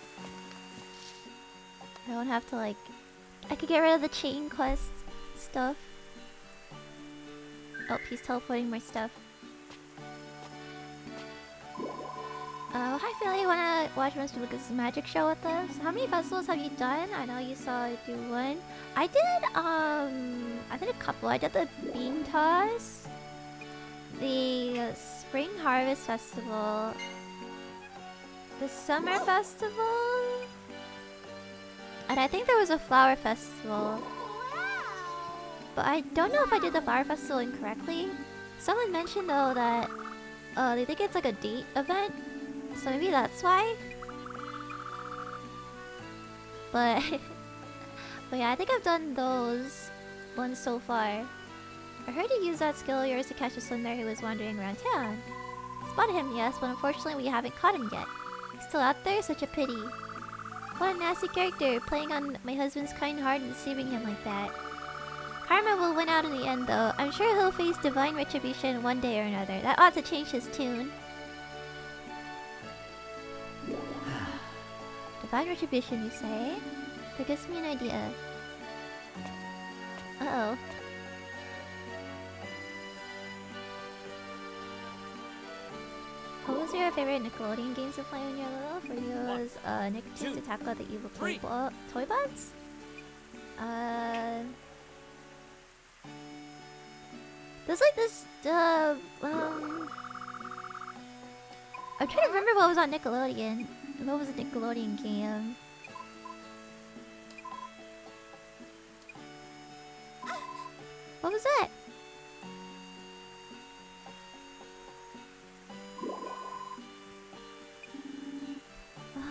I don't have to like. I could get rid of the chain quest stuff. Oh, he's teleporting my stuff. Hi Faellie, wanna watch Lucas' magic show with us? How many festivals have you done? I know you saw I do one. I did a couple. I did the bean toss, the spring harvest festival, the summer festival, and I think there was a flower festival. But I don't know if I did the flower festival incorrectly. Someone mentioned though that they think it's like a date event. So maybe that's why. But yeah, I think I've done those ones so far. I heard you use that skill of yours to catch a slender who was wandering around town. Spotted him, yes, but unfortunately we haven't caught him yet. He's still out there, such a pity. What a nasty character, playing on my husband's kind heart and deceiving him like that. Karma will win out in the end though. I'm sure he'll face divine retribution one day or another. That ought to change his tune. Divine retribution, you say? That gives me an idea. Uh-oh. What was your favorite Nickelodeon games to play when you were little? For you, it was Nicktoons to tackle the evil toy bots? There's like this, I'm trying to remember what was on Nickelodeon. What was a Nickelodeon game? What was that?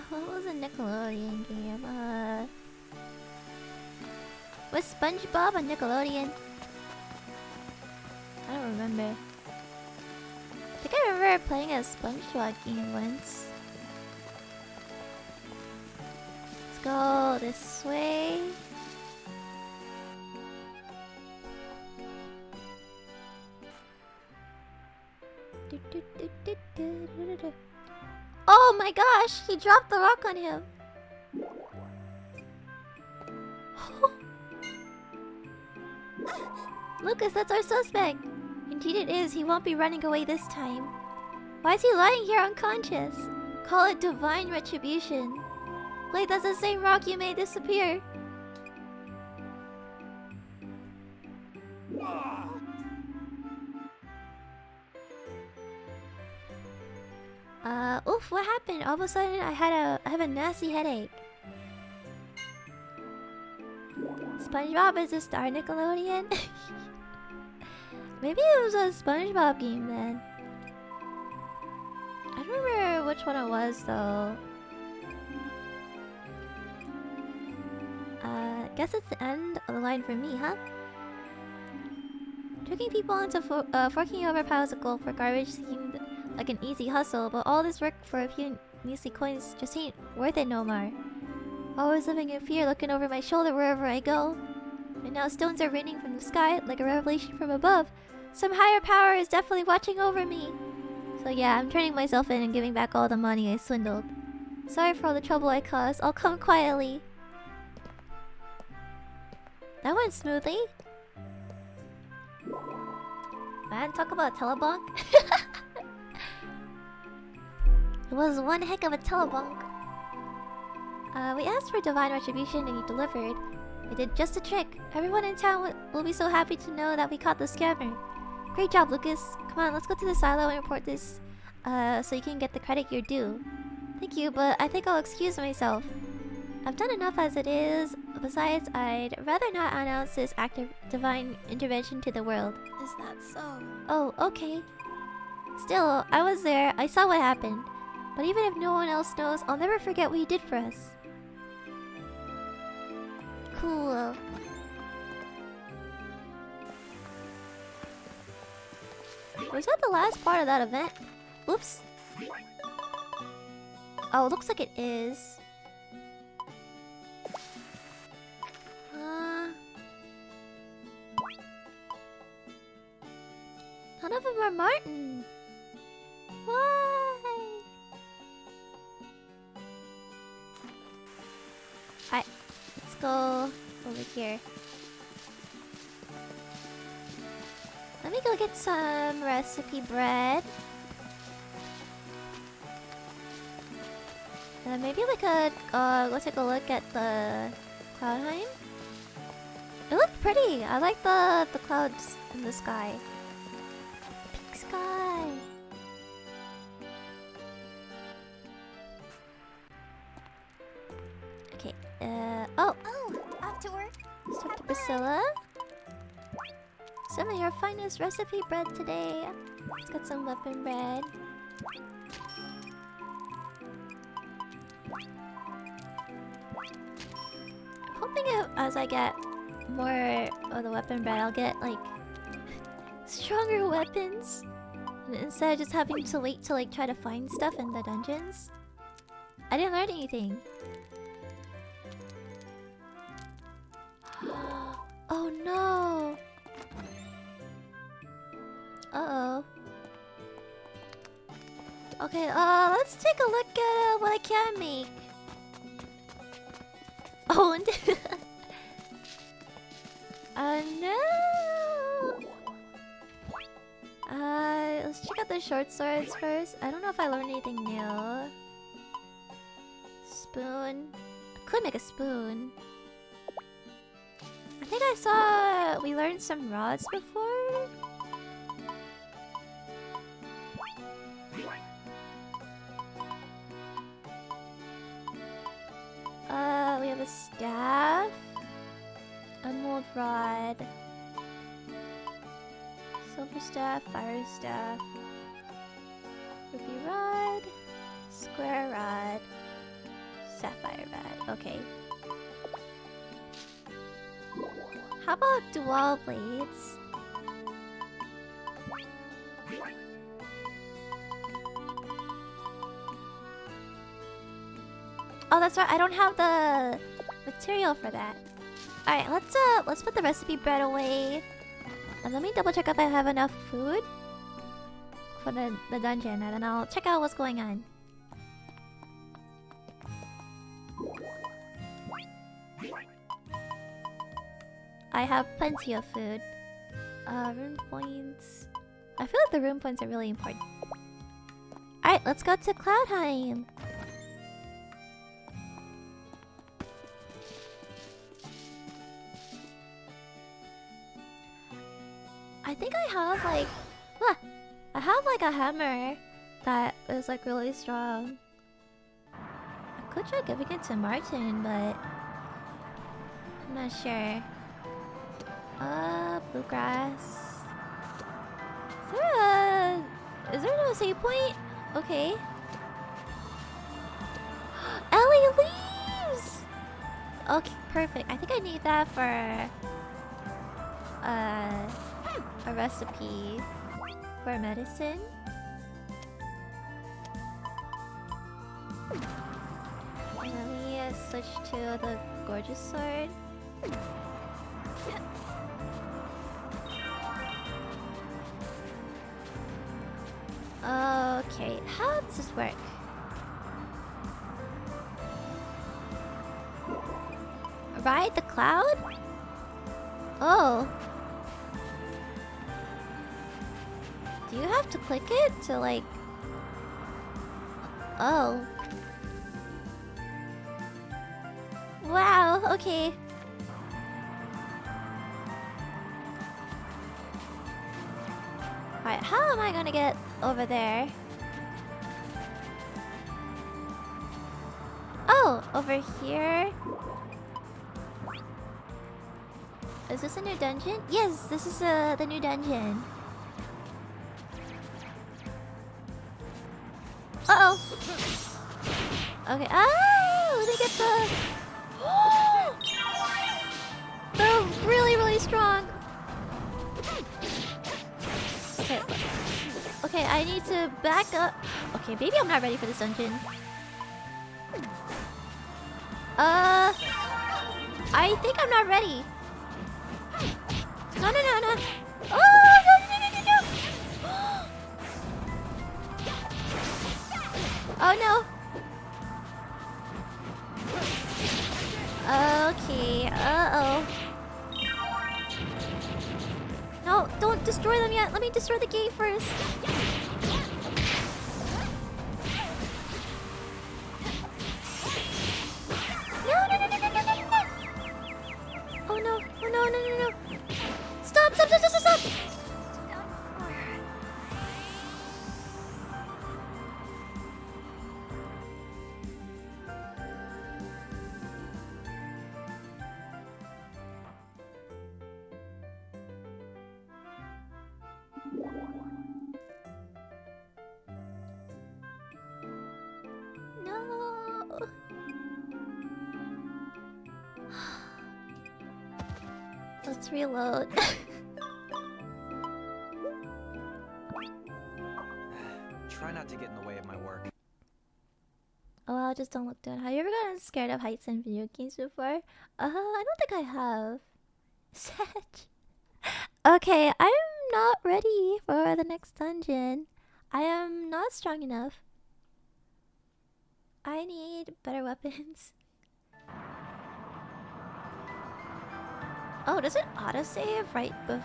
What was a Nickelodeon game? Was SpongeBob on Nickelodeon? I don't remember. I think I remember playing a SpongeBob game once. Let's go this way. Oh my gosh, he dropped the rock on him. Lucas, that's our suspect. Indeed it is, he won't be running away this time. Why is he lying here unconscious? Call it divine retribution. Wait, that's the same rock you made disappear. Oof, what happened? All of a sudden I have a nasty headache. SpongeBob is a star Nickelodeon? Maybe it was a SpongeBob game then. I don't remember which one it was though. Guess it's the end of the line for me, huh? Tricking people into forking over piles of gold for garbage seemed like an easy hustle, but all this work for a few measly coins just ain't worth it no more. Always living in fear, looking over my shoulder wherever I go. And now stones are raining from the sky like a revelation from above. Some higher power is definitely watching over me. So yeah, I'm turning myself in and giving back all the money I swindled. Sorry for all the trouble I caused. I'll come quietly. That went smoothly. Man, talk about a telebonk. It was one heck of a telebonk. We asked for divine retribution and you delivered. We did just a trick. Everyone in town will be so happy to know that we caught the scammer. Great job, Lucas. Come on, let's go to the silo and report this so you can get the credit you're due. Thank you, but I think I'll excuse myself. I've done enough as it is. Besides, I'd rather not announce this act of divine intervention to the world. Is that so? Oh, okay. Still, I was there. I saw what happened. But even if no one else knows, I'll never forget what you did for us. Cool. Was that the last part of that event? Oops. Oh, it looks like it is. None of them are Martin. Why? Alright, let's go over here. Let me go get some recipe bread. Maybe we could go take a look at the Cloudheim. It looked pretty. I like the clouds in the sky. Pink sky. Okay. Oh, off to work. let's talk to Priscilla. Some of your finest recipe bread today. Let's get some weapon bread. I'm hoping as I get more of the weapon bread, I'll get like stronger weapons instead of just having to wait to like try to find stuff in the dungeons. I didn't learn anything. Oh no. Uh-oh. Okay, let's take a look at what I can make. Oh, no. Let's check out the short swords first. I don't know if I learned anything new. Spoon. I could make a spoon. I think I saw we learned some rods before. We have a staff, emerald rod, silver staff, fire staff, ruby rod, square rod, sapphire rod. Okay. How about dual blades? Oh, that's right. I don't have the material for that. All right, let's put the recipe bread away, and let me double check if I have enough food for the dungeon, and then I'll check out what's going on. I have plenty of food. Rune points. I feel like the rune points are really important. All right, let's go to Cloudheim. I think I have like, I have like a hammer that is like really strong. I could try giving it to Martin, but I'm not sure. Bluegrass. Is there no save point? Okay. Ellie leaves! Okay, perfect. I think I need that for a recipe for medicine. And let me switch to the gorgeous sword. Okay, how does this work? Ride the cloud? Oh. Do you have to click it to like... Oh. Wow, okay. Alright, how am I gonna get over there? Oh, over here? Is this a new dungeon? Yes, this is the new dungeon. Uh-oh. Okay, let me get the... They're really, really strong. Okay. Okay, I need to back up. Okay, maybe I'm not ready for this dungeon. I think I'm not ready. No. Oh, no. Oh, no. Okay, uh-oh. No, don't destroy them yet. Let me destroy the gate first. No. Oh, no. Stop. No. Let's reload. Try not to get in the way of my work. Oh, I just don't look down. Have you ever gotten scared of heights in video games before? I don't think I have. Setch. Okay, I'm not ready for the next dungeon. I am not strong enough. I need better weapons. Oh, does it autosave right before?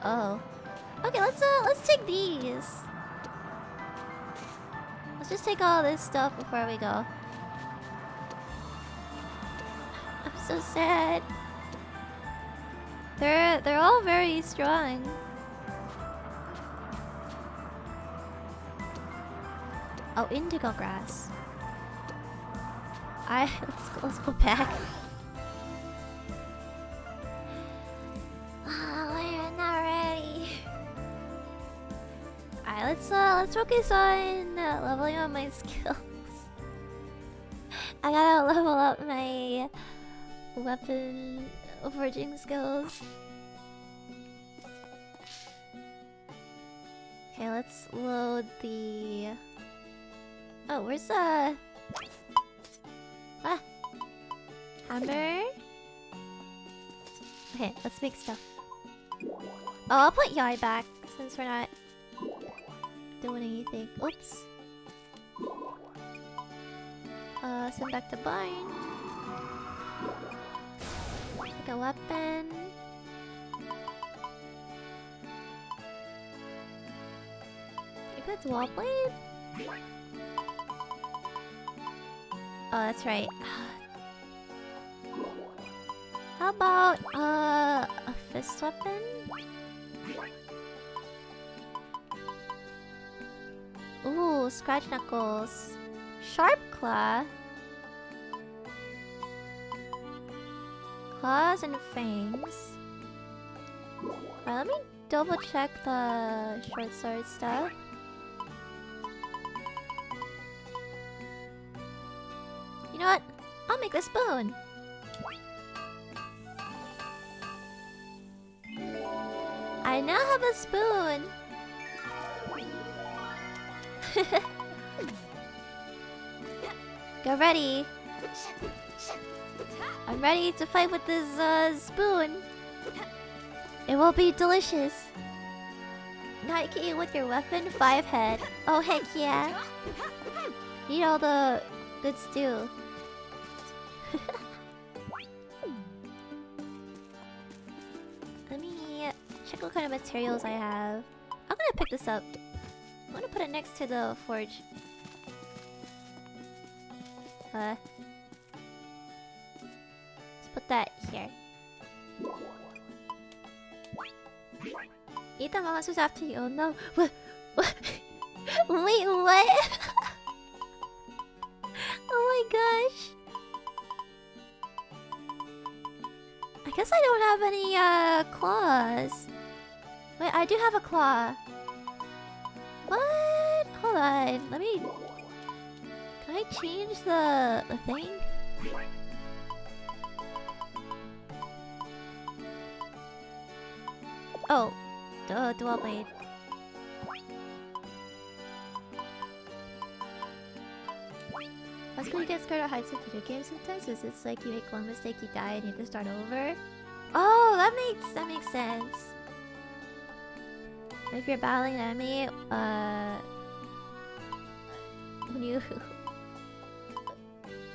Oh. Okay, let's take these. Let's just take all this stuff before we go. I'm so sad. They're all very strong. Oh, indigo grass. Let's go back. We're not ready. Alright, let's focus on leveling up my skills. I gotta level up my weapon forging skills. Okay, let's load the... Oh, where's the... Hammer? Okay, let's make stuff. Oh, I'll put Yai back since we're not doing anything. Oops. Send back to barn. Take a weapon. If it's wall blade? Oh, that's right. How about a fist weapon? Ooh, scratch knuckles. Sharp claw. Claws and fangs. Alright, let me double check the short sword stuff. You know what? I'll make a spoon. I now have a spoon. Get ready. I'm ready to fight with this spoon. It will be delicious. Now you can eat with your weapon, 5 head. Oh heck yeah. Eat all the good stew. Let me check what kind of materials I have. I'm gonna pick this up. I'm gonna put it next to the forge. Let's put that here. Eat the monsters after you. Oh no. What? What? Wait, what? Oh my gosh. I guess I don't have any claws. Wait, I do have a claw. What? Hold on. Let me... Can I change the thing? Oh. Duh, dual blade. That's when you get scared of heights in video games sometimes, because it's like you make one mistake, you die, and you have to start over. Oh, that makes sense. If you're battling an enemy, when you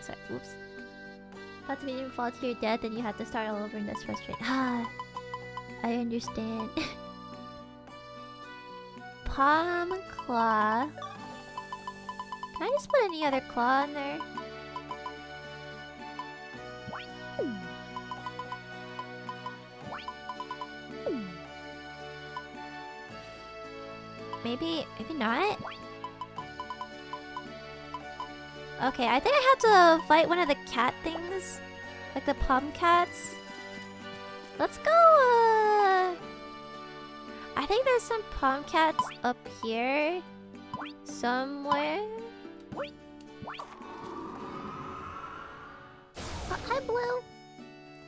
sorry, oops. About to make him fall to your death, and you have to start all over, and that's frustrating. Ah, I understand. Palm claw. Can I just put any other claw in there? Maybe not? Okay, I think I have to fight one of the cat things. Like the palm cats. Let's go, I think there's some palm cats up here. Somewhere. Oh, hi, Blue.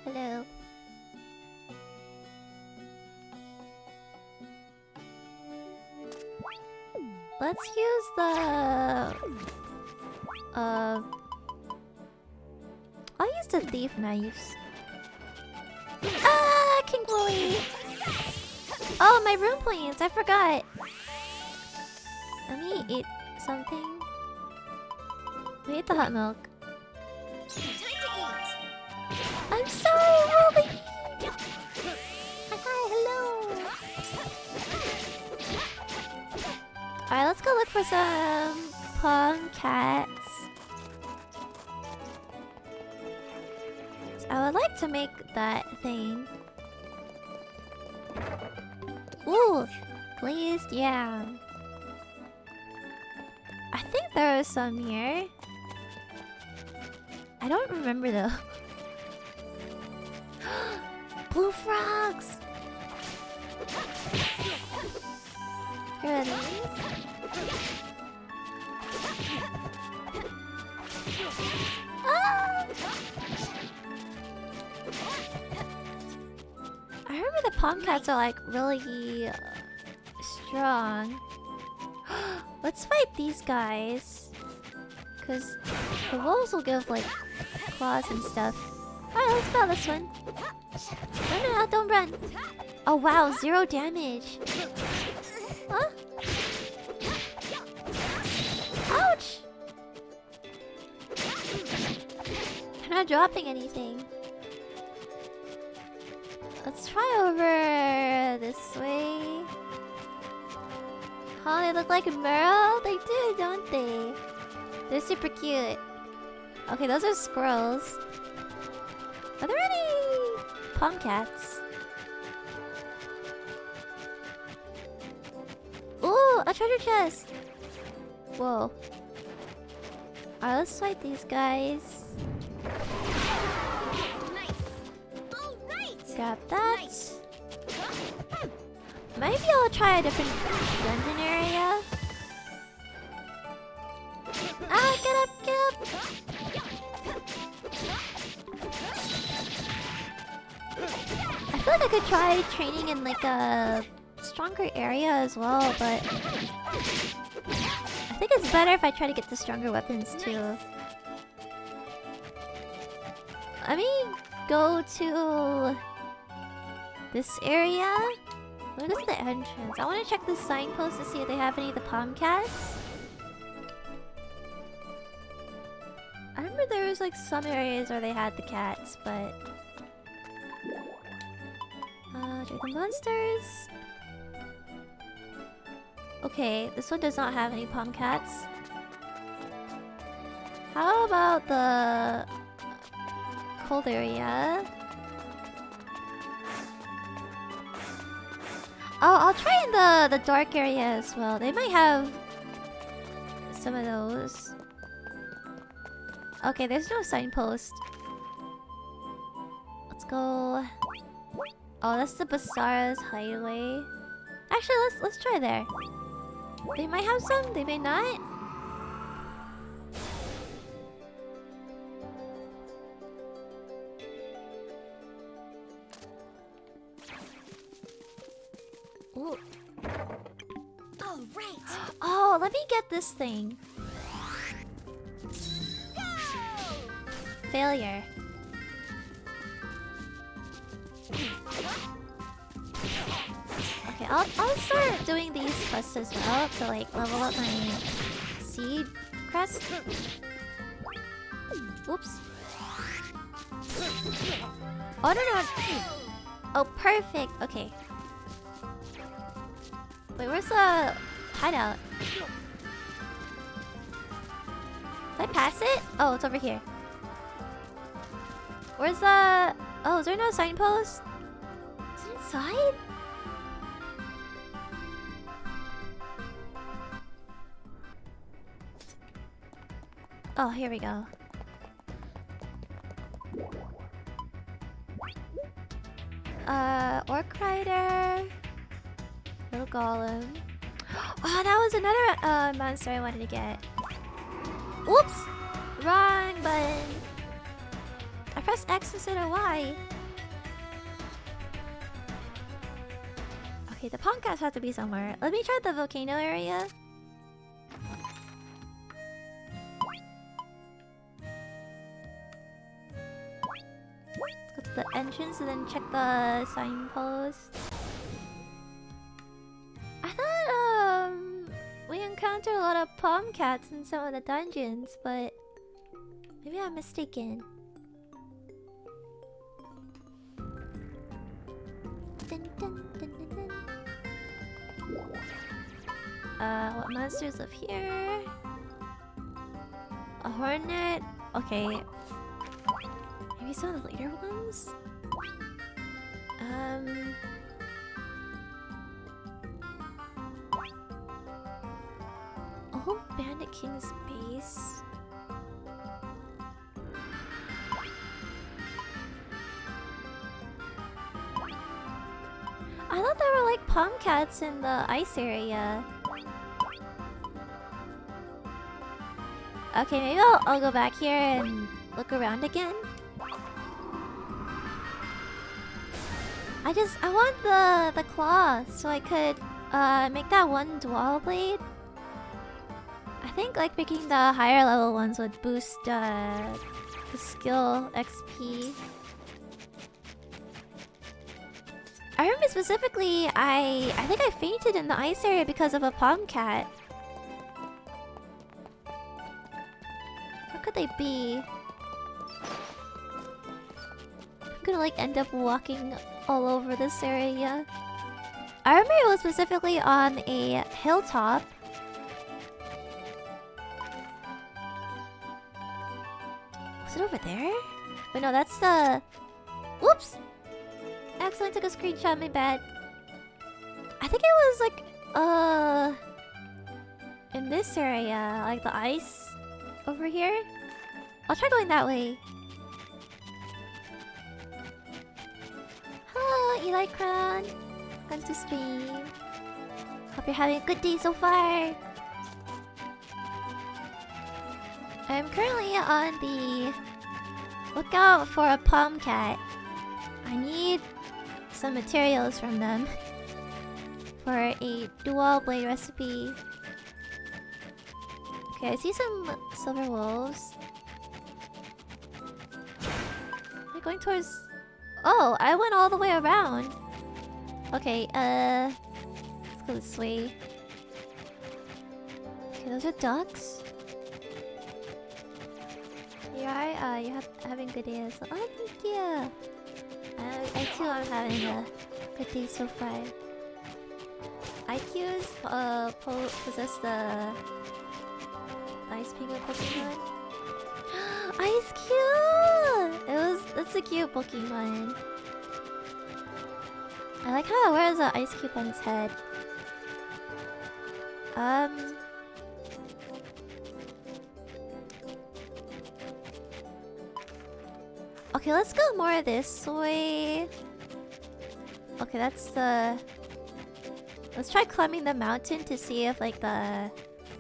Hello. Let's use the... I'll use the thief knives. Ah! King Bully! Oh, my room points! I forgot! Let me eat something. We ate the hot milk. I'm sorry, Wooly! Hi, hello! Alright, let's go look for some pom cats. I would like to make that thing. Ooh! Glazed yam. I think there is some here. I don't remember though. Blue frogs! Here are these. Ah! I remember the pom cats are like really strong. Let's fight these guys. Cause the wolves will give like claws and stuff. Alright, let's go this one. No, don't run. Oh wow, 0 damage. Huh? Ouch! I'm not dropping anything. Let's try over this way. Oh, they look like Merle? They do, don't they? They're super cute. Okay, those are squirrels. Are there any pom cats? Ooh, a treasure chest! Whoa. Alright, let's fight these guys. Grab that. Nice. Maybe I'll try a different dungeon area. Ah, get up, get up! I feel like I could try training in like a stronger area as well, but I think it's better if I try to get the stronger weapons too. Let me go to this area. Let me go to the entrance. I want to check the signpost to see if they have any of the pom cats. I remember there was like some areas where they had the cats, but check the monsters. Okay, this one does not have any pom cats. How about the cold area? Oh, I'll try in the dark area as well. They might have some of those. Okay, there's no signpost. Let's go. Oh, that's the Basara's hideaway. Actually, let's try there. They might have some, they may not. Ooh. Oh, right. Oh, let me get this thing. Go! Failure. Okay, I'll start doing these quests as well to like level up my seed crest. Oops. Oh no. Oh, perfect. Okay. Wait, where's the hideout? Did I pass it? Oh, it's over here. Where's the... Oh, is there no signpost? Is it inside? Oh, here we go. Orc Rider. Little Golem. Oh, that was another monster I wanted to get. Oops! Wrong button. I pressed X instead of Y. Okay, the pom cats have to be somewhere. Let me try the volcano area. Let's go to the entrance and then check the signpost. I thought we encountered a lot of palm cats in some of the dungeons, but maybe I'm mistaken. Dun, dun, dun, dun, dun. What monsters live here? A hornet. Okay. Maybe some of the later ones? Old Bandit King's base. I thought there were like palm cats in the ice area. Okay, maybe I'll go back here and look around again. I want the claw so I could make that one dual blade. I think like picking the higher level ones would boost the skill XP. I remember specifically I think I fainted in the ice area because of a palm cat. Where could they be? I'm gonna like end up walking all over this area. I remember it was specifically on a hilltop. Was it over there? Wait, no, that's the... Whoops! I accidentally took a screenshot, my bad. I think it was like, in this area, like the ice over here. I'll try going that way. Hello, Eli Crown. Welcome to stream. Hope you're having a good day so far. I'm currently on the lookout for a palm cat. I need some materials from them for a dual blade recipe. Okay, I see some silver wolves. Am I going towards... Oh, I went all the way around. Okay, let's go this way. Okay, those are ducks. You are? You're having a good day as well. Oh, thank you! I too am having a good day so far. IQs possess the Ice Penguin Pokemon. Ice Cube! That's a cute Pokemon. I like how it wears an ice cube on its head. Okay, let's go more this way. Okay, that's the... Let's try climbing the mountain to see if like they're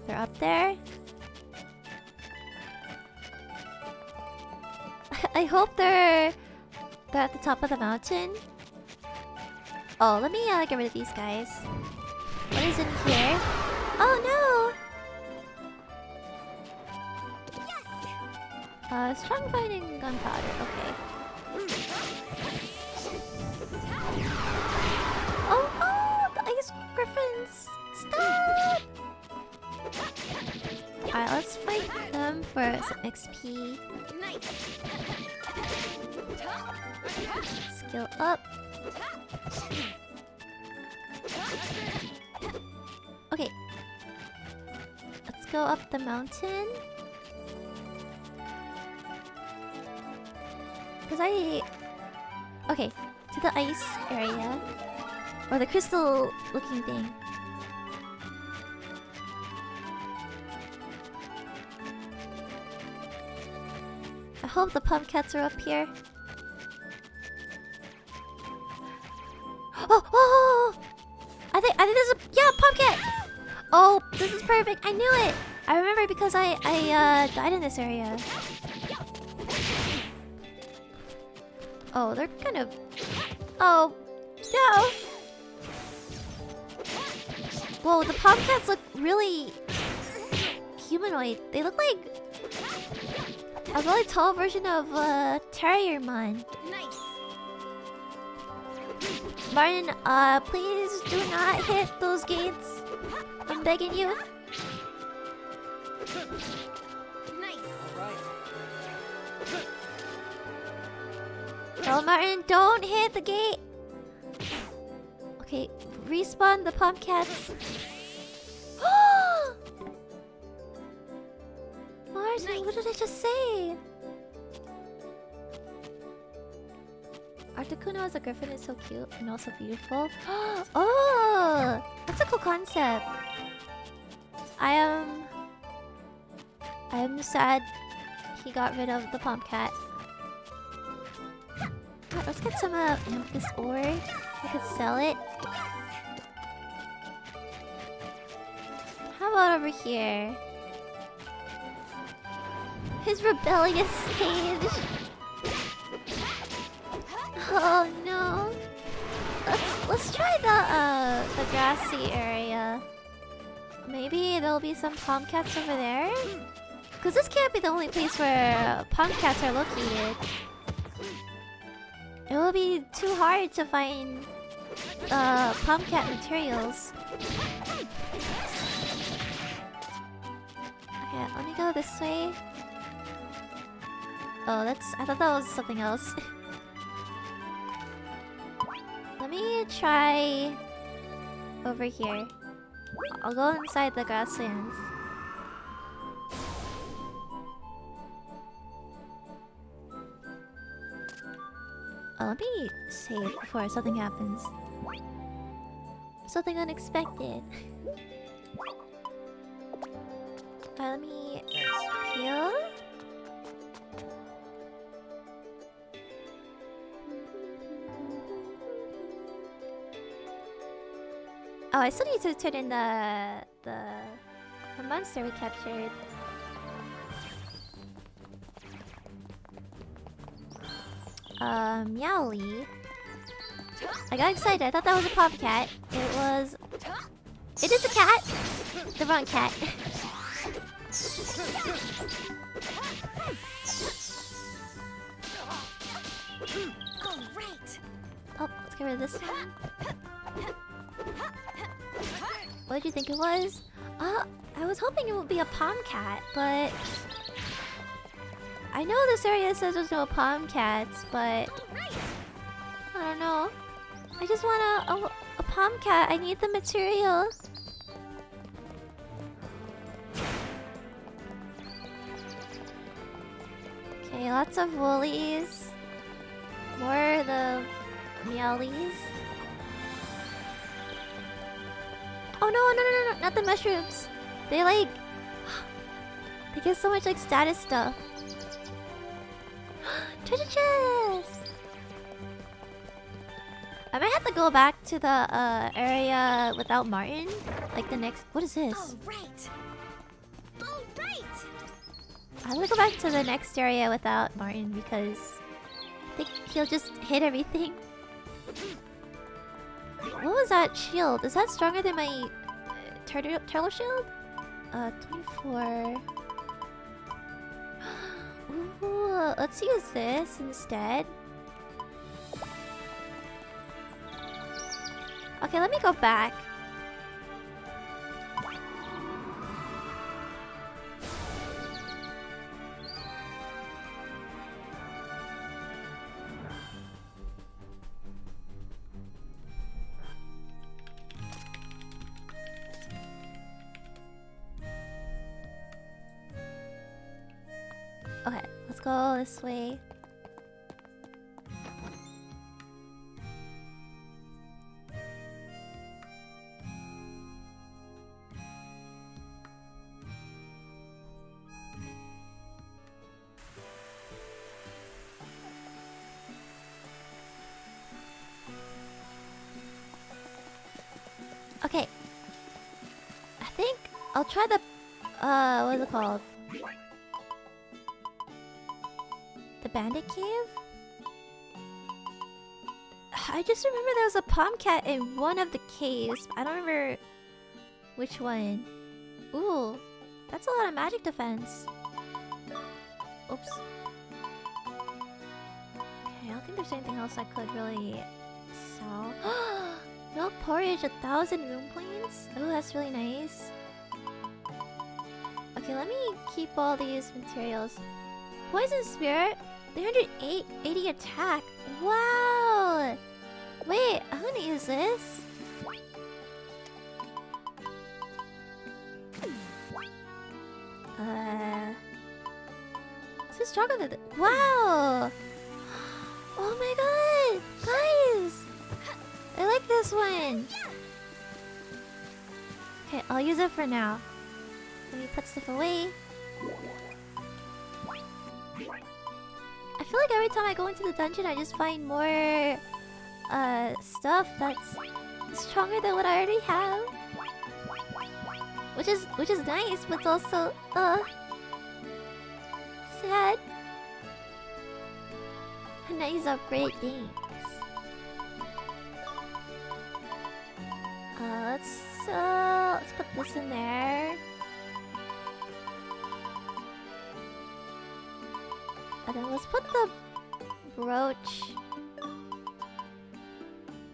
up there. I hope they're at the top of the mountain. Oh, let me get rid of these guys. What is in here? Oh no! Strong fighting gunpowder. Okay. Oh no! The ice griffins! Stop! Alright, let's fight them for some XP. Skill up. Okay. Let's go up the mountain. Okay, to the ice area. Or the crystal looking thing. I hope the pumpkins are up here. Oh! I think there's a... Yeah, pumpkin! Oh, this is perfect. I knew it! I remember because I died in this area. Oh, they're kind of... Oh, no! Whoa, the pumpkins look really... humanoid. They look like... a really tall version of Terriermon. Nice. Martin, please do not hit those gates. I'm begging you. Nice. Oh, Martin, don't hit the gate. Okay, respawn the pumpkins. Martin, Nice. what did I just say? Articuno as a griffin is so cute and also beautiful. Oh, that's a cool concept. I am sad he got rid of the pumpkin. Alright, let's get some amethyst ore. We could sell it. How about over here? His rebellious stage. Oh no. Let's try the grassy area. Maybe there'll be some tomcats over there? Cause this can't be the only place where tomcats are located. It will be too hard to find tomcat materials. Okay, let me go this way. Oh, I thought that was something else. Let me try over here. I'll go inside the grasslands. Oh, let me save before something happens. Something unexpected. Let me heal. Oh, I still need to turn in the monster we captured. Meowly. I got excited. I thought that was a popcat. It is a cat. The wrong cat. All right. Oh, let's get rid of this one. What did you think it was? I was hoping it would be a pomcat, but I know this area says there's no pomcats, but I don't know. I just want a pomcat. I need the material. Okay, lots of woolies. More of the meowlies. Oh no, not the mushrooms. They like... They get so much like status stuff. Treasure chest! I might have to go back to the area without Martin. Like the next... What is this? All right. All right. I'm gonna go back to the next area without Martin because I think he'll just hit everything. What was that shield? Is that stronger than my turtle shield? 24. Ooh, let's use this instead. Okay, let me go back. Okay, let's go this way. Okay. I think I'll try the what is it called? The bandit cave? I just remember there was a pomcat in one of the caves. I don't remember which one. Ooh, that's a lot of magic defense. Oops. Okay, I don't think there's anything else I could really now. Milk porridge, 1,000 Rune points. Oh, that's really nice. Okay, let me keep all these materials. Poison Spirit, 380 attack. Wow! Wait, I'm gonna use this. This is stronger than wow! Oh my god! Guys! I like this one! Okay, I'll use it for now. Let me put stuff away. I feel like every time I go into the dungeon, I just find more stuff that's stronger than what I already have. Which is nice, but it's also sad. A nice upgrade, thanks. Let's put this in there. And then let's put the brooch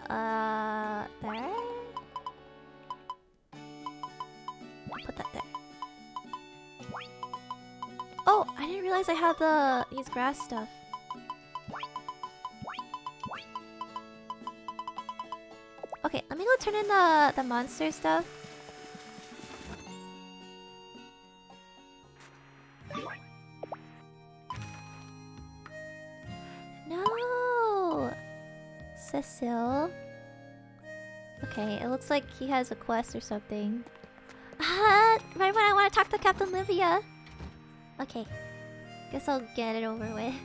there. Put that there. Oh, I didn't realize I had these grass stuff. Okay, let me go turn in the monster stuff. No, Cecil. Okay, it looks like he has a quest or something. Right when I want to talk to Captain Livia. Okay, guess I'll get it over with.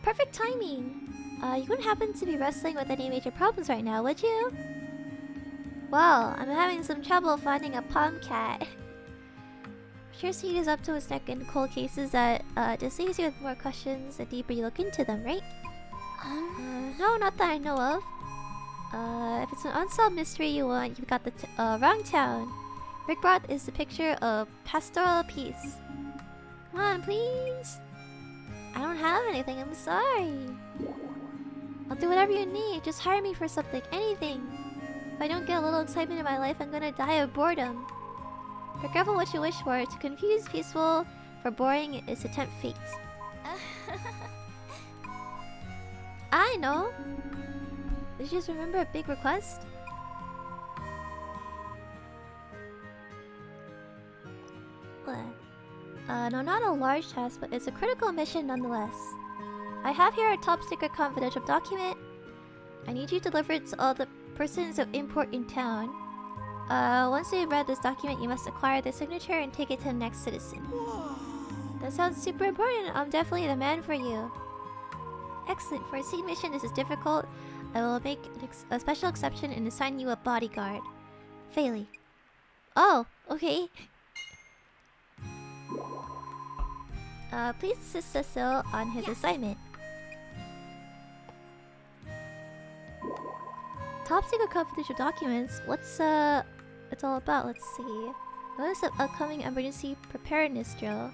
Perfect timing. You wouldn't happen to be wrestling with any major problems right now, would you? Well, I'm having some trouble finding a palm cat. Sure, Seed is up to his neck in cold cases that just leaves you with more questions the deeper you look into them, right? No, not that I know of. If it's an unsolved mystery you want, you've got the wrong town. Rickroth is the picture of pastoral peace. Come on, please. I don't have anything, I'm sorry. I'll do whatever you need, just hire me for something, anything. If I don't get a little excitement in my life, I'm gonna die of boredom. Be careful what you wish for. To confuse peaceful for boring is to tempt fate. I know! Did you just remember a big request? What? No, not a large task, but it's a critical mission nonetheless. I have here a top secret confidential document. I need you to deliver it to all the persons of import in town. Once you've read this document, you must acquire the signature and take it to the next citizen. That sounds super important. I'm definitely the man for you. Excellent. For a seed mission, this is difficult. I will make a special exception and assign you a bodyguard. Faellie. Oh, okay. Please assist Cecil on his assignment. Top secret confidential documents. What's it's all about? Let's see. Notice of upcoming emergency preparedness drill.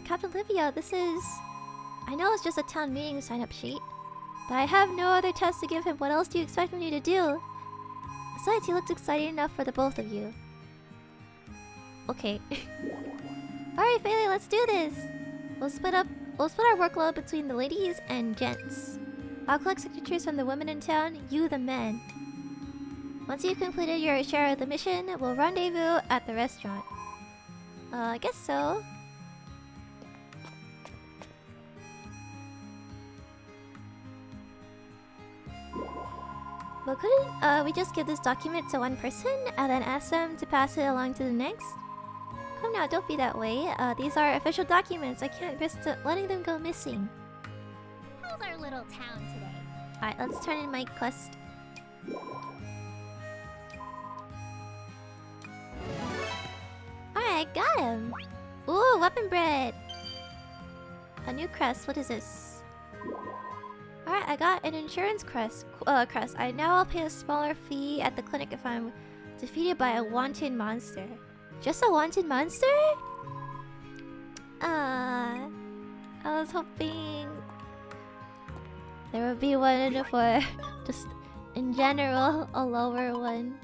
Captain Livia, this is... I know it's just a town meeting sign-up sheet, but I have no other tasks to give him. What else do you expect me to do? Besides, he looked excited enough for the both of you. Okay. Alright, Faellie, let's do this! We'll split our workload between the ladies and gents. I'll collect signatures from the women in town, you the men. Once you've completed your share of the mission, we'll rendezvous at the restaurant. I guess so. But couldn't we just give this document to one person and then ask them to pass it along to the next? Come now, don't be that way. These are official documents. I can't risk letting them go missing. How's our little town today? Alright, let's turn in my quest. Alright, got him! Ooh, weapon bread! A new crest, what is this? Alright, I got an insurance crest. I now I'll pay a smaller fee at the clinic if I'm Defeated by a wanted monster. Just a wanted monster? I was hoping there would be one for just in general a lower one.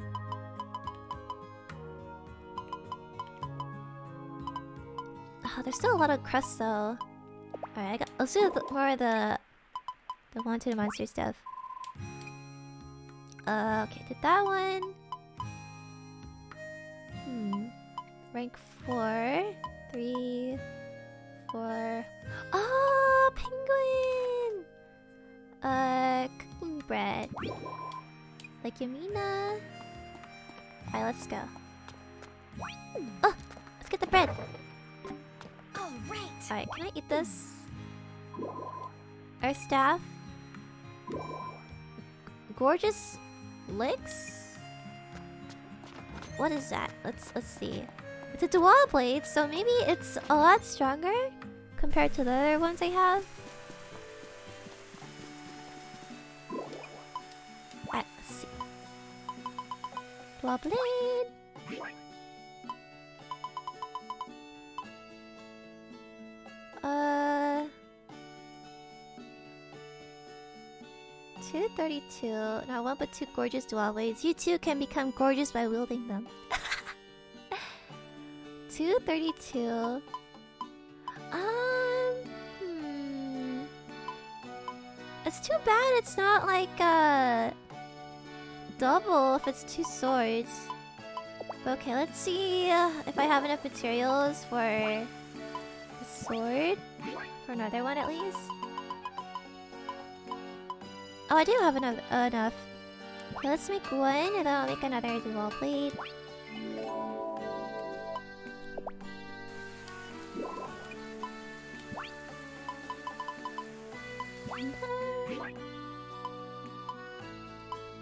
Oh, there's still a lot of crust though. Alright, let's do more of the wanted monster stuff. Okay, did that one. Rank 4. 3, 4. Oh, penguin! Cooking bread. Like Yamina. Alright, let's go. Oh! Let's get the bread! Alright, can I eat this? Our staff. Gorgeous licks? What is that? Let's see. It's a dual blade, so maybe it's a lot stronger compared to the other ones I have. Alright, let's see. Dual blade. 232. Now one but 2 gorgeous dual blades. You too can become gorgeous by wielding them. 232. It's too bad it's not like double if it's 2 swords. But okay, let's see if I have enough materials for a sword. For another one at least. Oh, I do have enough. Okay, let's make one and then I'll make another dual blade.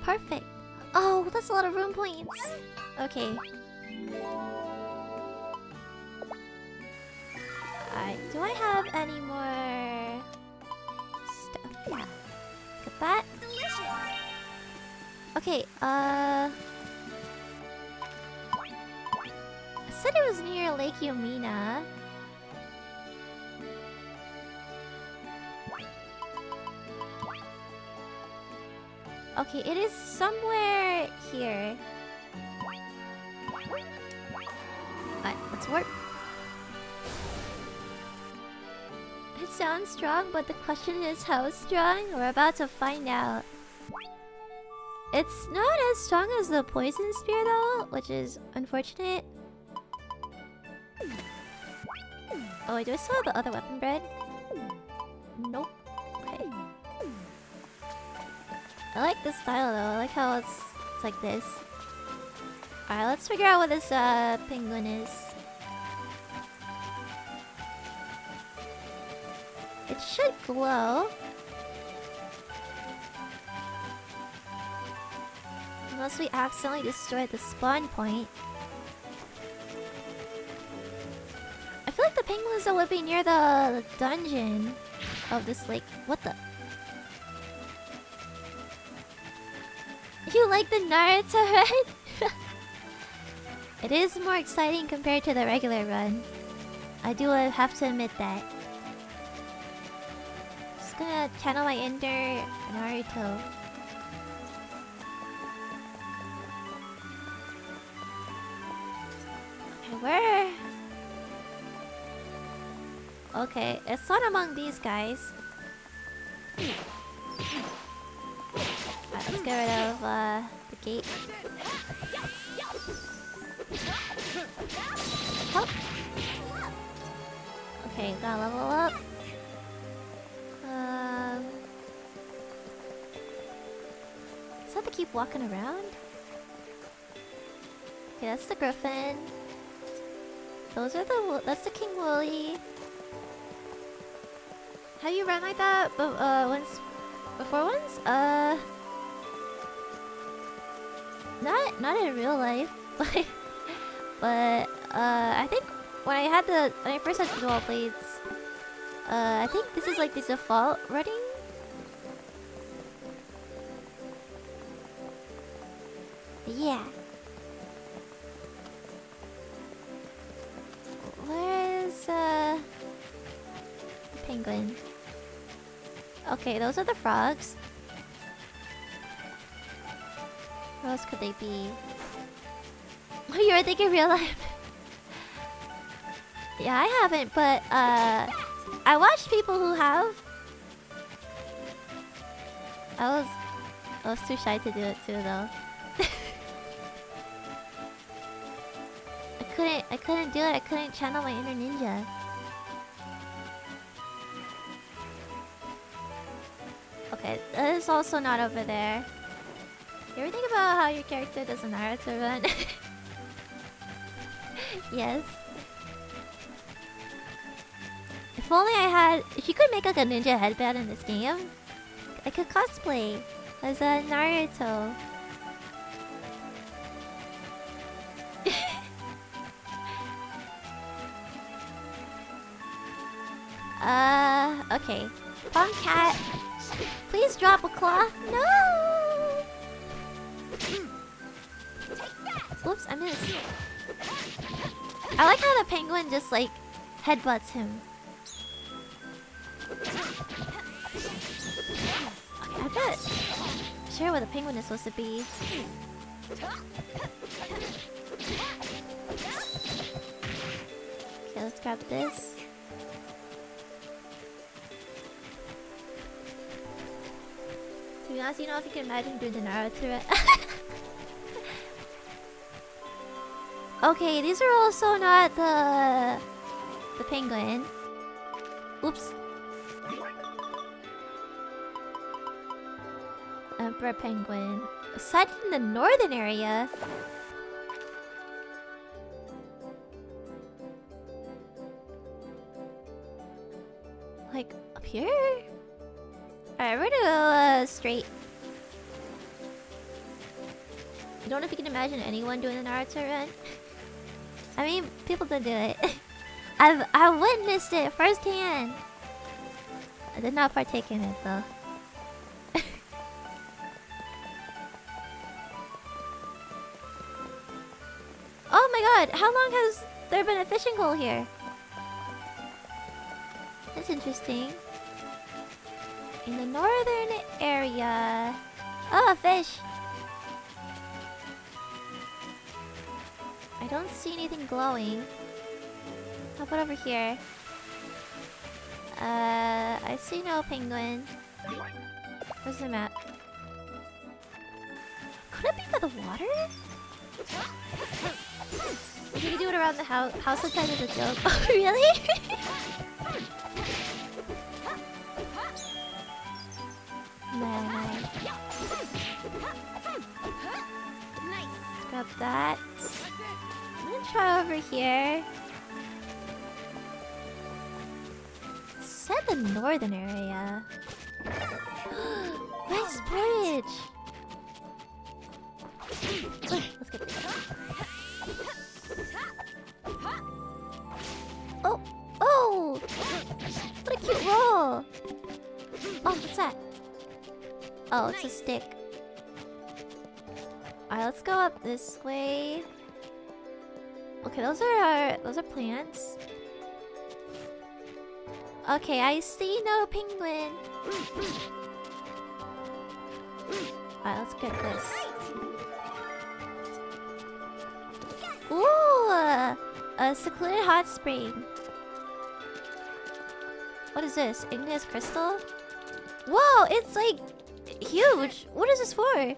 Perfect. Oh, that's a lot of rune points. Okay. Alright, do I have any more stuff? Yeah. Get that. Delicious. Okay, I said it was near Lake Yomina. Okay, it is somewhere here. Alright, let's warp. It sounds strong, but the question is how strong? We're about to find out. It's not as strong as the poison spear though, which is unfortunate. Oh wait, do I still have the other weapon bread? Nope. Okay. I like this style though. I like how it's like this. Alright, let's figure out what this penguin is. It should glow. Unless we accidentally destroyed the spawn point. I feel like the penguins that would be near the dungeon of this lake. What the? You like the Naruto run? It is more exciting compared to the regular run. I do have to admit that. Just gonna channel my inner Naruto. Okay, where? Okay, it's not among these guys. Alright, let's get rid of the gate. Help. Okay, gotta level up. Does I have to keep walking around? Okay, that's the griffin. Those are that's the King Wooly. Have you run like that once before once? Not in real life, but I think when I first had the dual blades, I think this is like the default running. Yeah. Where's the penguin? Okay, those are the frogs. Where else could they be? Oh, you're thinking real life? Yeah, I haven't, but I watched people who have. I was too shy to do it too, though. I couldn't do it. I couldn't channel my inner ninja. Okay, that is also not over there. You ever think about how your character does a Naruto run? Yes. If only I had... If you could make like a ninja headband in this game, I could cosplay as a Naruto. Okay. Punk cat. Please drop a claw. No! Whoops, I missed. I like how the penguin just like headbutts him. Okay, I'm not sure where the penguin is supposed to be. Okay, let's grab this. To be honest, you know if you can imagine doing the Naruto. Okay, these are also not the penguin. Oops. Emperor penguin. Aside from the northern area. Like up here? Alright, we're gonna go straight. I don't know if you can imagine anyone doing a Naruto run. I mean, people did do it. I've witnessed it firsthand. I did not partake in it though. Oh my god, how long has there been a fishing hole here? That's interesting. In the northern area. Oh, a fish. I don't see anything glowing. How about over here? I see no penguin. Where's the map? Could it be by the water? You can do it around the house. House sometimes is a joke. Oh, really? Nice. Grab that. I'm gonna try over here. It said the northern area. Nice bridge. Let's get this. Oh! Oh! What a cute roll! Oh, what's that? Oh, it's a stick. Alright, let's go up this way. Okay, those are plants. Okay, I see no penguin. Alright, let's get this. Ooh! A secluded hot spring. What is this? Igneous crystal? Whoa! It's like huge! What is this for?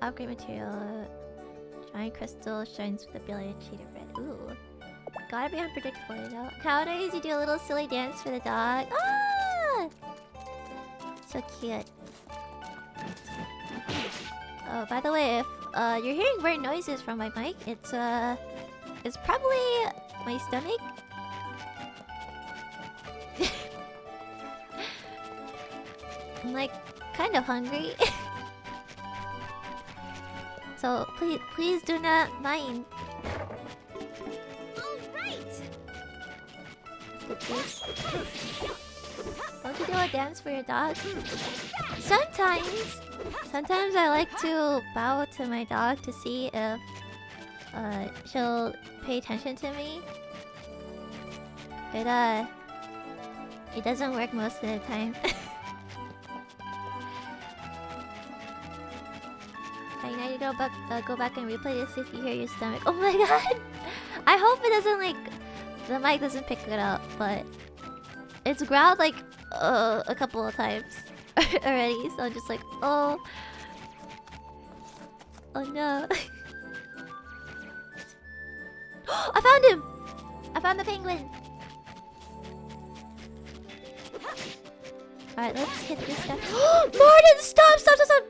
Upgrade material. Giant crystal shines with a brilliant shade of red. Ooh. Gotta be unpredictable, you know? Nowadays you do a little silly dance for the dog. Ah! So cute. Oh, by the way, if you're hearing weird noises from my mic, it's probably my stomach. I'm like kind of hungry. So please do not mind. All right. Let's get this. Don't you do a dance for your dog? Sometimes. Sometimes I like to bow to my dog to see if she'll pay attention to me. It doesn't work most of the time. I need to go back and replay this if you hear your stomach. Oh my god! I hope it doesn't like the mic doesn't pick it up, but it's growled like a couple of times already. So I'm just like, oh no! I found him! I found the penguin. Alright, let's hit this guy. Martin, stop! Stop! Stop! Stop!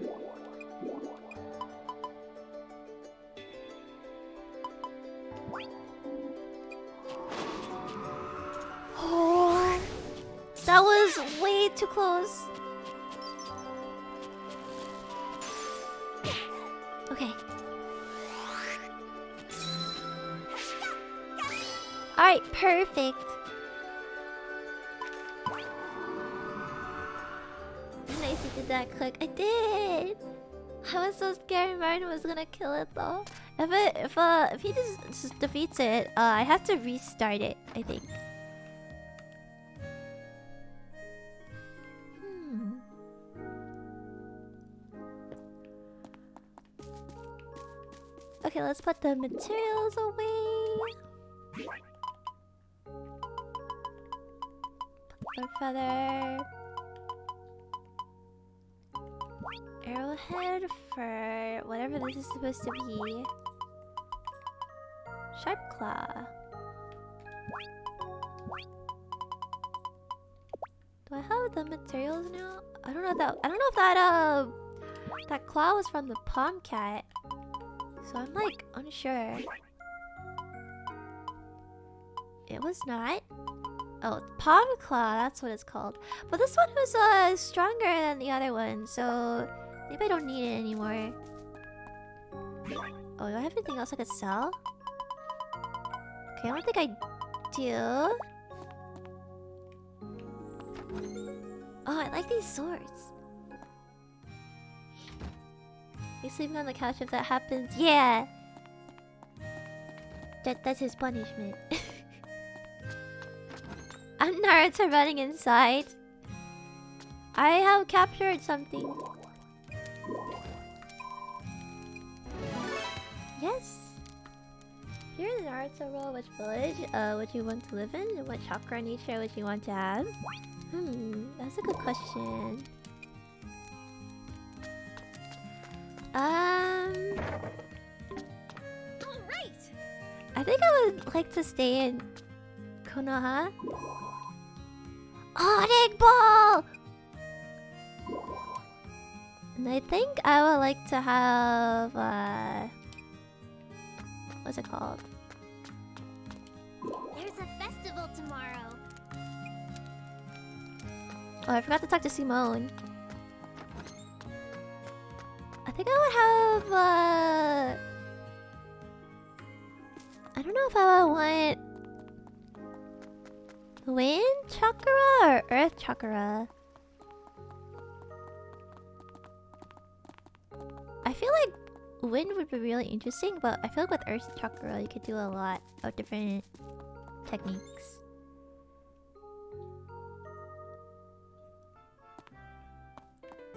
Oh, that was way too close. Okay. Alright, perfect. Nice you did that quick. I did! I was so scared Martin was gonna kill it though. If he just defeats it, I have to restart it, I think. Okay, let's put the materials away. Put the feather. Arrowhead for whatever this is supposed to be. Sharp claw. Do I have the materials now? I don't know if that claw was from the palm cat. So I'm like unsure. It was not. Oh, palm claw, that's what it's called. But this one was stronger than the other one, so maybe I don't need it anymore. Oh, do I have anything else I could sell? Okay, I don't think I do. Oh, I like these swords. He's sleeping on the couch if that happens. Yeah! That's his punishment. I'm Naruto running inside. I have captured something. Yes! You're in the Naruto role. Which village would you want to live in? And what chakra nature would you want to have? That's a good question. Alright! I think I would like to stay in Konoha. Oh, egg ball! And I think I would like to have what's it called? There's a festival tomorrow. Oh, I forgot to talk to Simone. I think I would have I don't know if I would want wind chakra or earth chakra. I feel like wind would be really interesting, but I feel like with earth chakra you could do a lot of different techniques.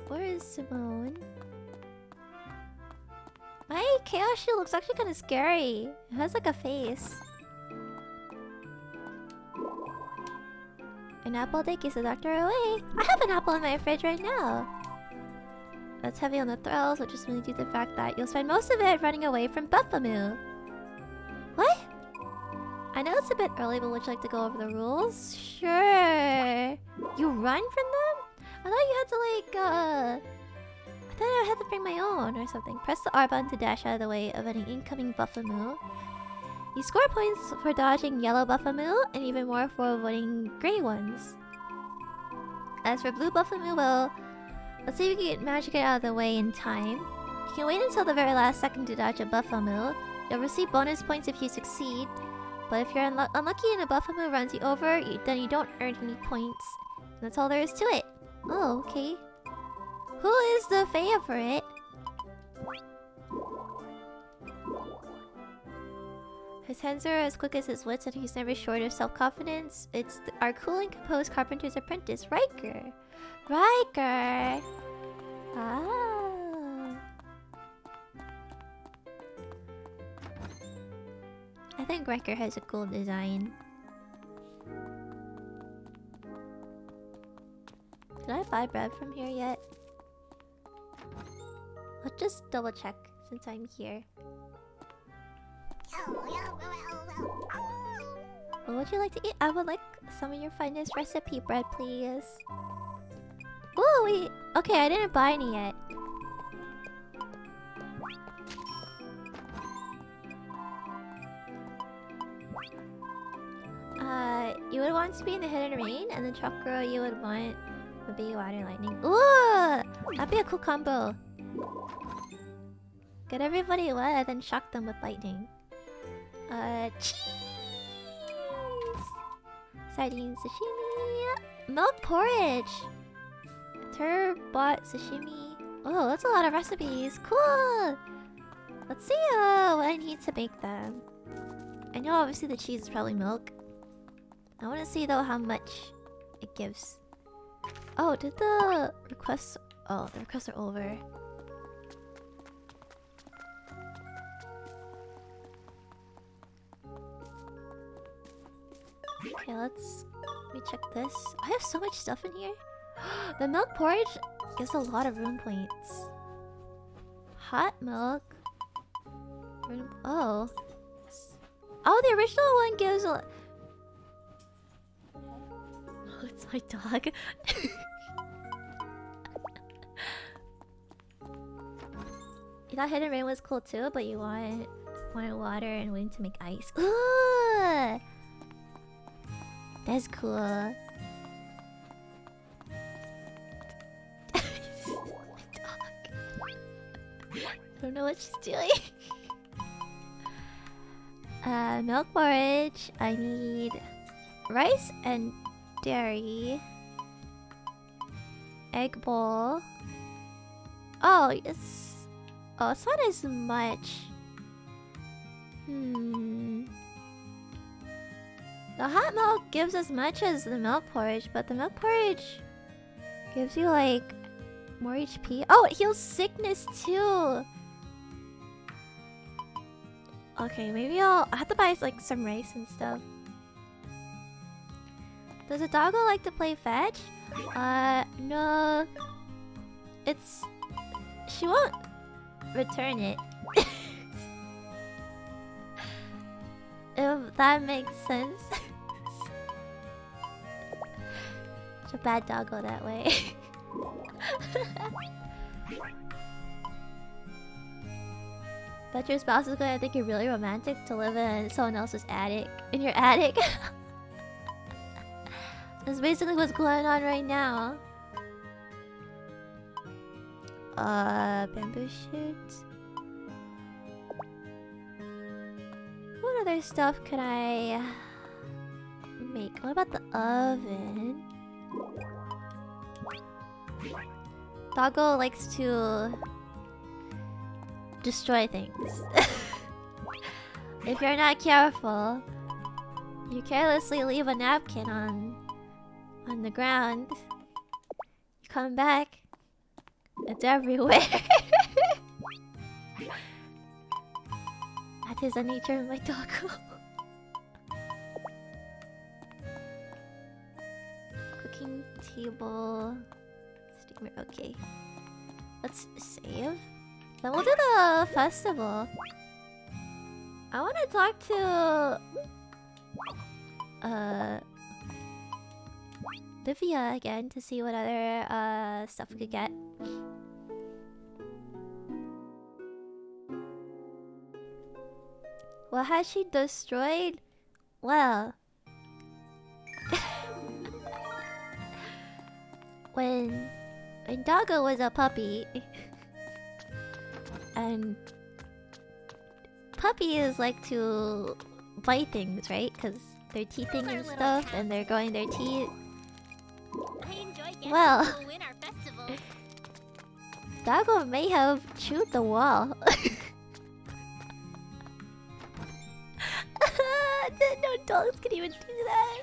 Where is Simone? My chaos shield looks actually kind of scary. It has like a face. An apple, take keeps the doctor away. I have an apple in my fridge right now. That's heavy on the thrills, which is really due to the fact that you'll spend most of it running away from Buffamoo. What? I know it's a bit early, but would you like to go over the rules? Sure. You run from them? I thought you had to like I thought I had to bring my own or something. Press the R button to dash out of the way of any incoming Buffamoo. You score points for dodging yellow Buffamoo and even more for avoiding gray ones. As for blue Buffamoo, well, let's see if we can manage to get out of the way in time. You can wait until the very last second to dodge a Buffamoo. You'll receive bonus points if you succeed. But if you're unlucky and a Buffamoo runs you over, then you don't earn any points. That's all there is to it. Oh, okay. Who is the favorite? His hands are as quick as his wits, and he's never short of self-confidence. It's our cool and composed carpenter's apprentice, Riker. Riker! Ah. I think Riker has a cool design. Did I buy bread from here yet? Let's just double check since I'm here. What would you like to eat? I would like some of your finest recipe bread, please. Oh, wait. Okay, I didn't buy any yet. You would want to be in the hidden rain, and the chakra you would want would be water lightning. Ooh! That'd be a cool combo. Get everybody wet, then shock them with lightning. Cheese! Sardine sashimi. Milk porridge. Turbot sashimi. Oh, that's a lot of recipes. Cool! Let's see what I need to make them. I know obviously the cheese is probably milk. I want to see though how much it gives. Oh, did the requests... Oh, the requests are over. Okay, let me check this. I have so much stuff in here. The milk porridge gives a lot of rune points. Hot milk. Oh. Oh, the original one gives a... Oh, it's my dog. You thought Hidden Rain was cool too, but you wanted water and wind to make ice. Ooh! That's cool. My dog. I don't know what she's doing. Milk porridge. I need rice and dairy. Egg bowl. Oh, it's... Oh, it's not as much. The hot milk gives as much as the milk porridge, but the milk porridge gives you like more HP. Oh, it heals sickness too. Okay, maybe I'll have to buy like some rice and stuff. Does a doggo like to play fetch? No. It's... She won't return it. If that makes sense. It's a bad doggo that way. Bet your spouse is gonna think you're really romantic to live in someone else's attic. In your attic? That's basically what's going on right now. Bamboo shoots. What other stuff could I make? What about the oven? Doggo likes to destroy things. If you're not careful, you carelessly leave a napkin on the ground. You come back, it's everywhere. That is the nature of my doggo. Cooking table. Steamer, okay. Let's save. Then we'll do the festival. I want to talk to Livia again to see what other stuff we could get. What has she destroyed? Well, when Doggo was a puppy, and puppies like to bite things, right? Because they're teething and stuff, and they're growing their teeth. Guess Well, we'll win our festival. Dago may have chewed the wall. No dogs can even do that.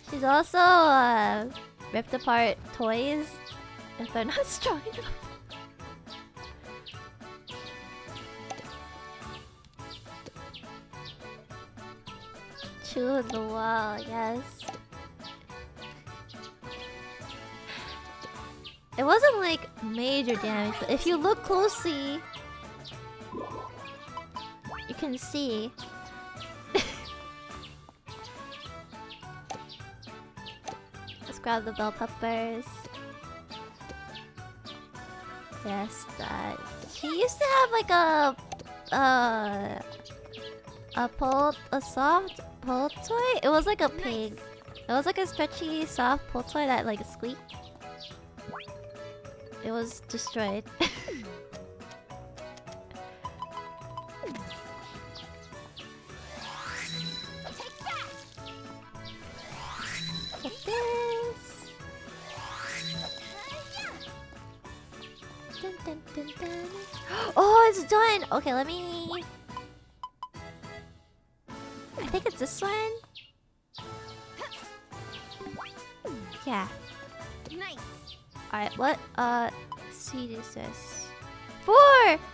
She's also ripped apart toys if they're not strong enough. Chewed the wall, yes. It wasn't like major damage, but if you look closely, you can see. Let's grab the bell peppers. Yes, that. She used to have like a soft pull toy. It was like a pig. It was like a stretchy, soft pull toy that like squeaked. It was destroyed. Get this. Dun, dun, dun, dun. Oh, it's done. Okay, let me. I think it's this one. Yeah. Nice. Alright, what seed is this? 4!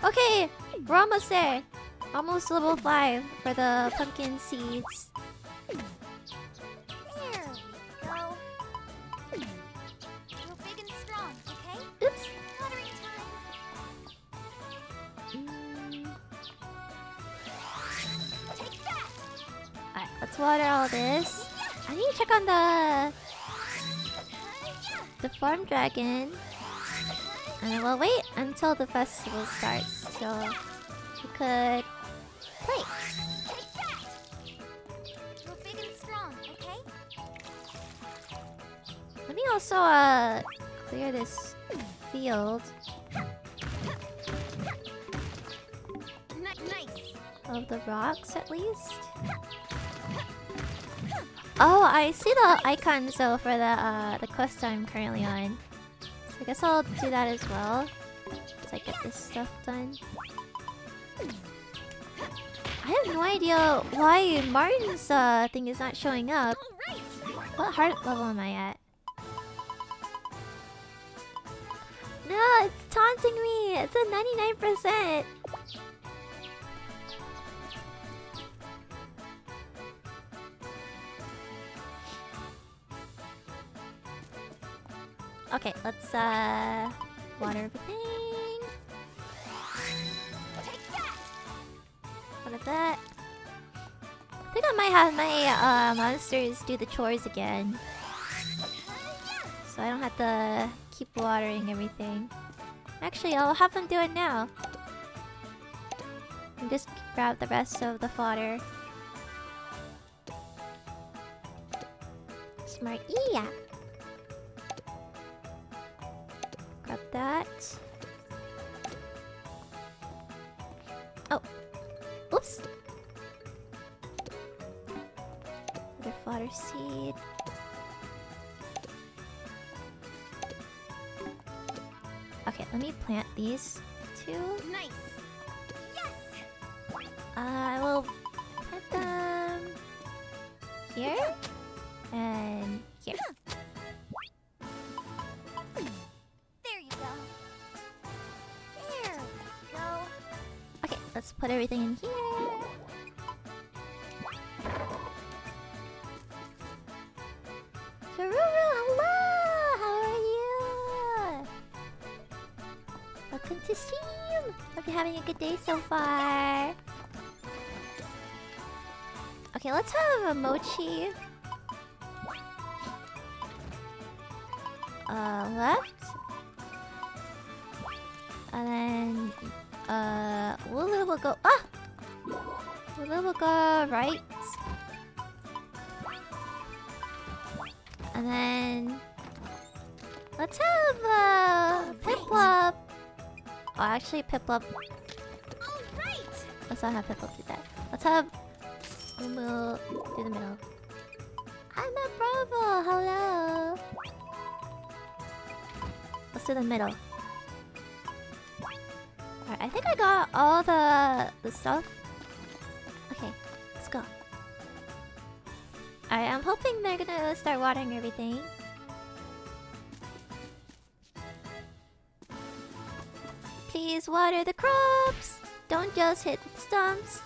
Okay! We're almost there. Almost level 5 for the pumpkin seeds. There we go. Grow big and strong, okay? Oops! Watering time. Take that. Alright, let's water all this. I need to check on the farm dragon. And then we'll wait until the festival starts so we could play. Take that. Grow big and strong, okay? Let me also clear this field Nice. of the rocks at least. Oh, I see the icons though for the quest I'm currently on. So I guess I'll do that as well. Once I get this stuff done. I have no idea why Martin's thing is not showing up. All right. What heart level am I at? No, it's taunting me! It's at 99%! Okay, let's water everything. Take that. What is that? I think I might have my monsters do the chores again. So I don't have to keep watering everything. Actually, I'll have them do it now. And just grab the rest of the fodder. Smart. Yeah. Grab that. Oh. Oops. Another fodder seed. Okay, let me plant these two. Nice. Yes. I will plant them here and here. There you go. There we go. Okay, let's put everything in here. Rune, hello! How are you? Welcome to stream! Hope you're having a good day so far. Okay, let's have a mochi. Left. And then, Lulu will go... Ah! Lulu will go right. And then... Let's have, Piplup. Oh, actually, Piplup... All right. Let's not have Piplup do that. Let's have... Mumu do the middle. I'm a Bravo! Hello! to the middle. Alright, I think I got all the stuff. Okay, let's go. Alright, I'm hoping they're gonna start watering everything. Please water the crops! Don't just hit the stumps.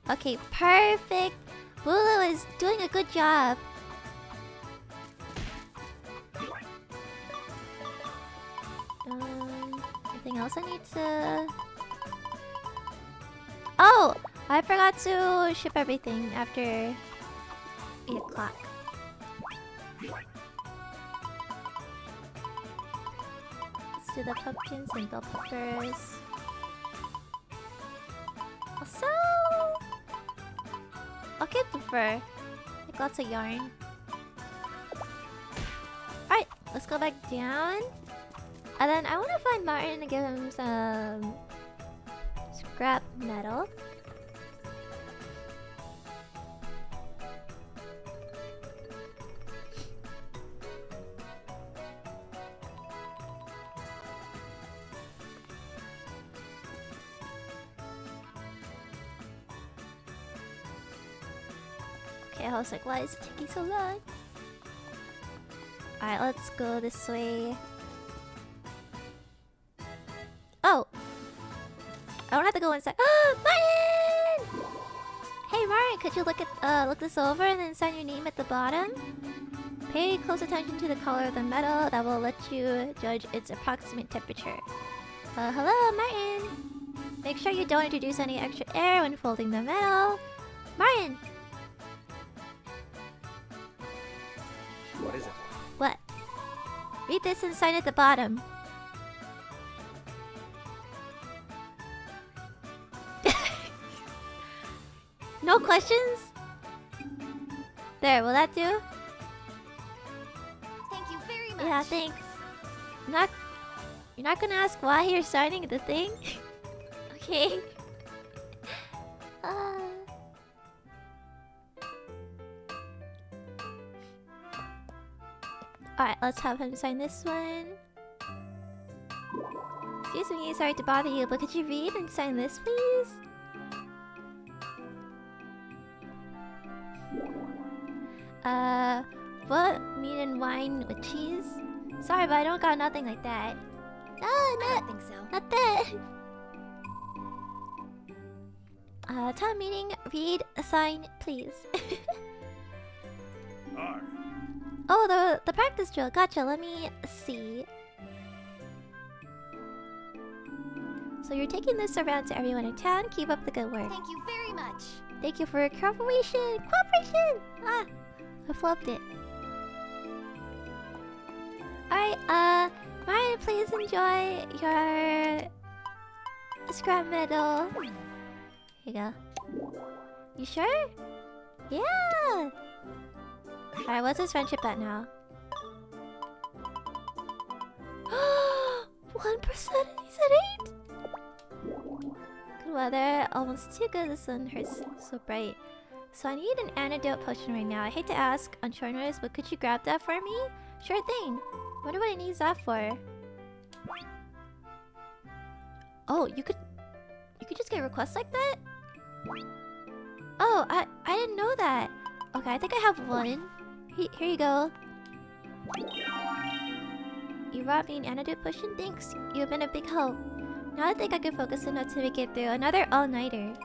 Okay, perfect! Bulu is doing a good job. Anything else I need to... Oh! I forgot to ship everything after 8 o'clock. Let's do the pumpkins and bell peppers. Also... I'll keep the fur. Like lots of yarn. Alright, let's go back down. And then I want to find Martin and give him some scrap metal. Okay, I was like, why is it taking so long? Alright, let's go this way. Oh! I don't have to go inside. Martin! Hey Martin, could you look this over and then sign your name at the bottom? Pay close attention to the color of the metal. That will let you judge its approximate temperature. Hello, Martin! Make sure you don't introduce any extra air when folding the metal. Martin! What is it? What? Read this and sign at the bottom. No questions? There, will that do? Thank you very much. Yeah, thanks. You're not gonna ask why you're signing the thing? Okay. Alright, let's have him sign this one. Excuse me, sorry to bother you, but could you read and sign this, please? What? Meat and wine with cheese? Sorry, but I don't got nothing like that. No, I don't think so. not that. Town meeting, read, sign, please. R. Oh, the practice drill. Gotcha. Let me see. So you're taking this around to everyone in town. Keep up the good work. Thank you very much. Thank you for your cooperation. Cooperation! Ah, I flubbed it. Alright, Ryan, please enjoy your scrap metal. Here you go. You sure? Yeah! Alright, what's his friendship at now? 1% and he's at 8? Good weather, almost too good. The sun hurts so bright. So I need an antidote potion right now. I hate to ask on short notice, but could you grab that for me? Sure thing. Wonder what he needs that for. Oh, you could just get requests like that? Oh, I didn't know that. Okay, I think I have one. Here you go. You brought me an antidote potion? Thanks. You've been a big help. Now I think I can focus enough to make it through another all-nighter.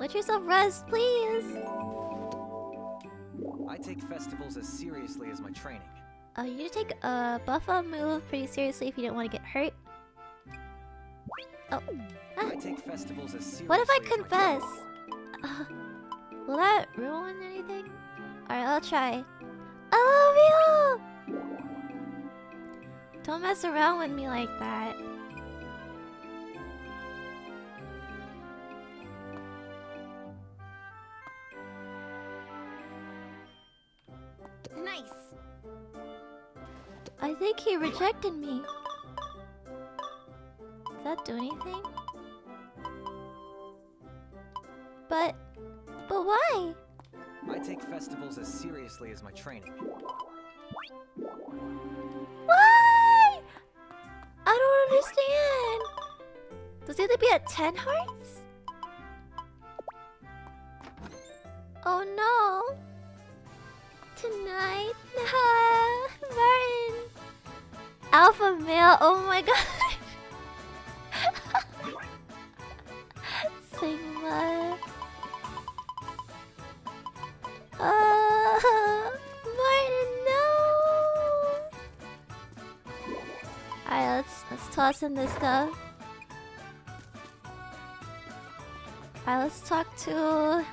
Let yourself rest, please. I take festivals as seriously as my training. You need to take a buff-up move pretty seriously if you don't want to get hurt. Oh. Ah. I take festivals as seriously. What if I as my confess? training. Will that ruin anything? Alright, I'll try. I love you! Don't mess around with me like that. Nice. I think he rejected me. Does that do anything? But why? I take festivals as seriously as my training. Why? I don't understand. Does it have to be at 10 hearts? Oh no. Tonight? Martin. Alpha male, oh my god. Sigma. Martin, no. Alright, let's toss in this stuff. Alright, let's talk to...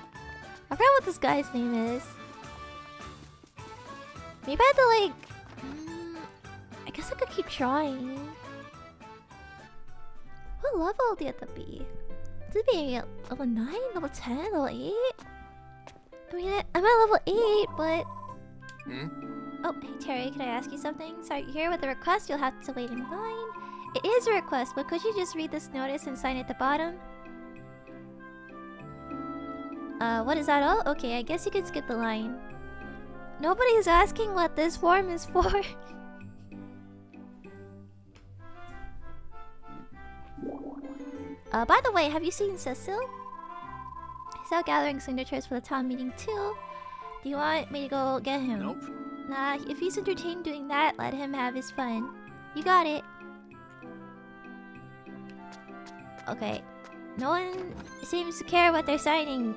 I forgot what this guy's name is. Maybe I had to like... I guess I could keep trying. What level do you have to be? Did it be level 9, level 10, level 8? I mean, I'm at level 8, but... Oh, hey Terry, can I ask you something? Sorry, here with the request, you'll have to wait in line. It is a request, but could you just read this notice and sign at the bottom? What is that all? Okay, I guess you can skip the line. Nobody's asking what this form is for. By the way, have you seen Cecil? He's out gathering signatures for the town meeting too. Do you want me to go get him? Nope. Nah, if he's entertained doing that, let him have his fun. You got it. Okay. No one seems to care what they're signing.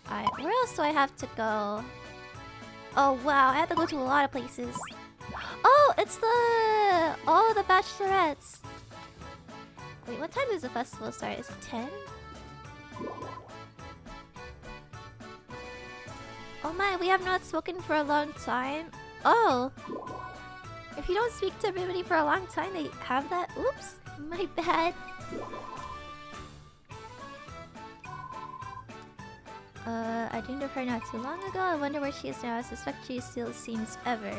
Alright, where else do I have to go? Oh wow, I have to go to a lot of places. Oh, it's the... Oh, the bachelorettes. Wait, what time does the festival start? Is it 10? Oh my, we have not spoken for a long time. Oh! If you don't speak to everybody for a long time, they have that? Oops, my bad. I dreamed of her not too long ago. I wonder where she is now. I suspect she still seems ever.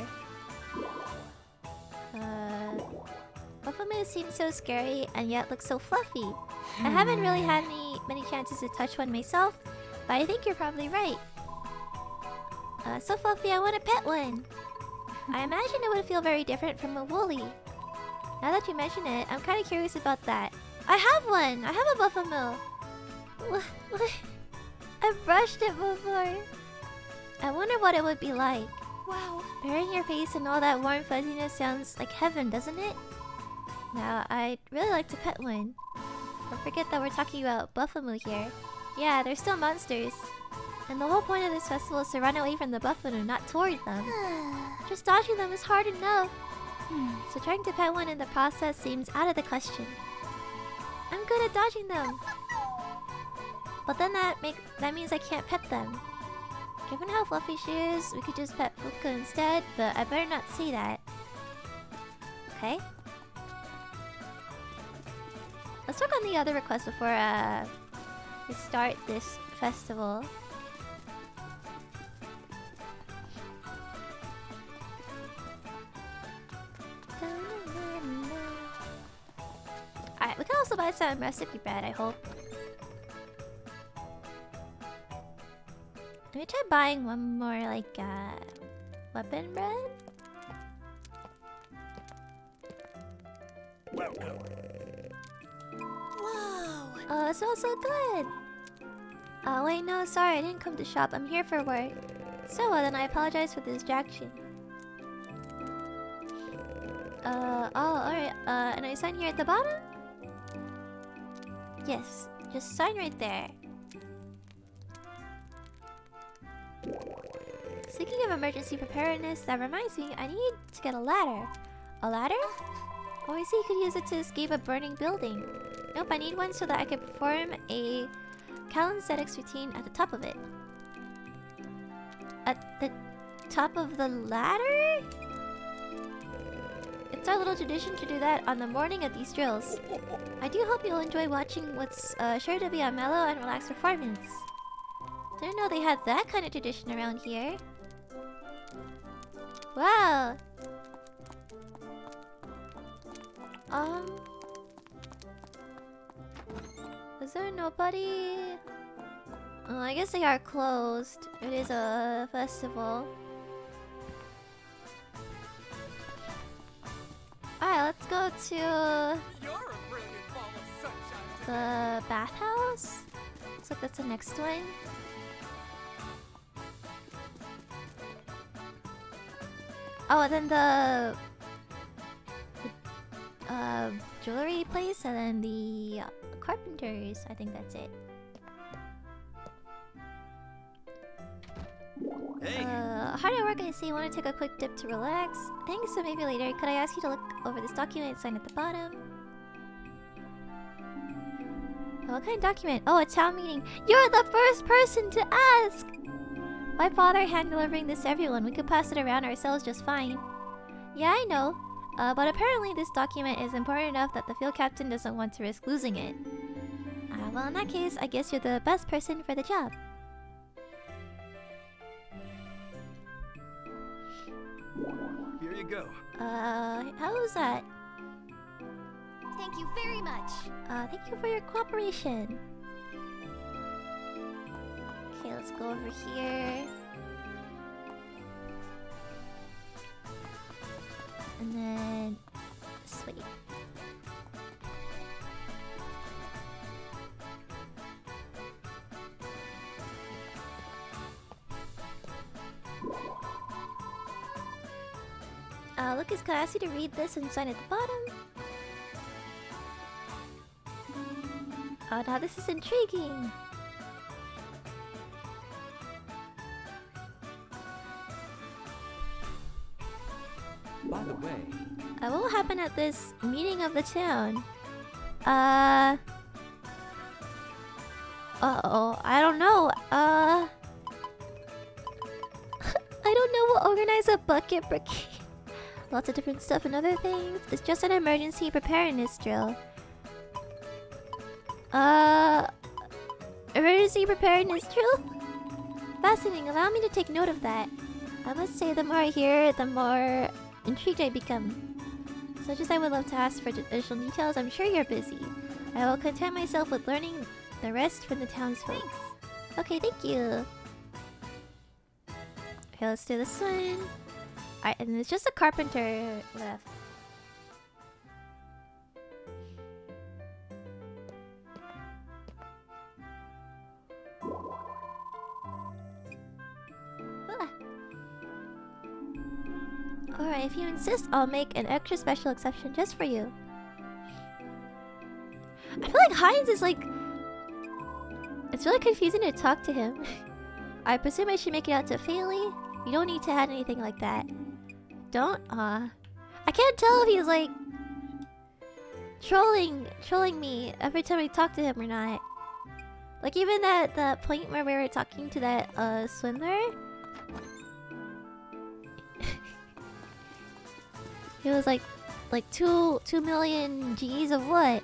Buffalo seems so scary and yet looks so fluffy. I haven't really had many chances to touch one myself, but I think you're probably right. So fluffy, I want to pet one. I imagine it would feel very different from a woolly. Now that you mention it, I'm kind of curious about that. I have one! I have a Buffalo. What? I've brushed it before. I wonder what it would be like. Wow. Burying your face in all that warm fuzziness sounds like heaven, doesn't it? Now, I'd really like to pet one. Don't forget that we're talking about Buffalo here. Yeah, they're still monsters. And the whole point of this festival is to run away from the Buffalo, not toward them. Just dodging them is hard enough. So trying to pet one in the process seems out of the question. I'm good at dodging them. But then that means I can't pet them. Given how fluffy she is, we could just pet Fuka instead, but I better not say that. Okay. Let's work on the other request before we start this festival. Alright, we can also buy some recipe bread, I hope. Let me try buying one more, like, weapon bread? Welcome. Whoa. So good! Wait, no, sorry, I didn't come to shop. I'm here for work. So, then I apologize for the distraction. Alright. And I sign here at the bottom? Yes, just sign right there. Speaking of emergency preparedness, that reminds me, I need to get a ladder. A ladder? Oh, I see you could use it to escape a burning building. Nope, I need one so that I can perform a calisthenics routine at the top of it. At the top of the ladder? It's our little tradition to do that on the morning of these drills. I do hope you'll enjoy watching what's sure to be a mellow and relaxed performance. Didn't know they had that kind of tradition around here. Wow! Is there nobody? I guess they are closed. It is a festival. Alright, let's go to the bathhouse. Looks like that's the next one. Oh, and then the jewelry place, and then the carpenters. I think that's it. Hey. Hard at work, I see. Want to take a quick dip to relax? Thanks, so maybe later. Could I ask you to look over this document and sign at the bottom? What kind of document? Oh, a town meeting. You're the first person to ask! Why bother hand delivering this to everyone? We could pass it around ourselves just fine. Yeah, I know. But apparently this document is important enough that the field captain doesn't want to risk losing it. Well, in that case, I guess you're the best person for the job. Here you go. How was that? Thank you very much. Thank you for your cooperation. Okay, let's go over here. And then... sweet. Lucas, could I ask you to read this and sign at the bottom? Oh, now this is intriguing. By the way, What will happen at this meeting of the town? Uh-oh, I don't know. I don't know. We'll organize a bucket brigade. Lots of different stuff and other things. It's just an emergency preparedness drill. Emergency preparedness drill? Fascinating. Allow me to take note of that. I must say, the more I hear, the more intrigued I become. So much as I would love to ask for additional details, I'm sure you're busy. I will content myself with learning the rest from the townsfolk. Okay, thank you. Okay, let's do this one. Alright, and there's just a carpenter left. Alright, if you insist, I'll make an extra special exception just for you. I feel like Heinz is like... It's really confusing to talk to him. I presume I should make it out to Faellie? You don't need to add anything like that. Don't? I can't tell if he's like... Trolling me every time I talk to him or not. Like even at that point where we were talking to that swindler. He was like 2 million G's of what?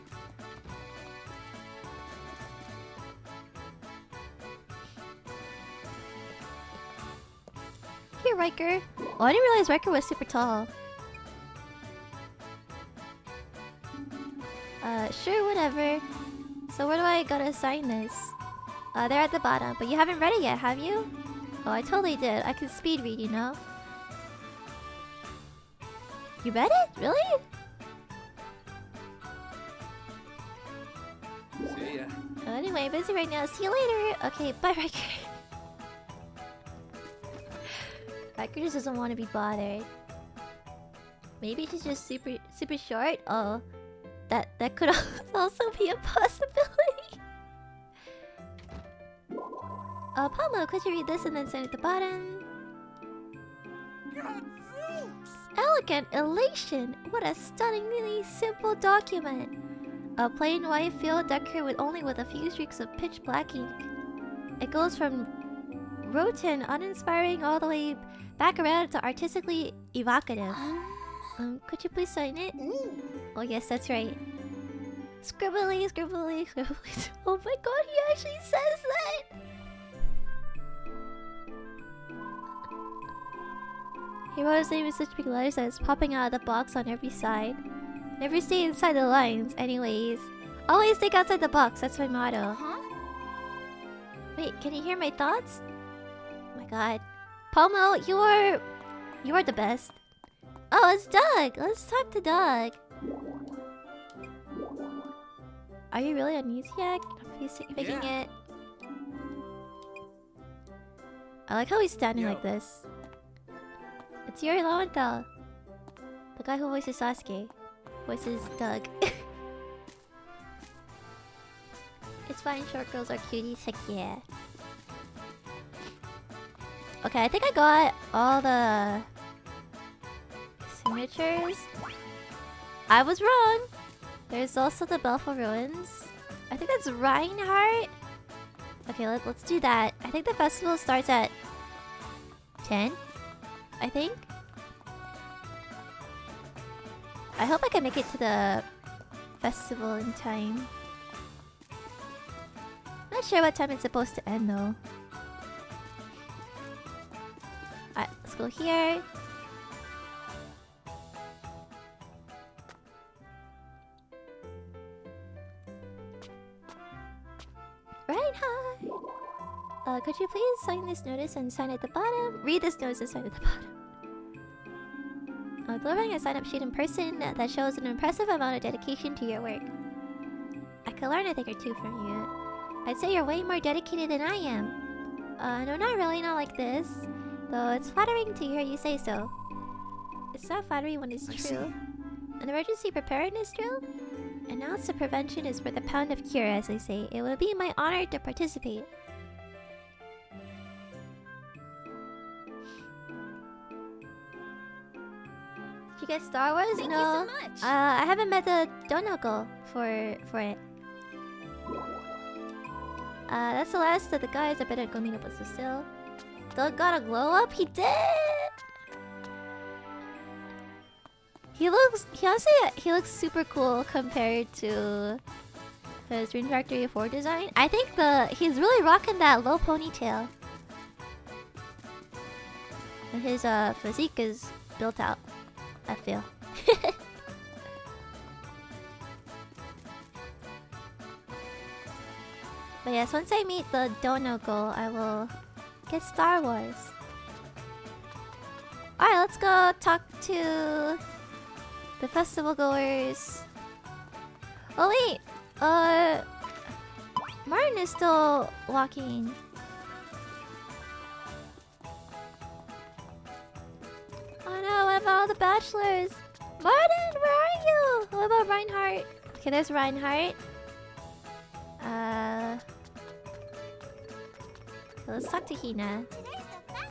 Here, Riker. Oh, I didn't realize Riker was super tall. Sure, whatever. So where do I gotta sign this? They're at the bottom, but you haven't read it yet, have you? Oh, I totally did. I can speed read, you know? You read it? Really? See ya. Anyway, busy right now. See you later. Okay, bye, Riker. Riker just doesn't want to be bothered. Maybe she's just super short. Oh, that could also be a possibility. Palmo, could you read this and then sign at the bottom? Elegant elation! What a stunningly simple document! A plain white field decorated only with a few streaks of pitch black ink. It goes from roten, uninspiring, all the way back around to artistically evocative. Could you please sign it? Oh yes, that's right. Scribbly, scribbly, scribbly. Oh my god, he actually says that! He wrote his name in such big letters that it's popping out of the box on every side. Never stay inside the lines, anyways. Always think outside the box, that's my motto. Huh? Wait, Can you hear my thoughts? Oh my god. Pomo, you are the best. Oh, it's Doug. Let's talk to Doug. Are you really amnesiac? I'm faking it. I like how he's standing like this. It's Yuri Lowenthal. The guy who voices Sasuke. Voices Doug. It's fine, short girls are cuties. Heck yeah. Okay, I think I got all the signatures. I was wrong. There's also the Belfort Ruins. I think that's Reinhardt. Okay, let's do that. I think the festival starts at 10. I think. I hope I can make it to the festival in time. Not sure what time it's supposed to end though. Alright, let's go here. Right, hi. Could you please sign this notice and sign at the bottom? Read this notice and sign at the bottom. Delivering a sign-up sheet in person that shows an impressive amount of dedication to your work. I could learn a thing or two from you. I'd say you're way more dedicated than I am. No, not really, not like this. Though it's flattering to hear you say so. It's not flattering when it's true. An emergency preparedness drill? An ounce of prevention is worth a pound of cure, as they say. It would be my honor to participate. Did you get Star Wars? Thank no. you so much. I haven't met the Donago for it. That's the last of the guys. I better go meet up with Cecile. Doug got a glow up? He did! He looks super cool compared to his Rune Factory 4 design. I think he's really rocking that low ponytail. And his physique is built out, I feel. But yes, once I meet the Donogo, I will get Star Wars. Alright, let's go talk to the festival goers. Oh wait, Martin is still walking. Oh no, what about all the bachelors? Martin, where are you? What about Reinhardt? Okay, there's Reinhardt. Let's talk to Hina. Today's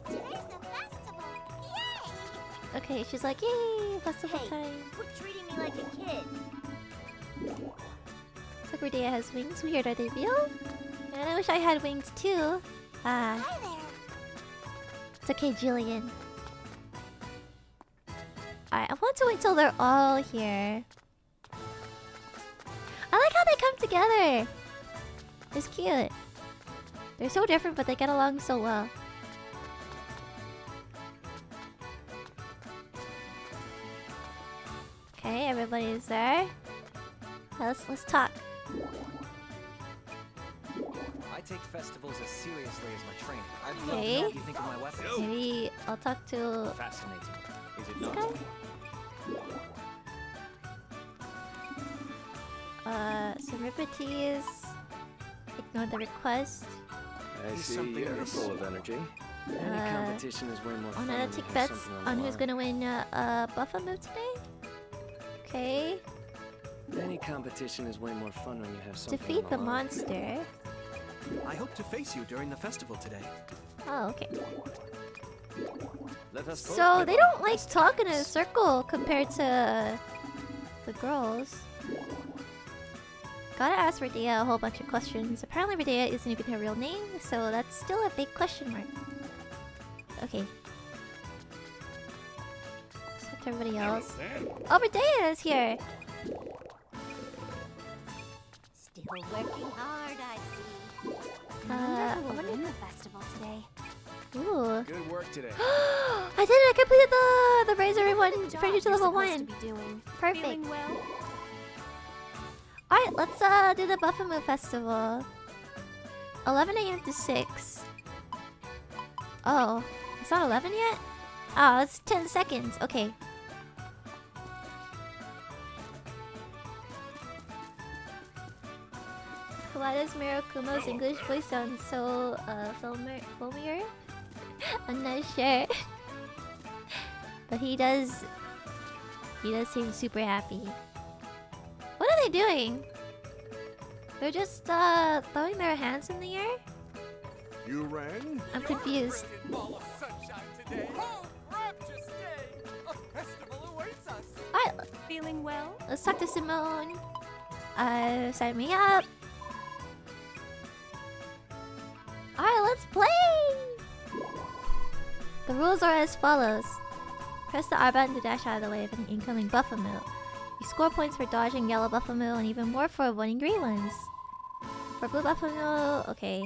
the festival. Yay! Okay, she's like, yay, festival time. Quit treating me like a kid. Sakurdea has wings. Weird, are they real? And I wish I had wings too. Hi there. It's okay, Julian. Alright, I want to wait till they're all here. I like how they come together. It's cute. They're so different, but they get along so well. Okay, everybody's there. Let's talk. I take festivals as seriously as my training. I'd love to Okay. know what you think of my weapons. Maybe I'll talk to Fascinating. Is it this not? guy. Some rippities. Ignore the request. I see you're full of energy. Any competition is way more fun. Wanna when you take have bets something on the who's line. gonna win Buffa move today? Okay. Any competition is way more fun when you have something. Defeat on the line. monster. I hope to face you during the festival today. Oh, okay. Let us both So give they our don't like best talking in a efforts. circle compared to the girls. Gotta ask Radea a whole bunch of questions. Apparently Radea isn't even her real name, so that's still a big question mark. Okay. Let's talk to everybody else. Oh, Radea is here! Still working hard, I see. I We'll wonder- win the festival today. Ooh. Good work today. I did it! I completed the Razor one Good job French to you're level supposed 1. to be doing. Perfect. Feeling well? Alright, let's do the Buffa Move Festival. 11 a.m. to 6. Oh, it's not 11 yet? Oh, it's 10 seconds. Okay. Why does Mirakumo's English voice sound so foamier? I'm not sure. But he does seem super happy. What are they doing? They're just throwing their hands in the air? You rang? I'm confused. Alright, Feeling well? let's talk to Simone. Sign me up. Alright, let's play! The rules are as follows. Press the R button to dash out of the way of an incoming Buffalo. You score points for dodging yellow Buffalo and even more for avoiding green ones. For blue Buffalo, okay.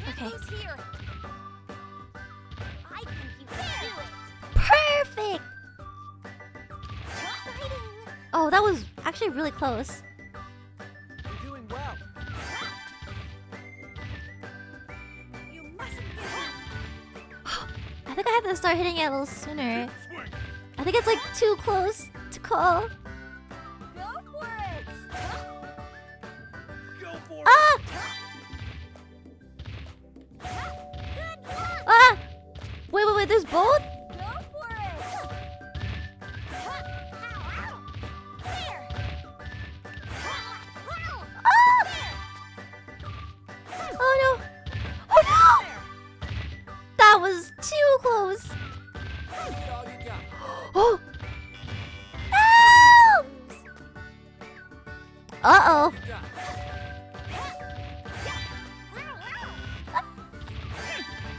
Okay. Who's here? I think you can do it. Perfect! Fighting. Oh, that was actually really close. You're doing well. You mustn't give up. I think I have to start hitting it a little sooner. I think it's like too close to call. Go for it. Go for Ah! Good luck. Ah! Wait, there's both? Go for it. Ow, ow. There. Ah! Oh no! Oh no! That was too close! Get all you got. Oh! No! Uh-oh. You got.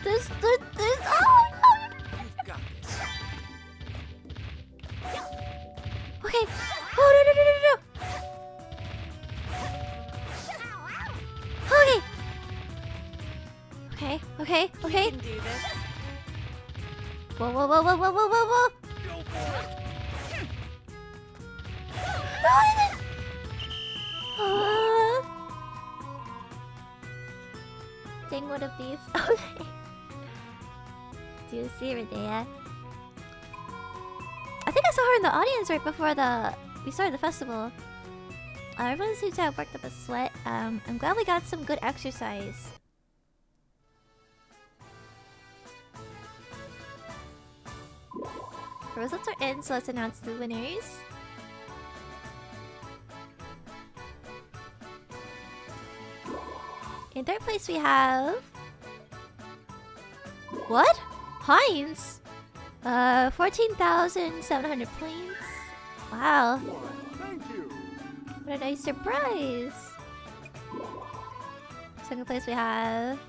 There's oh no! You've got this. Okay. Oh no. Okay. Okay. You Okay. can do this. Whoa. Go for it. No, I didn't. Dang, what a beast. Okay. Do you see her there? I think I saw her in the audience right before we started the festival. Everyone seems to have worked up a sweat. I'm glad we got some good exercise. The results are in, so let's announce the winners. In third place we have... What? Heinz? 14,700 points. Wow. Thank you. What a nice surprise. Second place we have...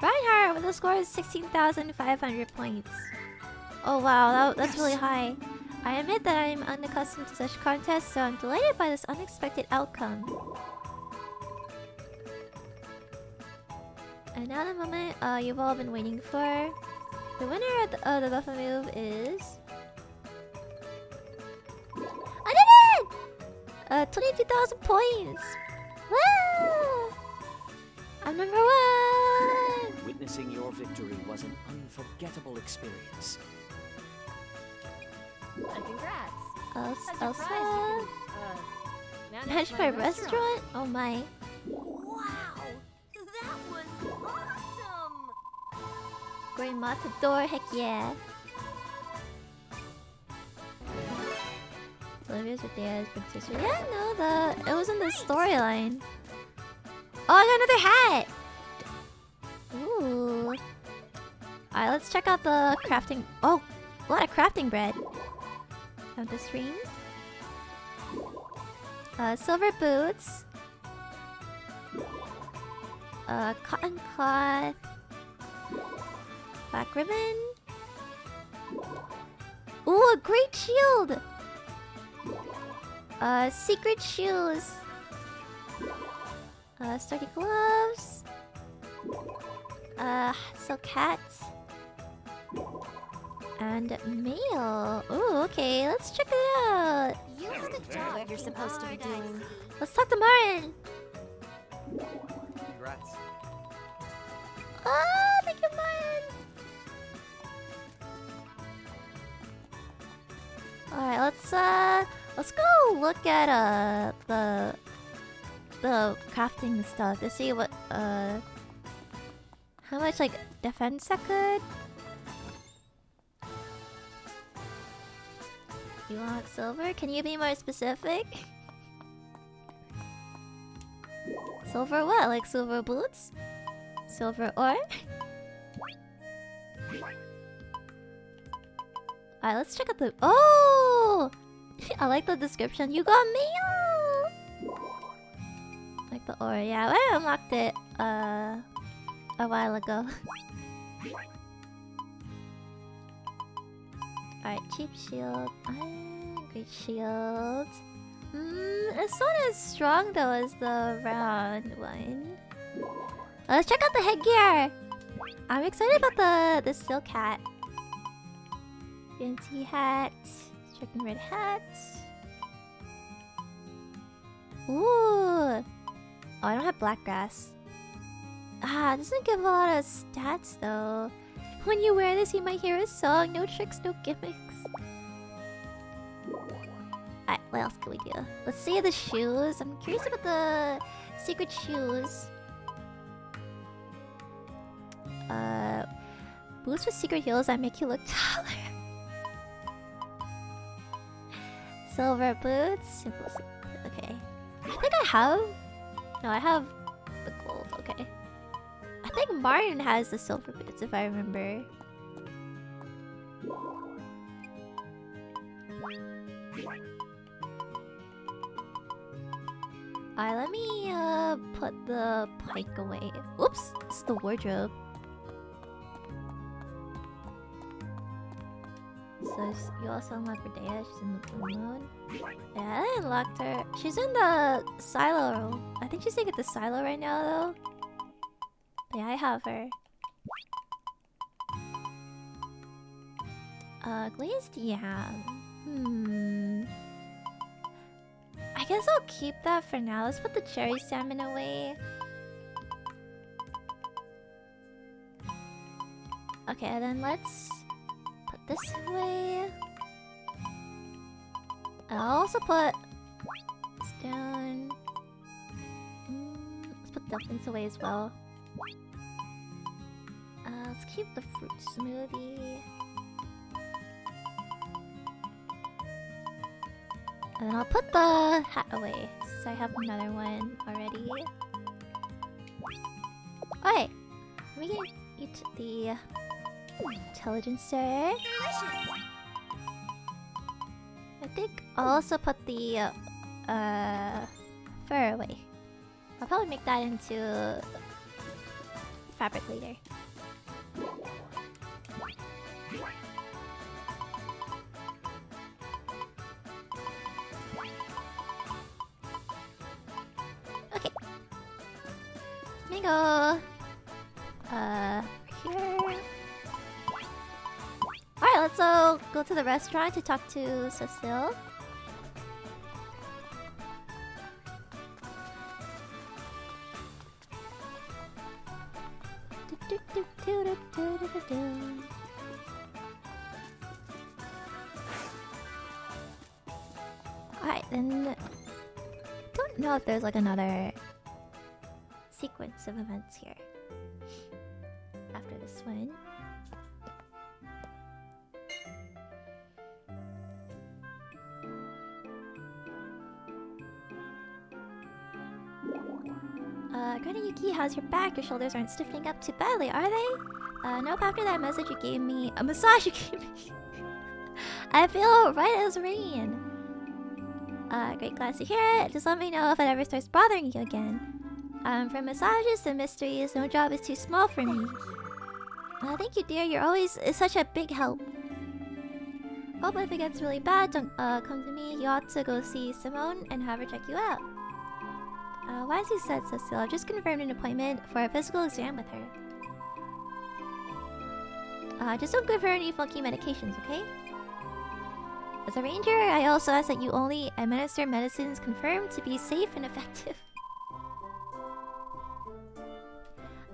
Reinhardt with a score of 16,500 points. Oh wow, that's really high. I admit that I'm unaccustomed to such contests, so I'm delighted by this unexpected outcome. And now the moment you've all been waiting for. The winner of the Buffalo move is... I did it! 22,000 points! Woo! I'm number 1! Witnessing your victory was an unforgettable experience. Congrats. Elsa? Managed by restaurant? Oh my. Wow. That was awesome. Great Matador, heck yeah. Olivia's with Daya's big sister. Yeah, no, it was in the storyline. Oh, I got another hat! Ooh. Alright, let's check out the crafting. Oh, a lot of crafting bread. Have the stream. Silver boots. Cotton cloth. Black ribbon. Ooh, a great shield! Secret shoes. Sturdy gloves. Silk hats. And mail. Ooh, okay, let's check it out. You have the job you're supposed to be doing. Let's talk to Martin. Congrats. Oh, thank you, Martin. Alright, let's go look at the crafting stuff to see what how much like defense that could. You want silver? Can you be more specific? Silver what? Like silver boots? Silver ore? Alright, let's check out the... Oh! I like the description. You got mail! Like the ore. Yeah, I unlocked it a while ago. Alright, cheap shield. Great shield. It's not as strong though as the round one. Let's check out the headgear! I'm excited about the silk hat. Fancy hat. Chicken red hat. Ooh! Oh, I don't have black grass. Ah, it doesn't give a lot of stats though. When you wear this, you might hear a song. No tricks, no gimmicks. Alright, what else can we do? Let's see the shoes. I'm curious about the secret shoes. Boots with secret heels that make you look taller. Silver boots. Okay. I think I have... No, I have the gold. Okay. I think Martin has the silver boots, if I remember. Alright, let me put the pike away. Oops! It's the wardrobe. So you also unlocked Redea, she's in the blue mode. Yeah, I unlocked her. She's in the silo. I think she's like at the silo right now though. Yeah, I have her. Glazed yam. I guess I'll keep that for now. Let's put the cherry salmon away. Okay, and then let's put this away. I'll also put this down. Let's put dumplings away as well. Let's keep the fruit smoothie. And then I'll put the hat away, since I have another one already. Alright, we can eat the intelligencer. I think I'll also put the fur away. I'll probably make that into fabric later. Okay. Let me go here. Alright, let's go to the restaurant to talk to Cecile. Alright, then don't know if there's like another sequence of events here after this one. Granny Yuki, how's your back? Your shoulders aren't stiffening up too badly, are they? Nope, after that message you gave me... A massage you gave me... I feel right as rain. Great, glad to hear it. Just let me know if it ever starts bothering you again. From massages to mysteries, no job is too small for me. Thank you, dear. You're always such a big help. Hope if it gets really bad, don't come to me. You ought to go see Simone and have her check you out. Why as you said, Cecile, I've just confirmed an appointment for a physical exam with her. Just don't give her any funky medications, okay? As a ranger, I also ask that you only administer medicines confirmed to be safe and effective.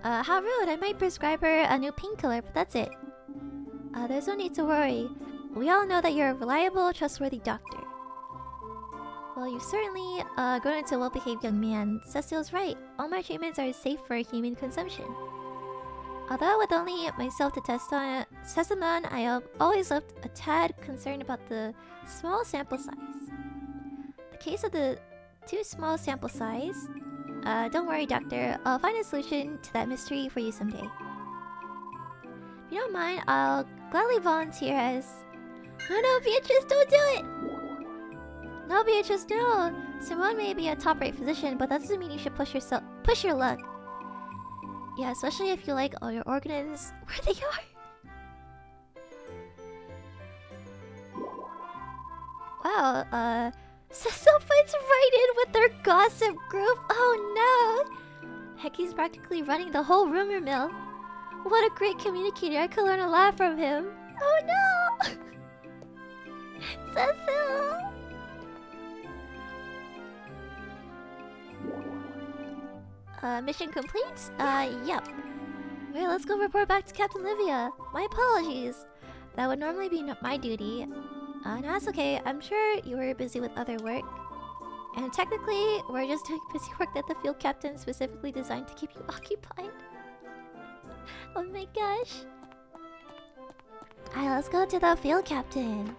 How rude, I might prescribe her a new painkiller, but that's it. There's no need to worry. We all know that you're a reliable, trustworthy doctor. Well, you've certainly grown into a well-behaved young man. Cecile's right. All my treatments are safe for human consumption. Although with only myself to test them on, I have always looked a tad concerned about the small sample size. The case of the too small sample size. Don't worry, doctor. I'll find a solution to that mystery for you someday. If you don't mind, I'll gladly volunteer as... No, Beatrice, don't do it! No, Beatrice, no! Simone may be a top-rate physician, but that doesn't mean you should push your luck. Yeah, especially if you like all your organs where they are. Wow, Cecile fights right in with their gossip group. Oh no! He's practically running the whole rumor mill. What a great communicator. I could learn a lot from him. Oh no! Cecile! Mission complete? Yep. Wait, let's go report back to Captain Livia. My apologies. That would normally be my duty. No, that's okay. I'm sure you were busy with other work. And technically, we're just doing busy work that the field captain specifically designed to keep you occupied. Oh my gosh. Alright, let's go to the field captain.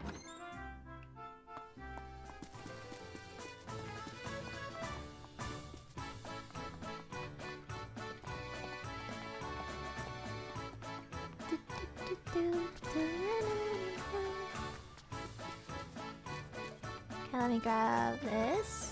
Okay, let me grab this.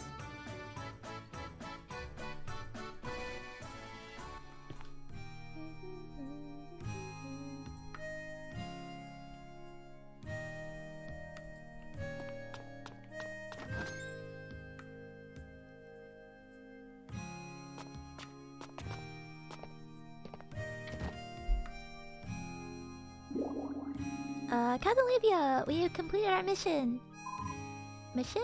Captain Livia, we have completed our mission. Mission?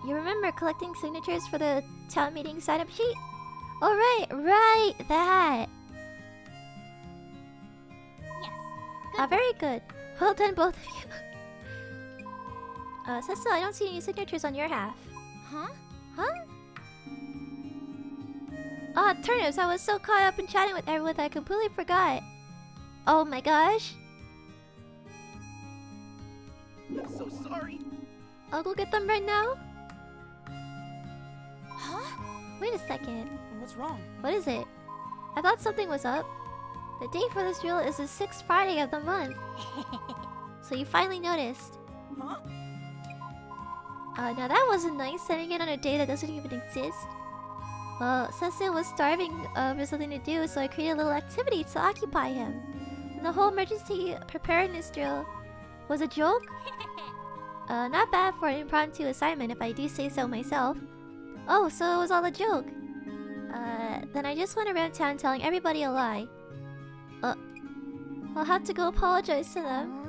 You remember collecting signatures for the town meeting sign-up sheet? Oh right, that. Yes. Very good. Well done, both of you. Cecile, I don't see any signatures on your half. Huh? Turnips, I was so caught up in chatting with everyone that I completely forgot. Oh my gosh. I'm so sorry. I'll go get them right now. Huh? Wait a second. What's wrong? What is it? I thought something was up. The date for this drill is the 6th Friday of the month. So you finally noticed. Huh? Now that wasn't nice, sending it on a day that doesn't even exist. Well, Cecile was starving for something to do, so I created a little activity to occupy him. And the whole emergency preparedness drill was a joke? Not bad for an impromptu assignment if I do say so myself. Oh, so it was all a joke. Then I just went around town telling everybody a lie. I'll have to go apologize to them.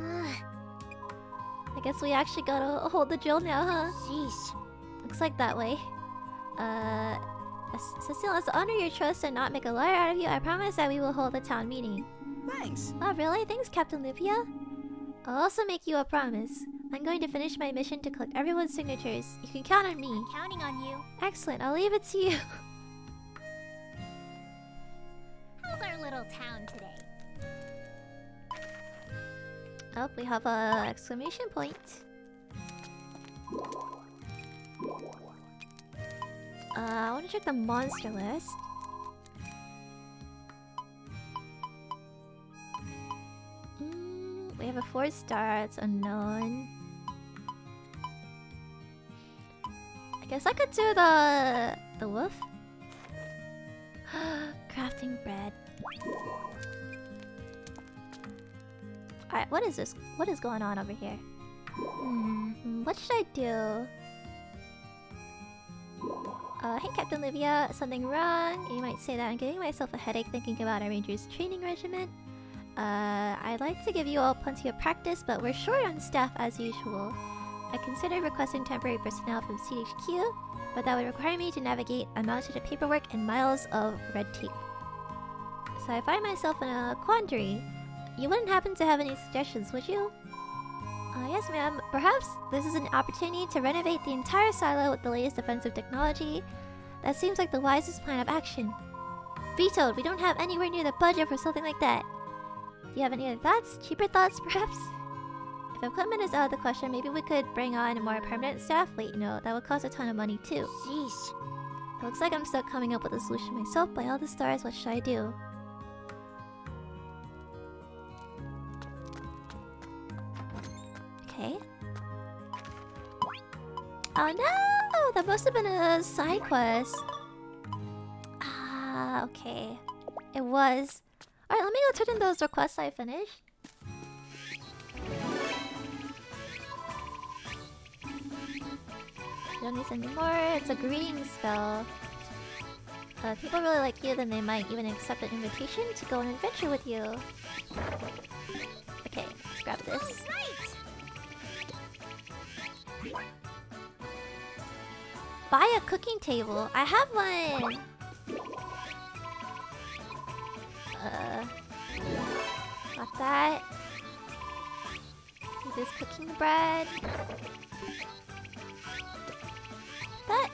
I guess we actually gotta hold the drill now, huh? Sheesh. Looks like that way. Cecile, let's honor your trust and not make a liar out of you. I promise that we will hold the town meeting. Thanks. Oh, really? Thanks, Captain Livia. I'll also make you a promise. I'm going to finish my mission to collect everyone's signatures. You can count on me. Counting on you. Excellent, I'll leave it to you. How's our little town today? Oh, we have a exclamation point. I want to check the monster list. We have a 4-star, it's unknown. I guess I could do the wolf. Crafting bread. Alright, what is this? What is going on over here? What should I do? Hey Captain Livia, something wrong? You might say that I'm giving myself a headache thinking about our Rangers training regimen. I'd like to give you all plenty of practice, but we're short on staff as usual. I considered requesting temporary personnel from CHQ, but that would require me to navigate a mountain of paperwork and miles of red tape. So I find myself in a quandary. You wouldn't happen to have any suggestions, would you? Yes ma'am. Perhaps this is an opportunity to renovate the entire silo with the latest defensive technology. That seems like the wisest plan of action. Vetoed, we don't have anywhere near the budget for something like that. Do you have any other thoughts? Cheaper thoughts, perhaps? If equipment is out of the question, maybe we could bring on a more permanent staff. Wait, no, that would cost a ton of money too. Sheesh. It looks like I'm stuck coming up with a solution myself. By all the stars, what should I do? Okay. Oh no! That must have been a side quest. Ah, okay. It was. Alright, let me go turn in those requests I finished. Don't need any more. It's a greeting spell. If people really like you, then they might even accept an invitation to go on an adventure with you. Okay, let's grab this. Buy a cooking table. I have one. Got that. Need this cooking bread. That.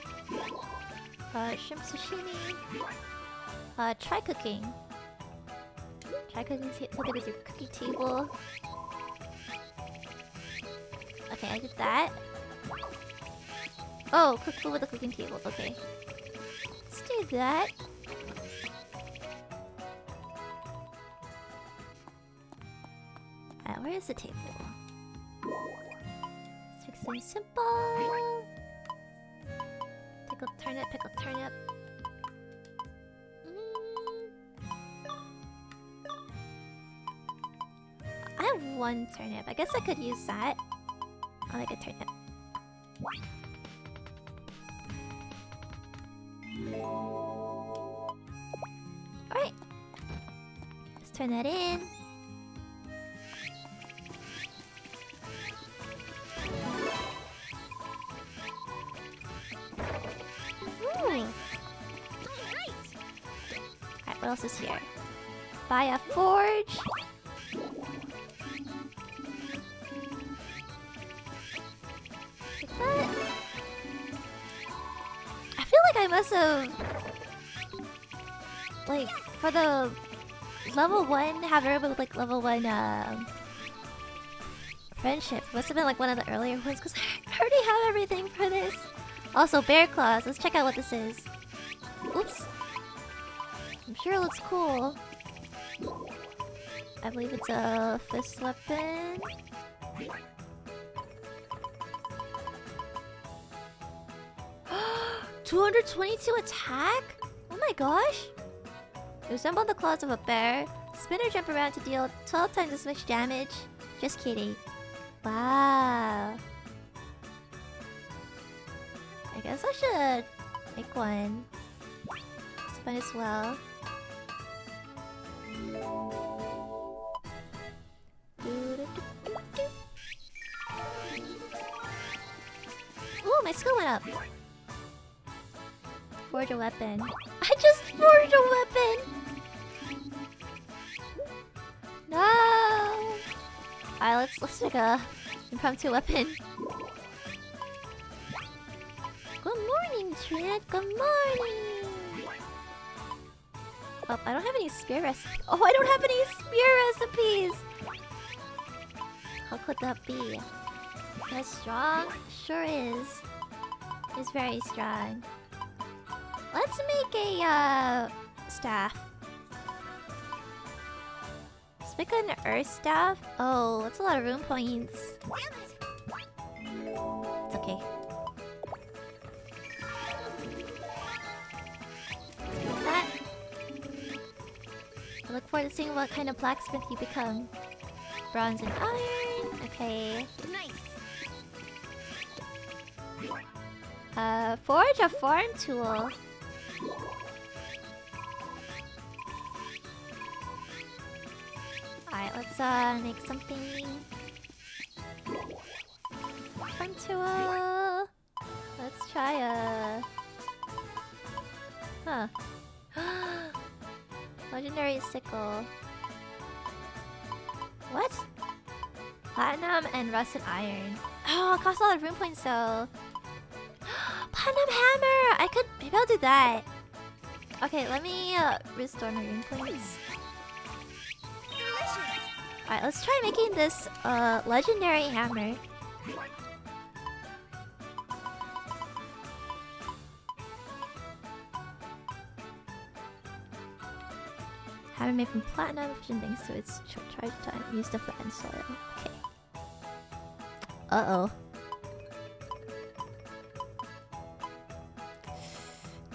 Shrimp sashimi. Try cooking. Try cooking something with your cooking table. Okay, I did that. Oh, cook food with the cooking table. Okay. Let's do that. Alright, where is the table? Let's make something simple. Pickled turnip, pickled turnip. I have one turnip. I guess I could use that. I like a turnip. Alright. Let's turn that in. Alright, what else is here? Buy a forge. Like that. I feel like I must have, like, for the level 1, have her with like level 1 friendship. Must have been like one of the earlier ones because I already have everything for this. Also, bear claws. Let's check out what this is. Oops. I'm sure it looks cool. I believe it's a fist weapon. $222 attack? Oh my gosh. They resemble the claws of a bear. Spin or jump around to deal 12 times as much damage. Just kidding. Wow. I guess I should make one. It's fun as well. Ooh, my skill went up. Forge a weapon. I just forged a weapon! No! Alright, let's make a impromptu weapon. Good morning, Trent. Good morning. Oh, I don't have any spear recipes. Oh, I don't have any spear recipes. How could that be? That's strong? Sure is. It's very strong. Let's make a staff. Let's make an earth staff. Oh, that's a lot of rune points. It's okay. That. I look forward to seeing what kind of blacksmith you become. Bronze and iron. Okay. Nice. Forge a farm tool. Alright, let's make something. Farm tool. Let's try a... Huh. Legendary sickle. What? Platinum and rusted iron. Oh, it costs a lot of rune points though. Platinum hammer! I could... Maybe I'll do that. Okay, let me restore my rune points. Alright, let's try making this legendary hammer. Hammer made from platinum, efficient thanks to its charge time. Used to flatten soil. Okay. Uh-oh.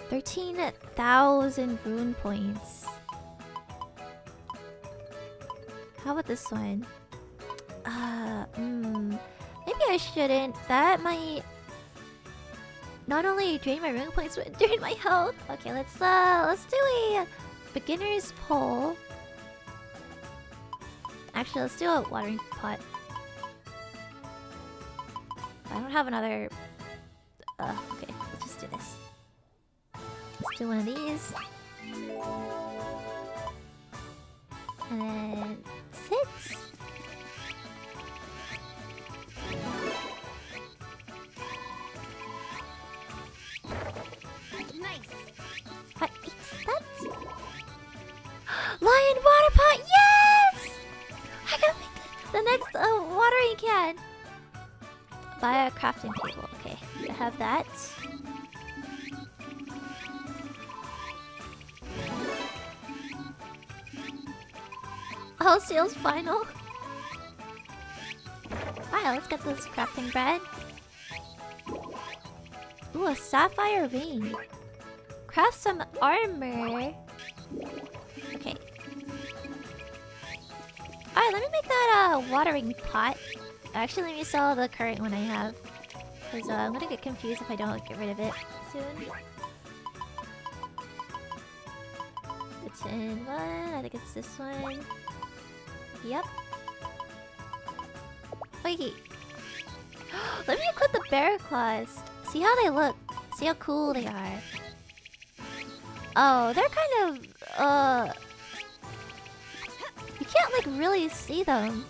13,000 rune points. How about this one? Maybe I shouldn't. That might not only drain my rune points, but drain my health. Okay, let's do a beginner's pole. Actually, let's do a watering pot. I don't have another... okay, let's just do this. Let's do one of these. And then... sit! Nice. What is that? Lion water pot! Yes! I can make the next watering can! Buy a crafting table. Okay, I have that. All sales final. Alright, let's get this crafting bread. Ooh, a sapphire ring. Craft some armor. Okay. Alright, let me make that watering pot. Actually, let me sell the current one I have. Because I'm gonna get confused if I don't get rid of it soon. It's in one. I think it's this one. Yep. Wait. Let me equip the bear claws. See how they look. See how cool they are. Oh, they're kind of... You can't, like, really see them.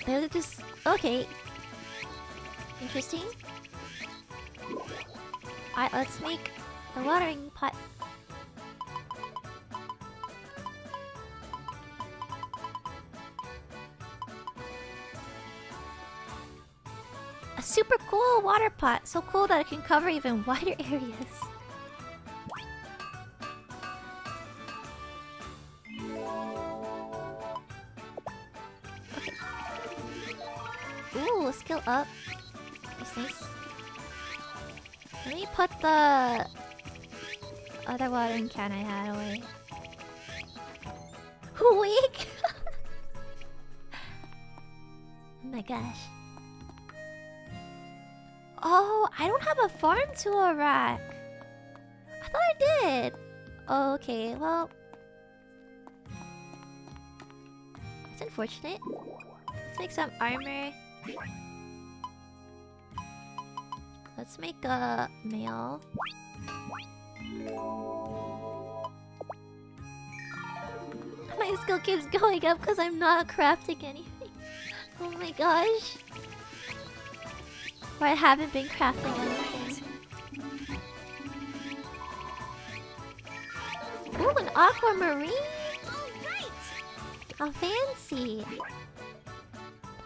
They're just... okay. Interesting. Alright, let's make the watering pot. A super cool water pot. So cool that it can cover even wider areas. Ooh, skill up. That's nice. Let me put the other watering can I had away. Weak! Oh my gosh. Oh, I don't have a farm tool rack. I thought I did. Oh, okay, well... That's unfortunate. Let's make some armor. Let's make a mail. My skill keeps going up because I'm not crafting anything. Oh my gosh. Or I haven't been crafting anything. Ooh, an aquamarine! Alright! How fancy!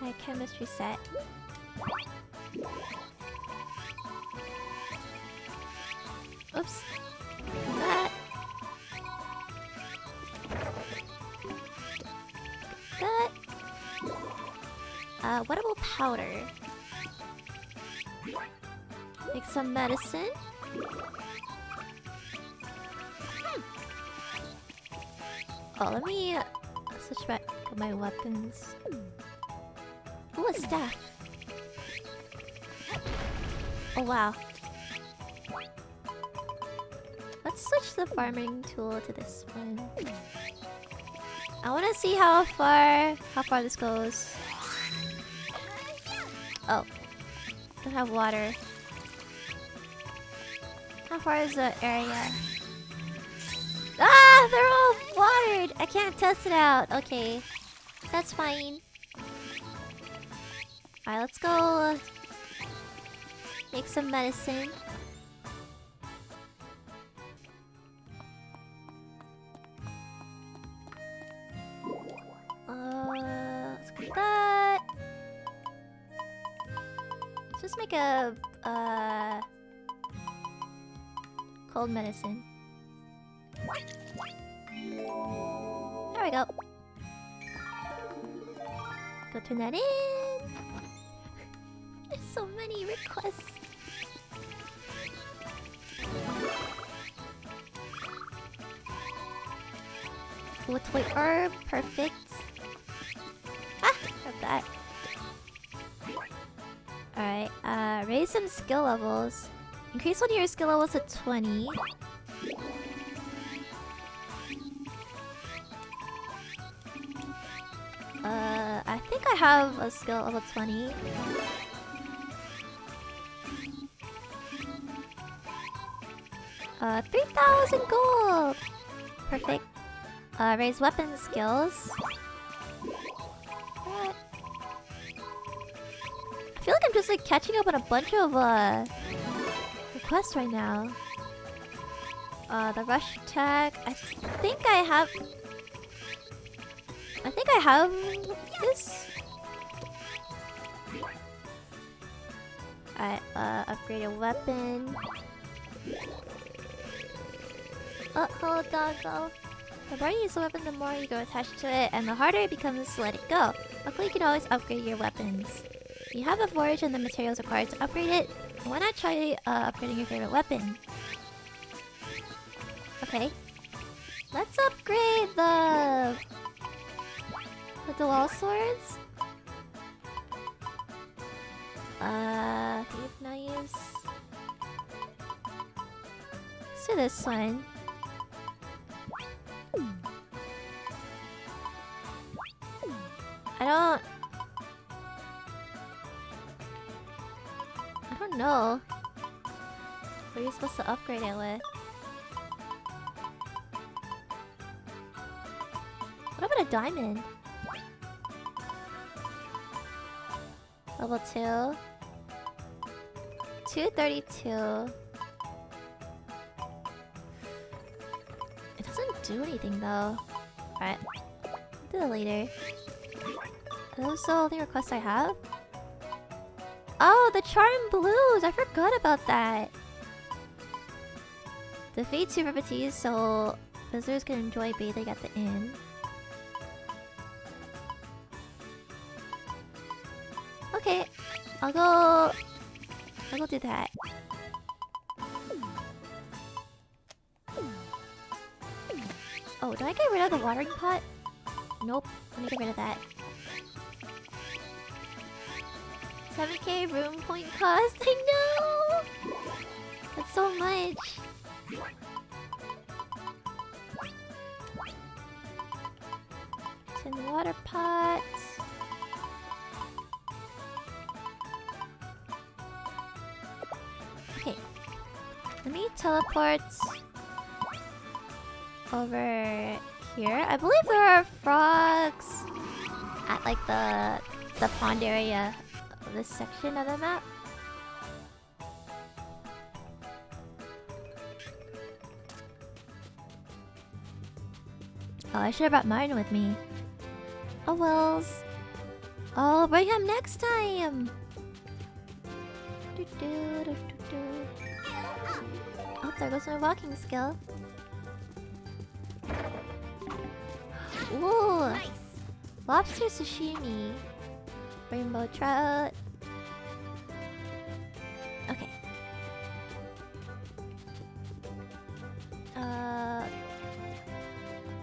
Buy a chemistry set. Oops. That. That. What about powder? Make some medicine. Oh, let me switch back to my weapons. Ooh, a staff. Oh wow. Let's switch the farming tool to this one. I want to see how far this goes. Oh, don't have water. How far is the area? Ah, they're all watered. I can't test it out. Okay, that's fine. Alright, let's go make some medicine. Let's get that. Let's just make a cold medicine. There we go. Go turn that in. There's so many requests. What's white herb? Perfect. Ah, have that. Alright, raise some skill levels. Increase one of your skill levels to 20. I think I have a skill level 20. Uh, 3,000 gold! Perfect. Raise weapon skills. What? I feel like I'm just like catching up on a bunch of requests right now. The rush attack. I think I have this. Alright, upgrade a weapon. Oh, hello doggo. The more you use the weapon, the more you go attached to it, and the harder it becomes to let it go. Luckily, you can always upgrade your weapons. You have a forge and the materials required to upgrade it. Why not try upgrading your favorite weapon? Okay. Let's upgrade the dual swords. Thief knives. Let's do this one. I don't know. What are you supposed to upgrade it with? What about a diamond? Level 2. 232. It doesn't do anything though. Alright. Do that later. Are those the only requests I have? Oh, the charm blues! I forgot about that. The VTuber Baptiste, so visitors can enjoy bathing at the inn. Okay, I'll go do that. Oh, do I get rid of the watering pot? Nope, let me get rid of that. 7k room point cost? I know! That's so much. Tin water pot. Okay. Let me teleport over here. I believe there are frogs at like the pond area of this section of the map. Oh, I should have brought Martin with me. Oh wells. I'll bring him next time. Oh, there goes my walking skill. Ooh! Nice. Lobster sashimi. Rainbow trout. Okay.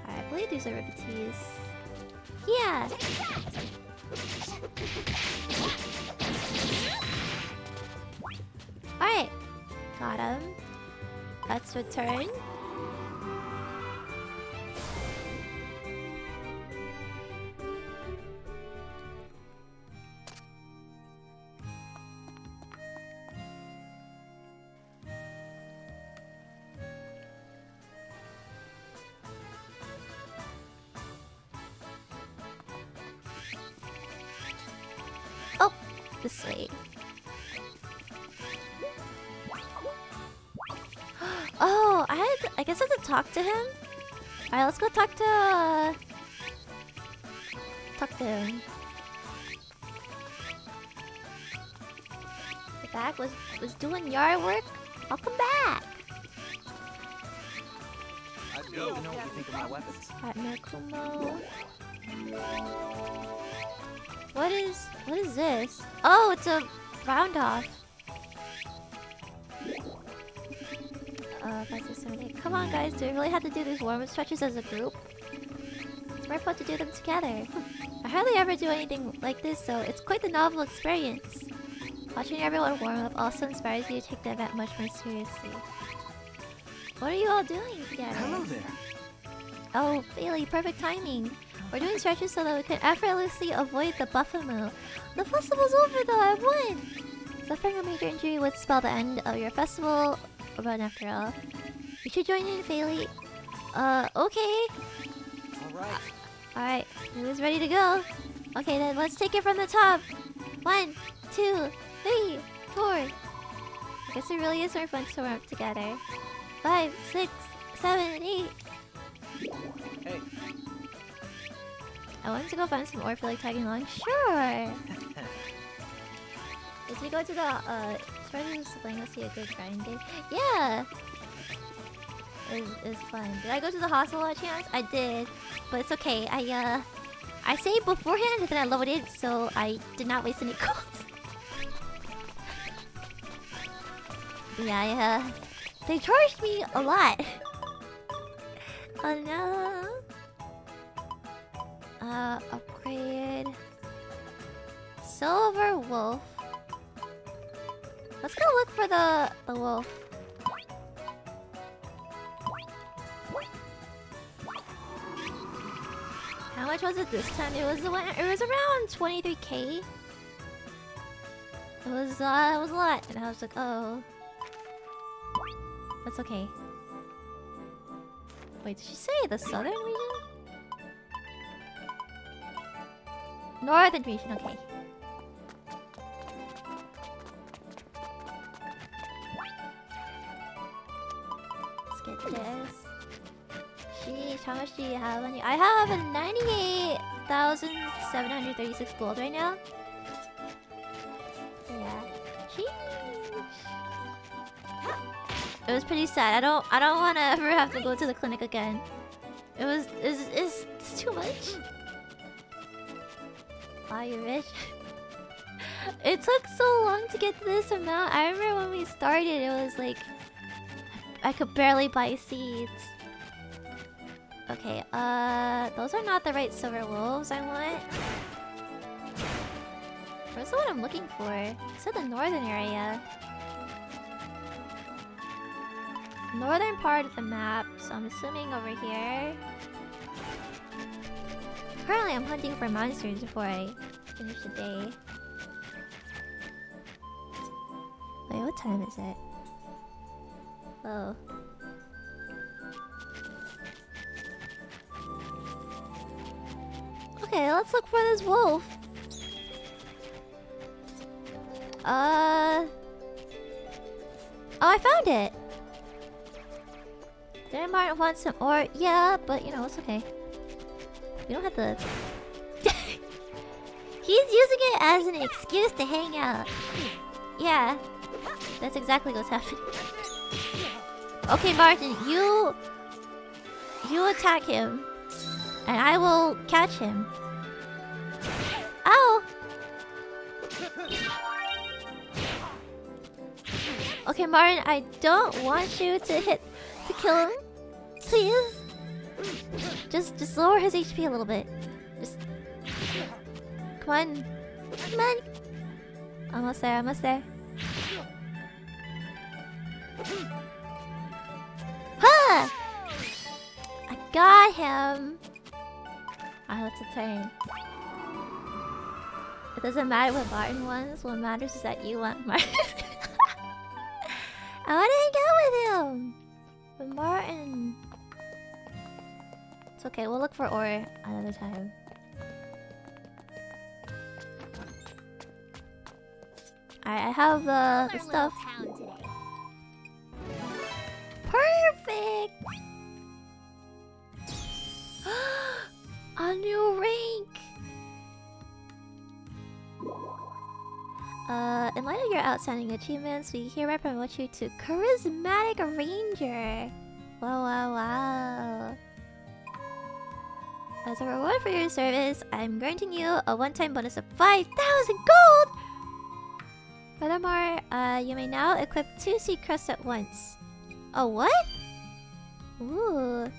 I believe these are ribbities. Yeah! Got him. Let's return. Oh, this way. Oh, I guess I have to talk to him. Alright, let's go talk to him. The back was doing yard work. I'll come back. I'd know what you think of my weapons. Alright, Mirakumo. What is this? Oh, it's a round off. 5, 6, 7, 8. Come on, guys. Do we really have to do these warm-up stretches as a group? It's more fun to do them together. I hardly ever do anything like this, so it's quite the novel experience. Watching everyone warm up also inspires you to take the event much more seriously. What are you all doing together? Hello there. Oh, Faellie, perfect timing. We're doing stretches so that we can effortlessly avoid the Buffalo. The festival's over though, I won! Suffering a major injury would spell the end of your festival run after all. You should join in, Faellie. Okay. Alright. Alright, who's ready to go? Okay, then let's take it from the top. 1, 2, 3, 4. I guess it really is more fun to warm up together. 5, 6, 7, 8. Hey. I wanted to go find some ore for like tagging along. Sure. Did you go to the Treasures Sling to see a good grind day? Yeah. It's fun. Did I go to the hospital by chance? I did, but it's okay. I saved beforehand and then I loaded, so I did not waste any coins. Yeah, they charged me a lot. Oh no. Upgrade. Silver wolf. Let's go look for the wolf. How much was it this time? It was around 23k. It was a lot, and I was like, oh, that's okay. Wait, did she say the southern region? Northern region, okay. Let's get this. Sheesh, how much do you have on you? I have 98,736 gold right now. Yeah. Sheesh. It was pretty sad. I don't want to ever have to go to the clinic again. It's too much. Are you rich? It took so long to get to this amount. I remember when we started, it was like I could barely buy seeds. Okay, those are not the right silver wolves I want. Where's the one I'm looking for? It's in the northern area. Northern part of the map, so I'm assuming over here. Currently, I'm hunting for monsters before I finish the day. Wait, what time is it? Oh. Okay, let's look for this wolf. Oh, I found it! Didn't Martin want some ore? Yeah, but you know, it's okay. We don't have to... He's using it as an excuse to hang out. Yeah. That's exactly what's happening. Okay, Martin, you attack him. And I will catch him. Ow! Okay, Martin, I don't want you to kill him. Please. Just lower his HP a little bit. Just... Come on. Come on. Almost there, almost there. Huh! I got him! Ah, that's a turn. It doesn't matter what Martin wants. What matters is that you want Martin. I want to hang out with him! With Martin. It's okay, we'll look for ore another time. Alright, I have the stuff. Town today. Perfect! A new rank! In light of your outstanding achievements, we hereby promote you to Charismatic Ranger. Wow, wow, wow. As a reward for your service, I'm granting you a one-time bonus of 5,000 gold! Furthermore, you may now equip 2 seed crusts at once. Oh, what? Ooh.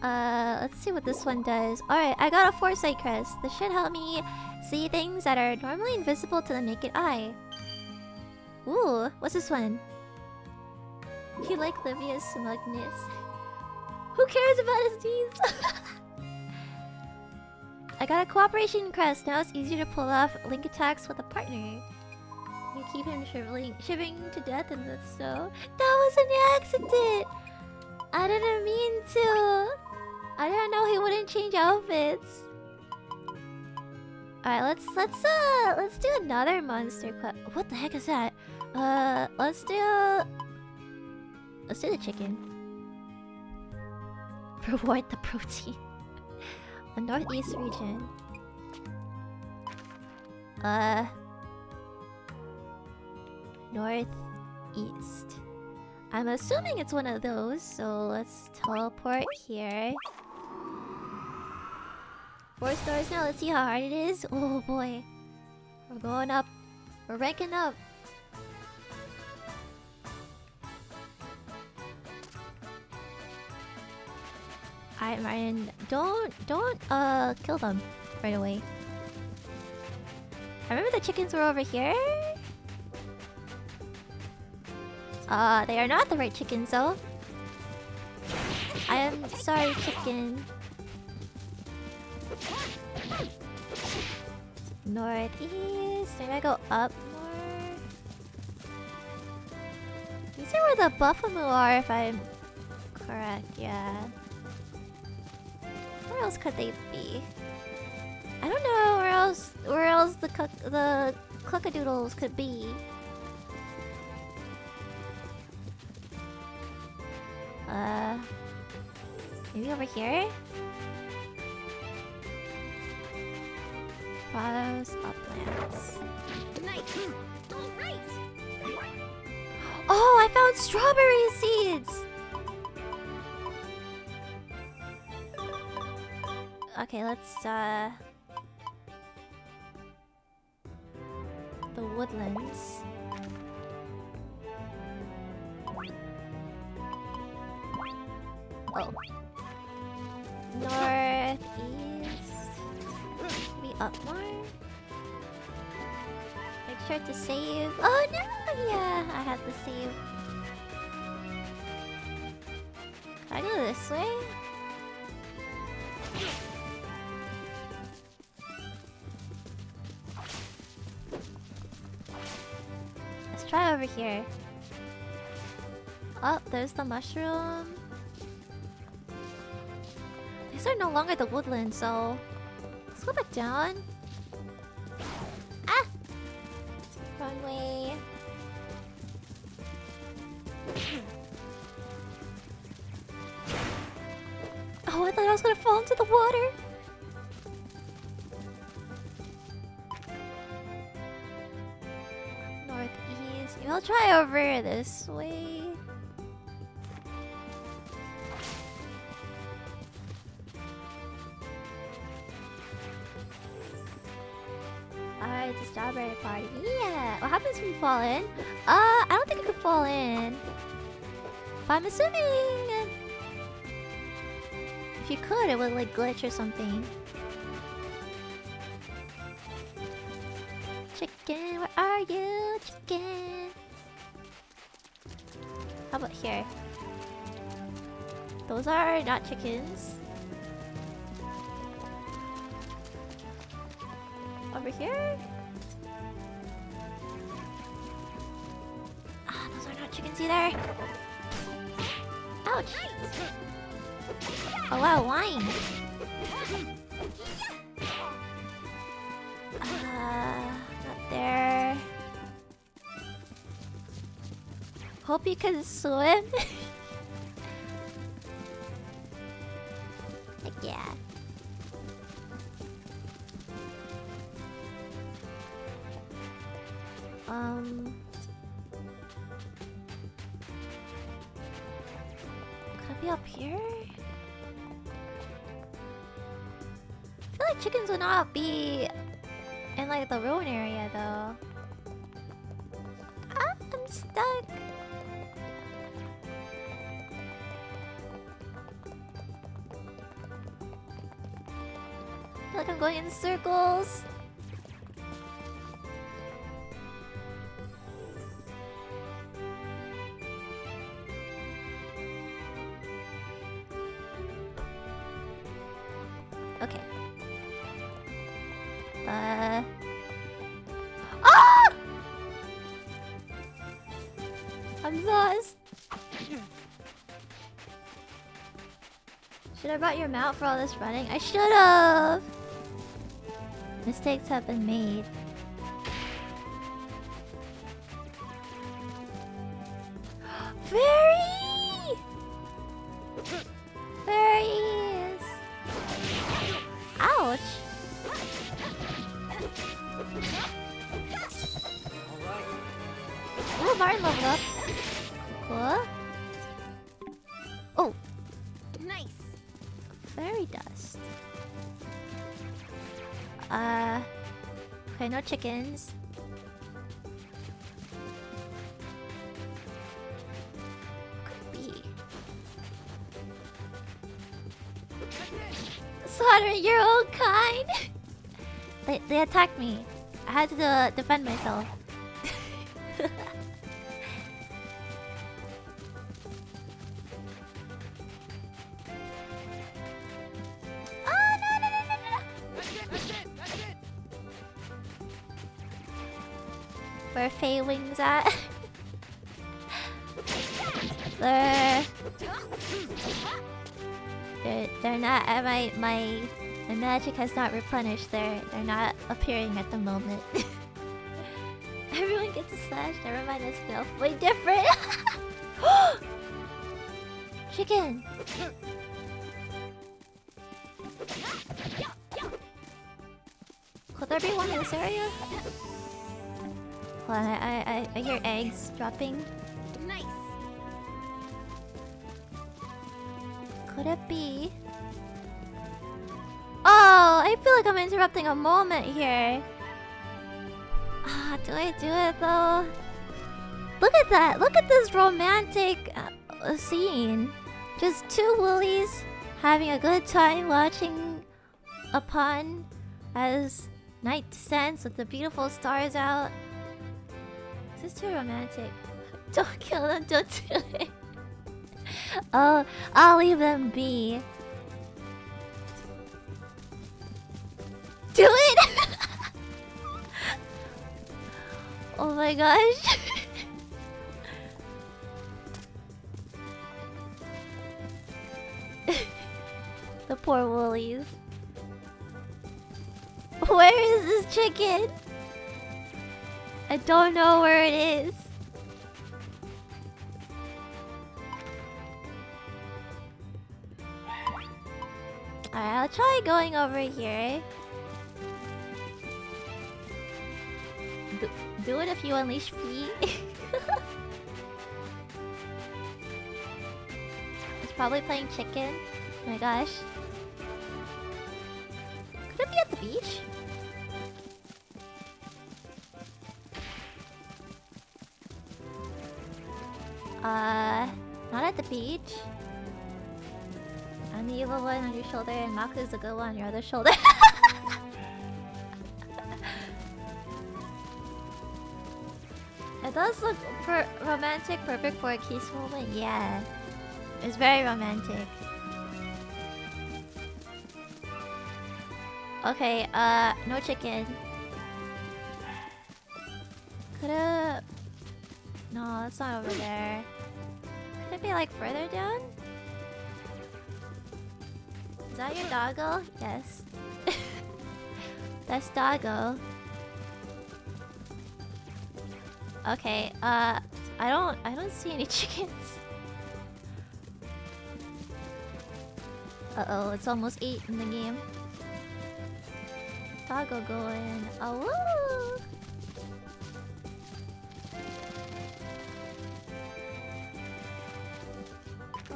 Let's see what this one does. Alright, I got a foresight crest. This should help me see things that are normally invisible to the naked eye. Ooh, what's this one? You like Livia's smugness. Who cares about his needs? I got a cooperation crest. Now it's easier to pull off link attacks with a partner. You keep him shivering to death in the snow. That was an accident! I didn't mean to. I didn't know he wouldn't change outfits. Alright, let's do another monster quest. What the heck is that? Let's do the chicken. Reward the protein. The northeast region. Northeast. I'm assuming it's one of those, so let's teleport here. 4 stars now, let's see how hard it is. Oh boy. We're going up. We're ranking up. Alright, Martin. Don't kill them right away. I remember the chickens were over here. They are not the right chickens though. I am sorry, chicken. Northeast. Maybe I go up more. These are where the buffalo are, if I'm correct. Yeah. Where else could they be? I don't know where else the cluckadoodles could be. Maybe over here? Prados, uplands. Nice. All right. Oh, I found strawberry seeds! Okay, let's the woodlands. Oh. Northeast. Maybe up more? Make sure to save. Oh no! Yeah, I had to save. Can I go this way? Let's try over here. Oh, there's the mushroom. These are no longer the woodlands, so let's go back down. Ah! Wrong way. Oh, I thought I was gonna fall into the water. Northeast. Maybe I'll try over this way. Alright, it's a strawberry party. Yeah! What happens when you fall in? I don't think I could fall in. But I'm assuming... if you could, it would like glitch or something. Chicken, where are you? Chicken! about here? Those are not chickens. Over here? Ah, those are not chickens either. Ouch! Oh wow, wine! Not there. Hope you can swim. Heck yeah. Could be up here? I feel like chickens would not be in like the Rune area though. Ah, I'm stuck. I feel like I'm going in circles. Okay. Ah! I'm lost. Should I brought your mount for all this running? I should have. Mistakes have been made. Fairy! Fairies! Ouch! Oh, Martin leveled up. What? Oh! Nice. Fairy dust. Okay, no chickens. Could be. Slaughter your own kind! They attacked me. I had to defend myself. Where Fae wings at? They're not. My magic has not replenished. They're not appearing at the moment. Everyone gets a slash. Never mind, it's spell way different. Chicken. Could there be one in this area? Hold on, I hear eggs dropping. Nice. Could it be? Oh, I feel like I'm interrupting a moment here. Ah, do I do it though? Look at that! Look at this romantic scene. Just two woolies having a good time watching a pond as night descends with the beautiful stars out. This is too romantic. Don't kill them, don't do it. Oh, I'll leave them be. Do it! Oh my gosh. The poor woolies. Where is this chicken? I don't know where it is. Alright, I'll try going over here. Do it if you unleash feet. It's probably playing chicken. Oh my gosh. Could it be at the beach? Not at the beach. I'm the evil one on your shoulder and Maku's the good one on your other shoulder. I does look romantic, perfect for a kiss moment. Yeah, it's very romantic. Okay, no chicken. Coulda... No, it's not over there. Could it be like further down? Is that your doggo? Yes. That's doggo. Okay, I don't see any chickens. Uh-oh, it's almost 8 in the game. Doggo going. Oh, woo!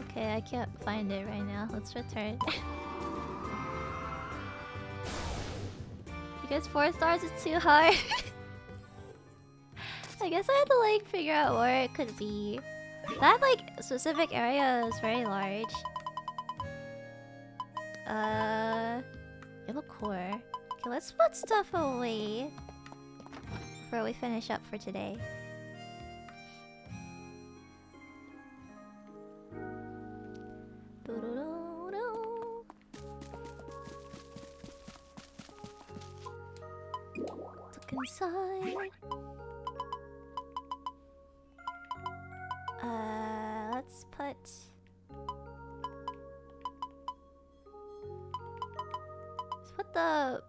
Okay, I can't find it right now. Let's return. Because 4 stars is too hard. I guess I had to like figure out where it could be. That like specific area is very large. Yellow core. Okay, let's put stuff away before we finish up for today. Look inside. Let's put... Let's put the...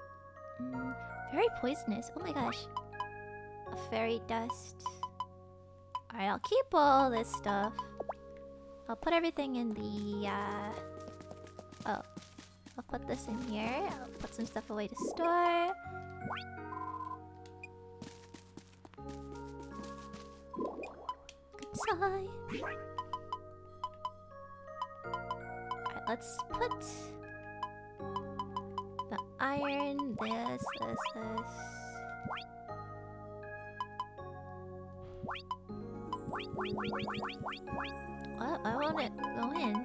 very poisonous. Oh my gosh. A fairy dust. Alright, I'll keep all this stuff. I'll put everything in the... Oh. I'll put this in here. I'll put some stuff away to store. Goodbye. Alright, let's put the iron, this. What? I want it to go in.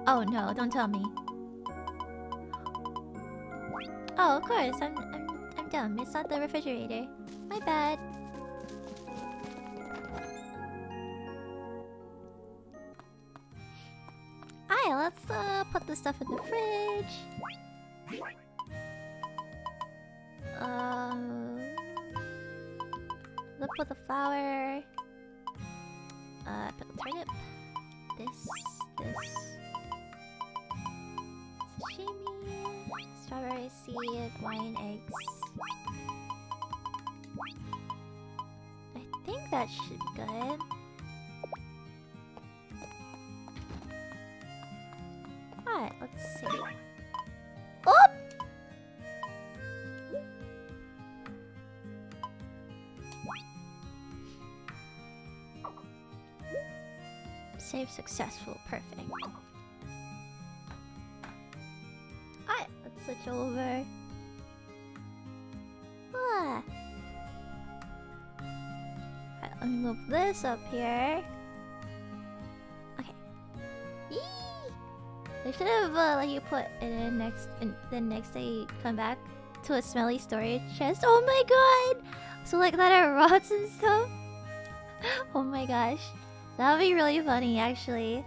Oh no, don't tell me. Oh, of course, I'm dumb. It's not the refrigerator. My bad. Alright, let's put this stuff in the fridge. Let's put the flour. Put the turnip. This. Sashimi. Strawberry seed, wine, eggs. I think that should be good. Alright, let's see. Oh! Save successful, perfect. Alright, let's switch over. Ah. Alright, let me move this up here. Okay. Yee! I should have let you put it in the next day you come back to a smelly storage chest. Oh my god! So like that it rots and stuff. Oh my gosh. That would be really funny, actually.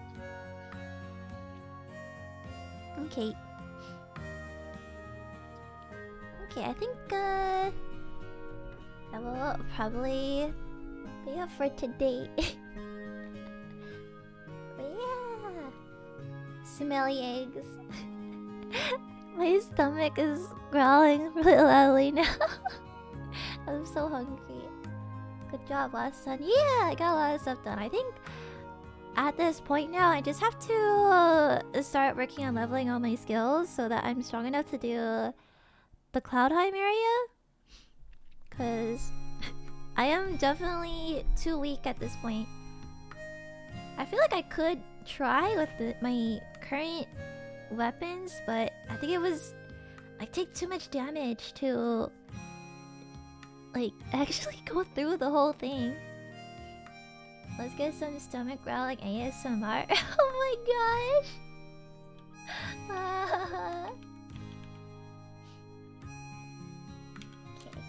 Okay. Okay, I think that will probably be it for today. But yeah. Smelly eggs. My stomach is growling really loudly now. I'm so hungry. Good job, last son. Yeah, I got a lot of stuff done. I think at this point now, I just have to start working on leveling all my skills so that I'm strong enough to do the Cloudheim area. Because I am definitely too weak at this point. I feel like I could try with my current weapons, but I think it was... I take too much damage to... like, actually go through the whole thing. Let's get some stomach growling ASMR. Oh my gosh! Okay.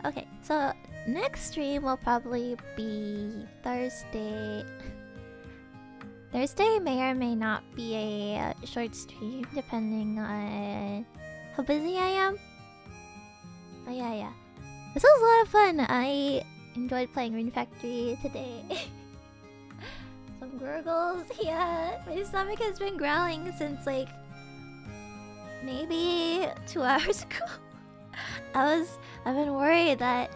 Okay, so next stream will probably be Thursday. Thursday may or may not be a short stream depending on how busy I am. Oh yeah. This was a lot of fun. I enjoyed playing Rune Factory today. Some gurgles, yeah. My stomach has been growling since like maybe 2 hours ago. I've been worried that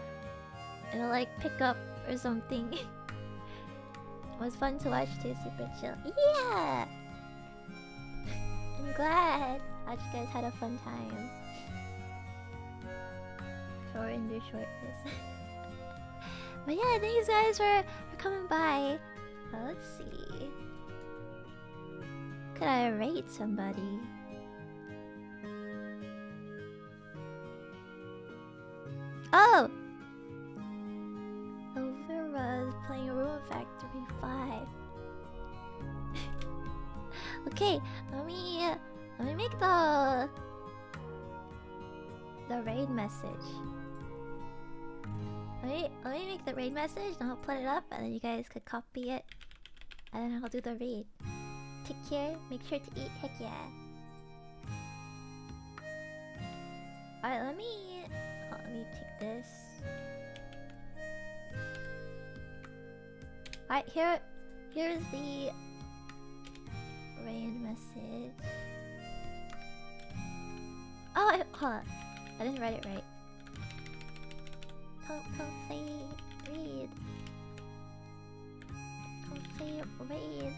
it'll like pick up or something. It was fun to watch too, super chill. Yeah! I'm glad. Glad you guys had a fun time. Short and do shortness. But yeah, thank you guys for coming by. Let's see. Could I rate somebody? Oh! Elvira's playing Rune Factory 5. Okay, let me make the raid message. Let me make the raid message and I'll put it up and then you guys could copy it. And then I'll do the raid. Take care, make sure to eat, heck yeah. Alright, let me take this. Alright, here's the raid message. Oh, hold on. I didn't write it right. Come say read. Come say raid.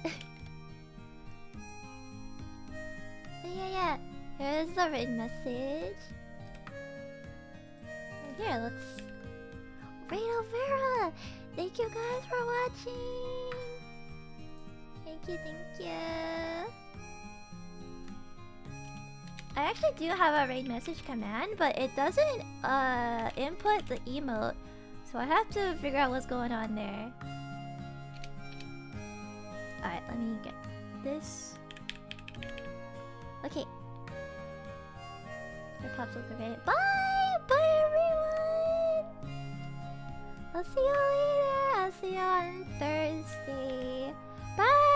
Yeah. Here's the raid message. Here, let's raid Elvira. Thank you guys for watching. Thank you. I actually do have a raid message command, but it doesn't input the emote, so I have to figure out what's going on there. Alright, let me get this. Okay. It pops up the raid. Bye everyone! I'll see you later. I'll see you on Thursday. Bye!